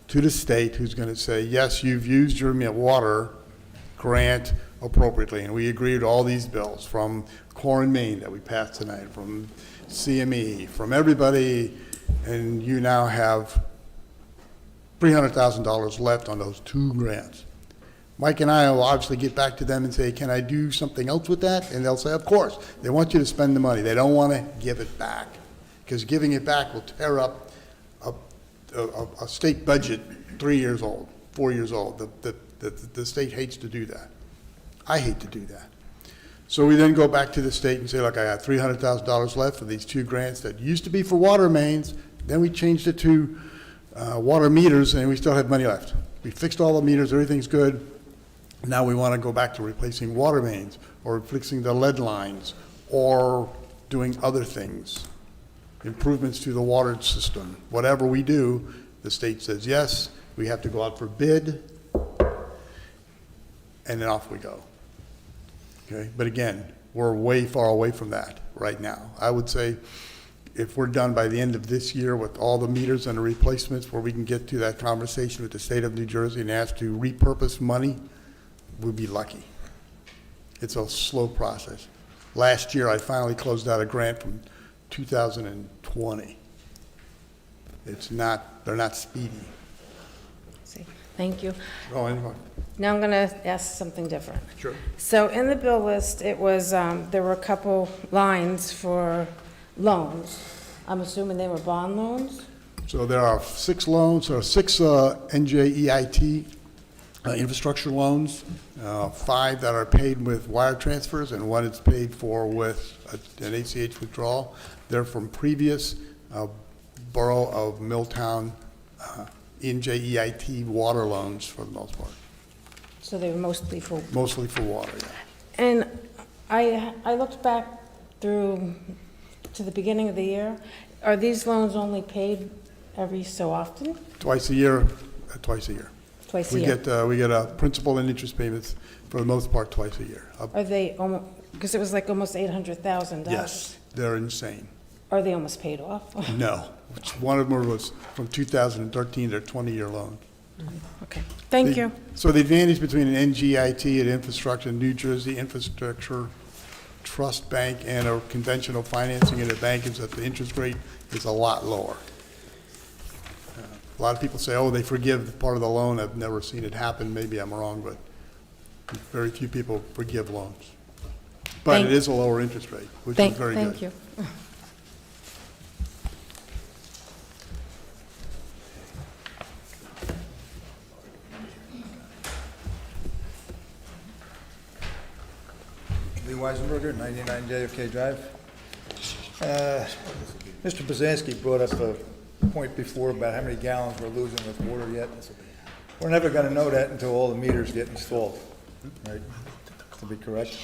to the state, who's going to say, yes, you've used your water grant appropriately. And we agreed to all these bills from Core and Main that we passed tonight, from CME, from everybody, and you now have $300,000 left on those 2 grants. Mike and I will obviously get back to them and say, can I do something else with that? And they'll say, of course. They want you to spend the money. They don't want to give it back, because giving it back will tear up a state budget 3 years old, 4 years old. The state hates to do that. I hate to do that. So we then go back to the state and say, look, I got $300,000 left for these 2 grants that used to be for water mains. Then we changed it to water meters, and we still have money left. We fixed all the meters, everything's good. Now we want to go back to replacing water mains or fixing the lead lines or doing other things, improvements to the water system. Whatever we do, the state says yes, we have to go out for bid, and then off we go. Okay, but again, we're way far away from that right now. I would say if we're done by the end of this year with all the meters and the replacements, where we can get to that conversation with the state of New Jersey and ask to repurpose money, we'd be lucky. It's a slow process. Last year, I finally closed out a grant from 2020. They're not speedy. Thank you. Oh, anyway. Now I'm going to ask something different. Sure. So in the bill list, it was, there were a couple lines for loans. I'm assuming they were bond loans? So there are 6 loans, or 6 NJEIT infrastructure loans, 5 that are paid with wire transfers, and 1 is paid for with an ACH withdrawal. They're from previous Borough of Milltown NJEIT water loans for the most part, So they were mostly for, mostly for water, yeah. and I looked back through to the beginning of the year. Are these loans only paid every so often? Twice a year, twice a year. Twice a year? We get a principal and interest payments for the most part twice a year. Are they almost, because it was like almost $800,000. Yes, they're insane. Are they almost paid off? No, one of them was from 2013, they're 20-year loan. Okay, thank you. So the advantage between an NGIT and infrastructure, New Jersey Infrastructure Trust Bank, and a conventional financing in a bank is that the interest rate is a lot lower. A lot of people say, oh, they forgive part of the loan. I've never seen it happen. Maybe I'm wrong, but very few people forgive loans. But it is a lower interest rate, which is very good. Thank you. Lee Weisenberger, 99 JFK Drive. Mr. Bazansky brought up a point before about how many gallons we're losing with water yet. We're never going to know that until all the meters get installed, right? To be correct.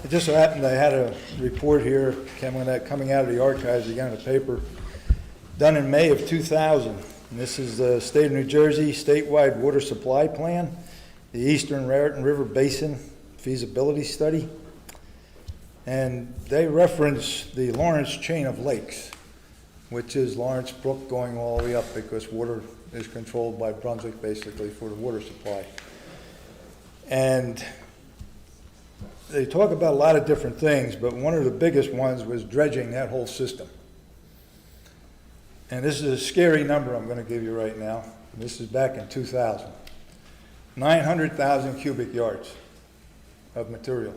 It just so happened I had a report here coming out of the archives, again, in the paper, done in May of 2000. And this is the State of New Jersey Statewide Water Supply Plan, the Eastern Raritan River Basin Feasibility Study. And they reference the Lawrence chain of lakes, which is Lawrence Brook going all the way up because water is controlled by Brunswick basically for the water supply. And they talk about a lot of different things, but one of the biggest ones was dredging that whole system. And this is a scary number I'm going to give you right now. This is back in 2000. 900,000 cubic yards of material,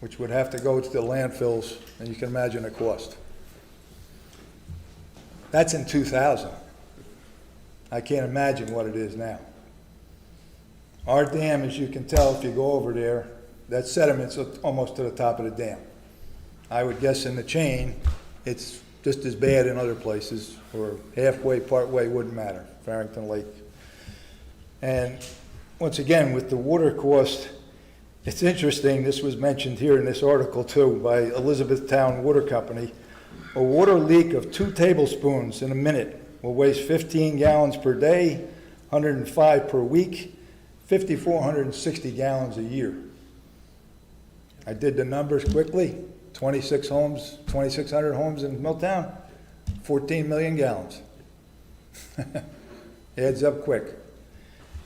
which would have to go to the landfills, and you can imagine the cost. That's in 2000. I can't imagine what it is now. Our dam, as you can tell if you go over there, that sediment's almost to the top of the dam. I would guess in the chain, it's just as bad in other places, or halfway, partway, wouldn't matter, Farrington Lake. And once again, with the water cost, it's interesting, this was mentioned here in this article too by Elizabethtown Water Company. A water leak of 2 tablespoons in a minute will waste 15 gallons per day, 105 per week, 5,460 gallons a year. I did the numbers quickly. 2,600 homes in Milltown, 14 million gallons. Adds up quick.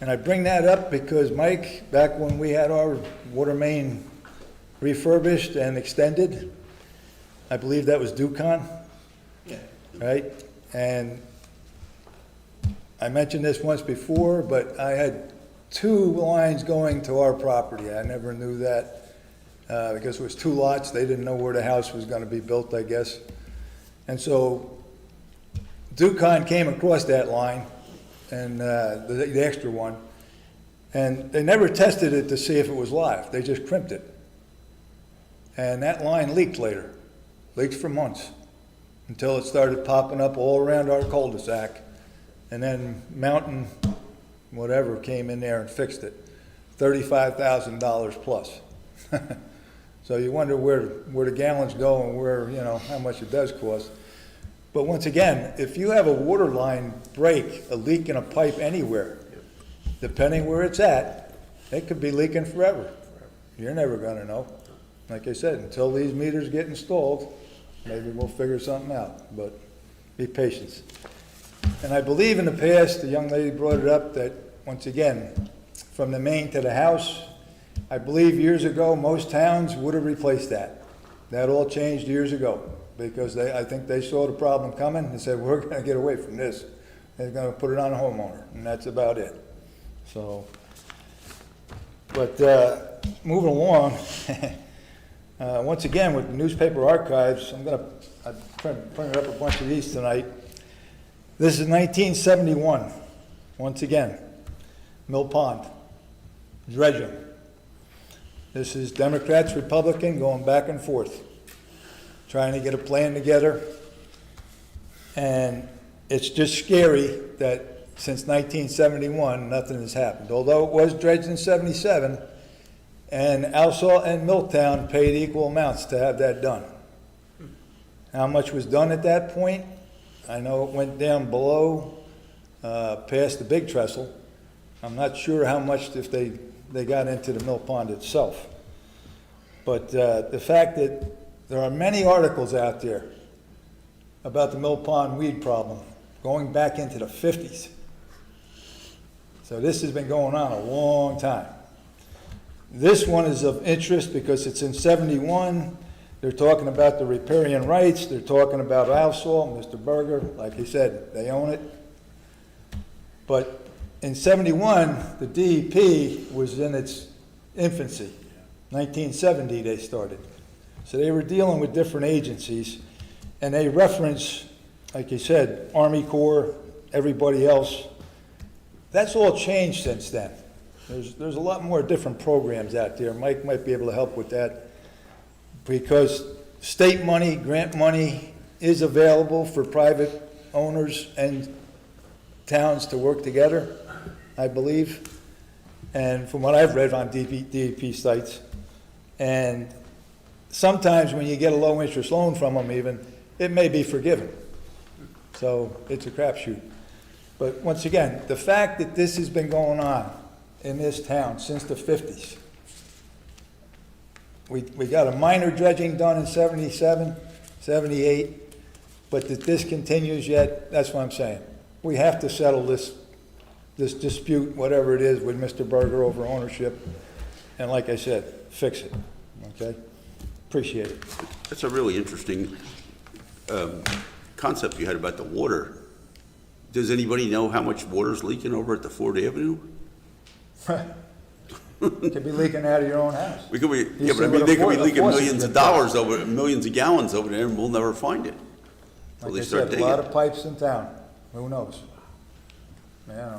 And I bring that up because, Mike, back when we had our water main refurbished and extended, I believe that was Ducon, right? And I mentioned this once before, but I had 2 lines going to our property. I never knew that because it was 2 lots. They didn't know where the house was going to be built, I guess. And so Ducon came across that line, and the extra one, and they never tested it to see if it was live. They just crimped it. And that line leaked later. Leaked for months until it started popping up all around our cul-de-sac. And then Mountain, whatever, came in there and fixed it. $35,000 plus. So you wonder where the gallons go and where, you know, how much it does cost. But once again, if you have a water line break, a leak in a pipe anywhere, depending where it's at, it could be leaking forever. You're never going to know. Like I said, until these meters get installed, maybe we'll figure something out, but be patient. And I believe in the past, the young lady brought it up that, once again, from the main to the house, I believe years ago, most towns would have replaced that. That all changed years ago because I think they saw the problem coming and said, we're going to get away from this. They're going to put it on a homeowner, and that's about it. So, but moving along, Once again, with the newspaper archives, I printed up a bunch of these tonight. This is 1971, once again, Mill Pond, dredging. This is Democrats, Republican, going back and forth, trying to get a plan together. And it's just scary that since 1971, nothing has happened. Although it was dredged in 77, and Alsall and Milltown paid equal amounts to have that done. How much was done at that point? I know it went down below, past the big trestle. I'm not sure how much if they got into the mill pond itself. But the fact that there are many articles out there about the mill pond weed problem going back into the 50s. So this has been going on a long time. This one is of interest because it's in 71. They're talking about the riparian rights. They're talking about Alsall, Mr. Berger. Like he said, they own it. But in 71, the DEP was in its infancy. 1970 they started. So they were dealing with different agencies, and they reference, like you said, Army Corps, everybody else. That's all changed since then. There's a lot more different programs out there. Mike might be able to help with that, because state money, grant money is available for private owners and towns to work together, I believe. And from what I've read on DEP sites, and sometimes when you get a low interest loan from them even, it may be forgiven. So it's a crapshoot. But once again, the fact that this has been going on in this town since the 50s. We got a minor dredging done in 77, 78, but that this continues yet, that's what I'm saying. We have to settle this dispute, whatever it is, with Mr. Berger over ownership, and like I said, fix it, okay? Appreciate it. That's a really interesting concept you had about the water. Does anybody know how much water's leaking over at the Ford Avenue? Could be leaking out of your own house. We could be, You yeah, see but I what mean, a they could be faucet- leaking a faucet's millions of ripped out. dollars over, millions of gallons over there, and we'll never find it. Till Like they I start said, a digging. lot of pipes in town. Who knows? Yeah.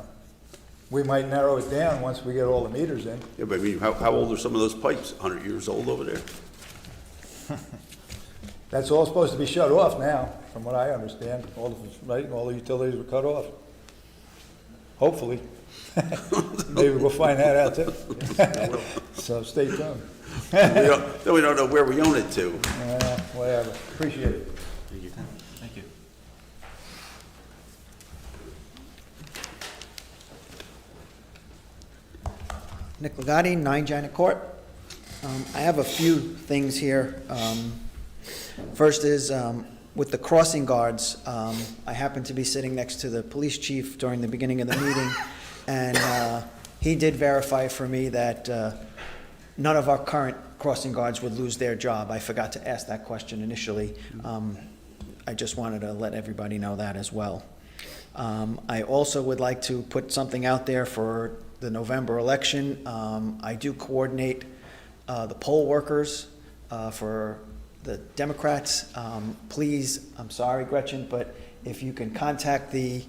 We might narrow it down once we get all the meters in. Yeah, but I mean, how old are some of those pipes? 100 years old over there? That's all supposed to be shut off now, from what I understand. All the utilities were cut off. Hopefully. Maybe we'll find that out too. So stay tuned. Then we don't know where we own it to. Whatever. Appreciate it. Thank you. Thank you. Nick Legati, 9 Janet Court. I have a few things here. First is, with the crossing guards, I happened to be sitting next to the police chief during the beginning of the meeting, and he did verify for me that none of our current crossing guards would lose their job. I forgot to ask that question initially. I just wanted to let everybody know that as well. I also would like to put something out there for the November election. I do coordinate the poll workers for the Democrats. Please, I'm sorry, Gretchen, but if you can contact the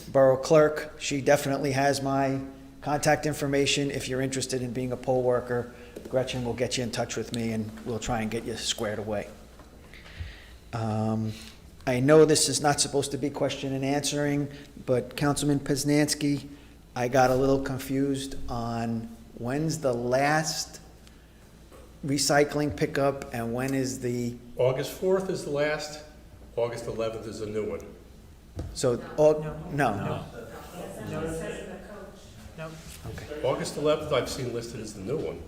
borough clerk, she definitely has my contact information. If you're interested in being a poll worker, Gretchen will get you in touch with me and we'll try and get you squared away. I know this is not supposed to be question and answering, but Councilman Poznanski, I got a little confused on when's the last recycling pickup and when is the, August 4th is the last, August 11th is a new one. so, no. August 11th I've seen listed as the new one.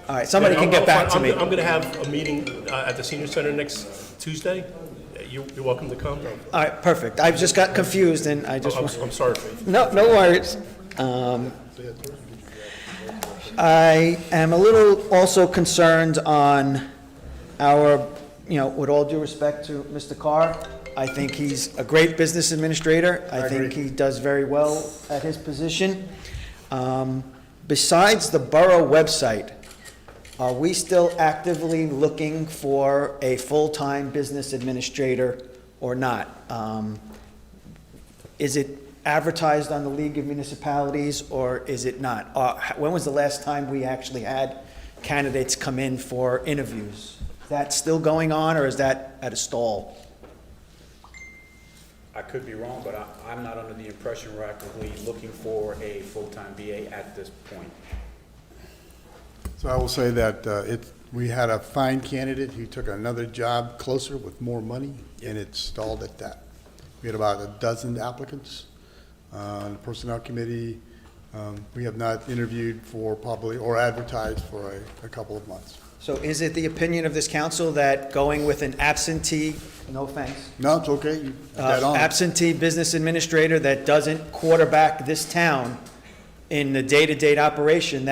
All right, somebody can get back to me. I'm going to have a meeting at the senior center next Tuesday. You're welcome to come. All right, perfect. I just got confused and I just. I'm sorry, Faith. No worries. I am a little also concerned on our, with all due respect to Mr. Carr, I think he's a great business administrator. I think he does very well at his position. Besides the borough website, are we still actively looking for a full-time business administrator or not? Is it advertised on the League of Municipalities, or is it not? When was the last time we actually had candidates come in for interviews? Is that still going on, or is that at a stall? I could be wrong, but I'm not under the impression we're actively looking for a full-time BA at this point. So I will say that we had a fine candidate who took another job closer with more money, and it stalled at that. We had about a dozen applicants on the Personnel Committee. We have not interviewed for probably, or advertised for a couple of months. So is it the opinion of this council that going with an absentee, no offense, No, it's okay. You dead on. absentee business administrator that doesn't quarterback this town in the day-to-day operation,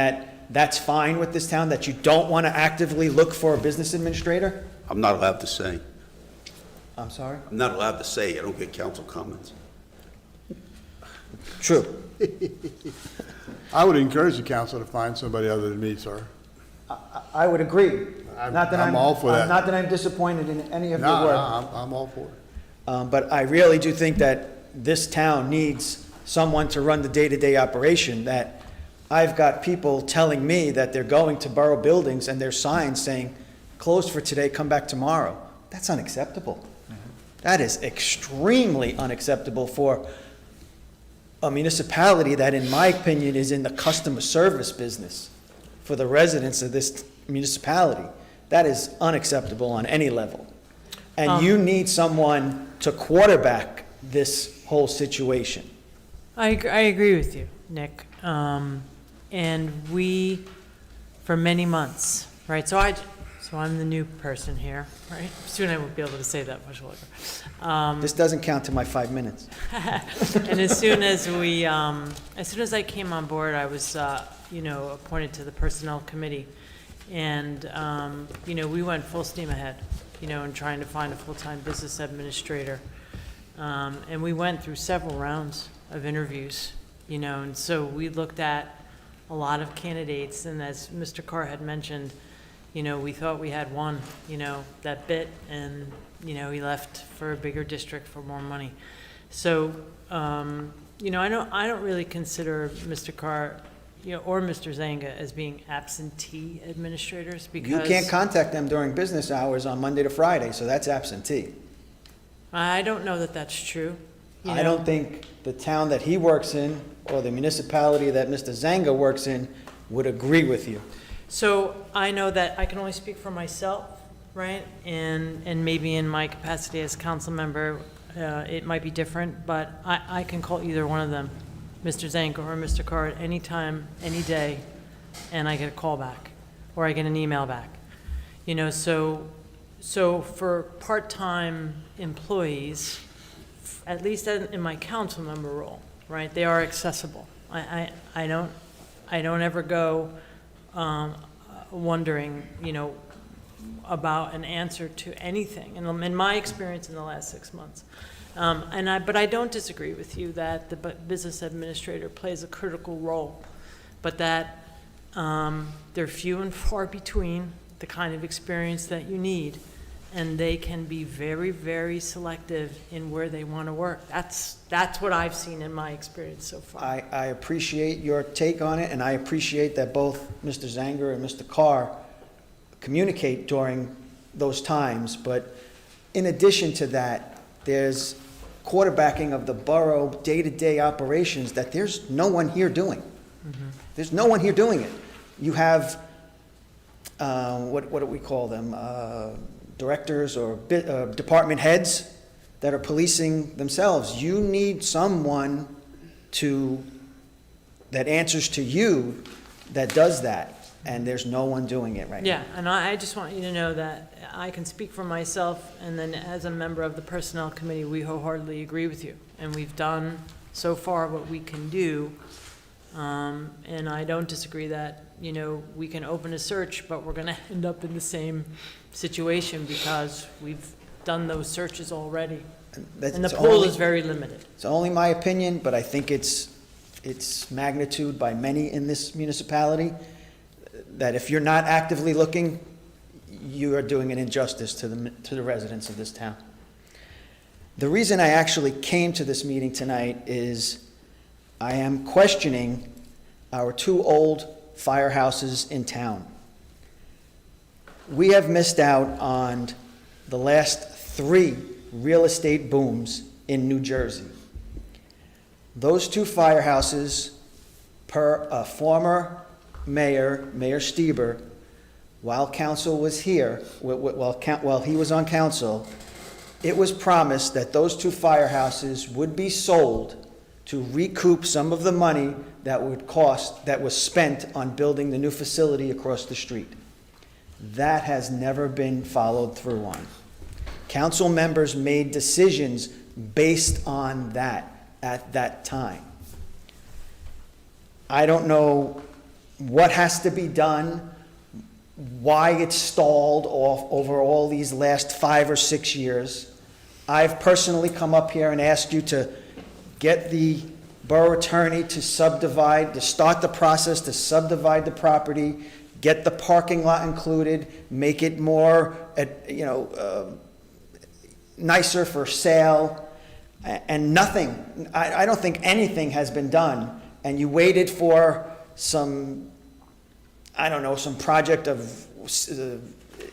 that's fine with this town, that you don't want to actively look for a business administrator? I'm not allowed to say. I'm sorry? I'm not allowed to say. I don't get council comments. True. I would encourage the council to find somebody other than me, sir. I would agree. I'm all for that. Not that I'm disappointed in any of your No, work. I'm all for it. But I really do think that this town needs someone to run the day-to-day operation, that I've got people telling me that they're going to borough buildings and there's signs saying, closed for today, come back tomorrow. That's unacceptable. That is extremely unacceptable for a municipality that, in my opinion, is in the customer service business for the residents of this municipality. That is unacceptable on any level. And you need someone to quarterback this whole situation. I agree with you, Nick. And we, for many months, right, so I'm the new person here, right? Soon I won't be able to say that much longer. This doesn't count to my 5 minutes. And as soon as I came on board, I was, appointed to the Personnel Committee. And, we went full steam ahead, in trying to find a full-time business administrator. And we went through several rounds of interviews, and so we looked at a lot of candidates, and as Mr. Carr had mentioned, we thought we had one, that bit, and, he left for a bigger district for more money. So, I don't really consider Mr. Carr, or Mr. Zanga as being absentee administrators, because You can't contact them during business hours on Monday to Friday, so that's absentee. I don't know that that's true. I don't think the town that he works in or the municipality that Mr. Zanga works in would agree with you. So I know that I can only speak for myself, right? And maybe in my capacity as council member, it might be different, but I can call either one of them, Mr. Zanko or Mr. Carr, at any time, any day, and I get a call back, or I get an email back. So for part-time employees, at least in my council member role, right, they are accessible. I don't ever go wondering, about an answer to anything, in my experience in the last 6 months. But I don't disagree with you that the business administrator plays a critical role, but that they're few and far between, the kind of experience that you need, and they can be very, very selective in where they want to work. That's what I've seen in my experience so far. I appreciate your take on it, and I appreciate that both Mr. Zanger and Mr. Carr communicate during those times, but in addition to that, there's quarterbacking of the borough day-to-day operations that there's no one here doing. Mm-hmm. There's no one here doing it. You have, what do we call them? Directors or department heads that are policing themselves. You need someone that answers to you that does that, and there's no one doing it right now. Yeah, and I just want you to know that I can speak for myself, and then as a member of the Personnel Committee, we wholeheartedly agree with you. And we've done so far what we can do, and I don't disagree that, we can open a search, but we're gonna end up in the same situation because we've done those searches already. And the pool is very limited. It's only my opinion, but I think it's magnitude by many in this municipality. that if you're not actively looking, you are doing an injustice to the residents of this town. The reason I actually came to this meeting tonight is I am questioning our 2 old firehouses in town. We have missed out on the last 3 real estate booms in New Jersey. Those 2 firehouses, per a former mayor, Mayor Stieber, while council was here, while he was on council, it was promised that those 2 firehouses would be sold to recoup some of the money that was spent on building the new facility across the street. That has never been followed through on. Council members made decisions based on that at that time. I don't know what has to be done, why it's stalled off over all these last 5 or 6 years. I've personally come up here and asked you to get the borough attorney to start the process to subdivide the property, get the parking lot included, make it more, nicer for sale, and nothing. I don't think anything has been done, and you waited for some project of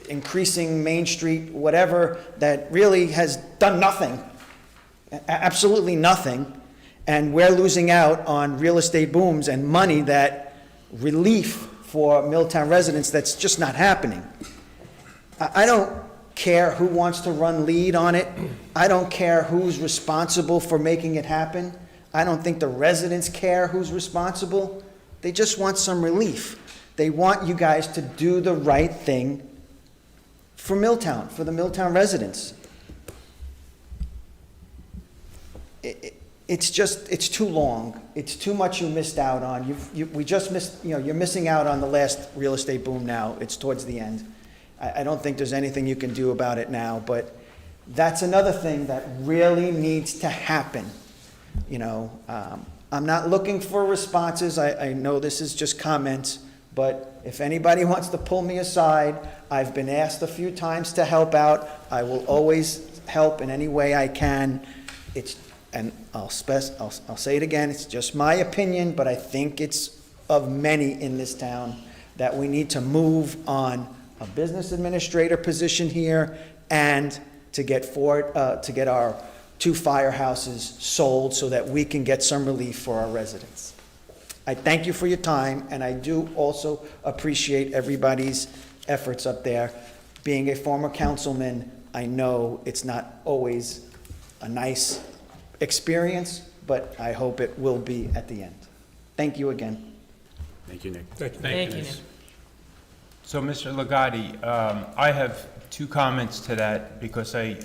increasing Main Street, whatever, that really has done nothing, absolutely nothing, and we're losing out on real estate booms and money, that relief for Milltown residents that's just not happening. I don't care who wants to run lead on it. I don't care who's responsible for making it happen. I don't think the residents care who's responsible. They just want some relief. They want you guys to do the right thing for Milltown, for the Milltown residents. It's too long. It's too much you missed out on. You're missing out on the last real estate boom now. It's towards the end. I don't think there's anything you can do about it now, but that's another thing that really needs to happen. I'm not looking for responses. I know this is just comments, but if anybody wants to pull me aside, I've been asked a few times to help out. I will always help in any way I can. And I'll say it again, it's just my opinion, but I think it's of many in this town, that we need to move on a business administrator position here and to get our 2 firehouses sold so that we can get some relief for our residents. I thank you for your time, and I do also appreciate everybody's efforts up there. Being a former councilman, I know it's not always a nice experience, but I hope it will be at the end. Thank you again. Thank you, Nick. Thank you, Nick. So, Mr. Legati, I have 2 comments to that, because I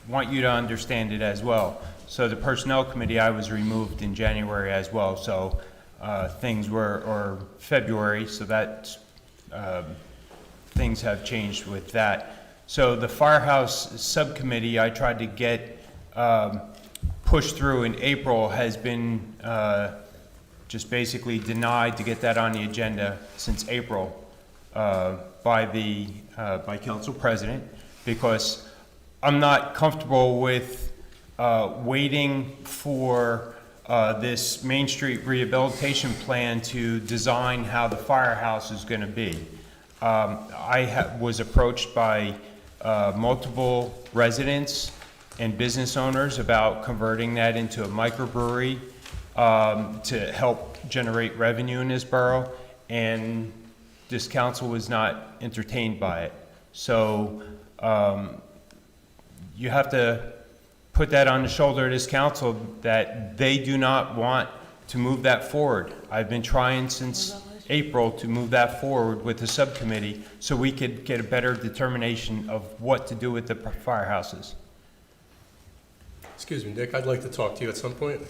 want you to understand it as well. So the Personnel Committee, I was removed in January as well, so or February, so that things have changed with that. So the Firehouse Subcommittee I tried to get pushed through in April has been just basically denied to get that on the agenda since April by Council President, because I'm not comfortable with waiting for this Main Street rehabilitation plan to design how the firehouse is going to be. I was approached by multiple residents and business owners about converting that into a microbrewery to help generate revenue in this borough, and this council was not entertained by it. So you have to put that on the shoulder of this council, that they do not want to move that forward. I've been trying since April to move that forward with the subcommittee so we could get a better determination of what to do with the firehouses. Excuse me, Nick, I'd like to talk to you at some point.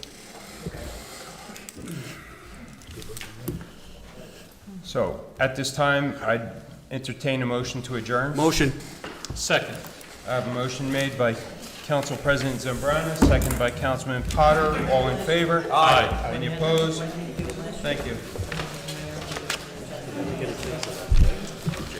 So at this time, I'd entertain a motion to adjourn. Motion. Second. I have a motion made by Council President Zambrana, second by Councilman Potter. All in favor? Aye. Any opposed? Thank you. Get a taste of that.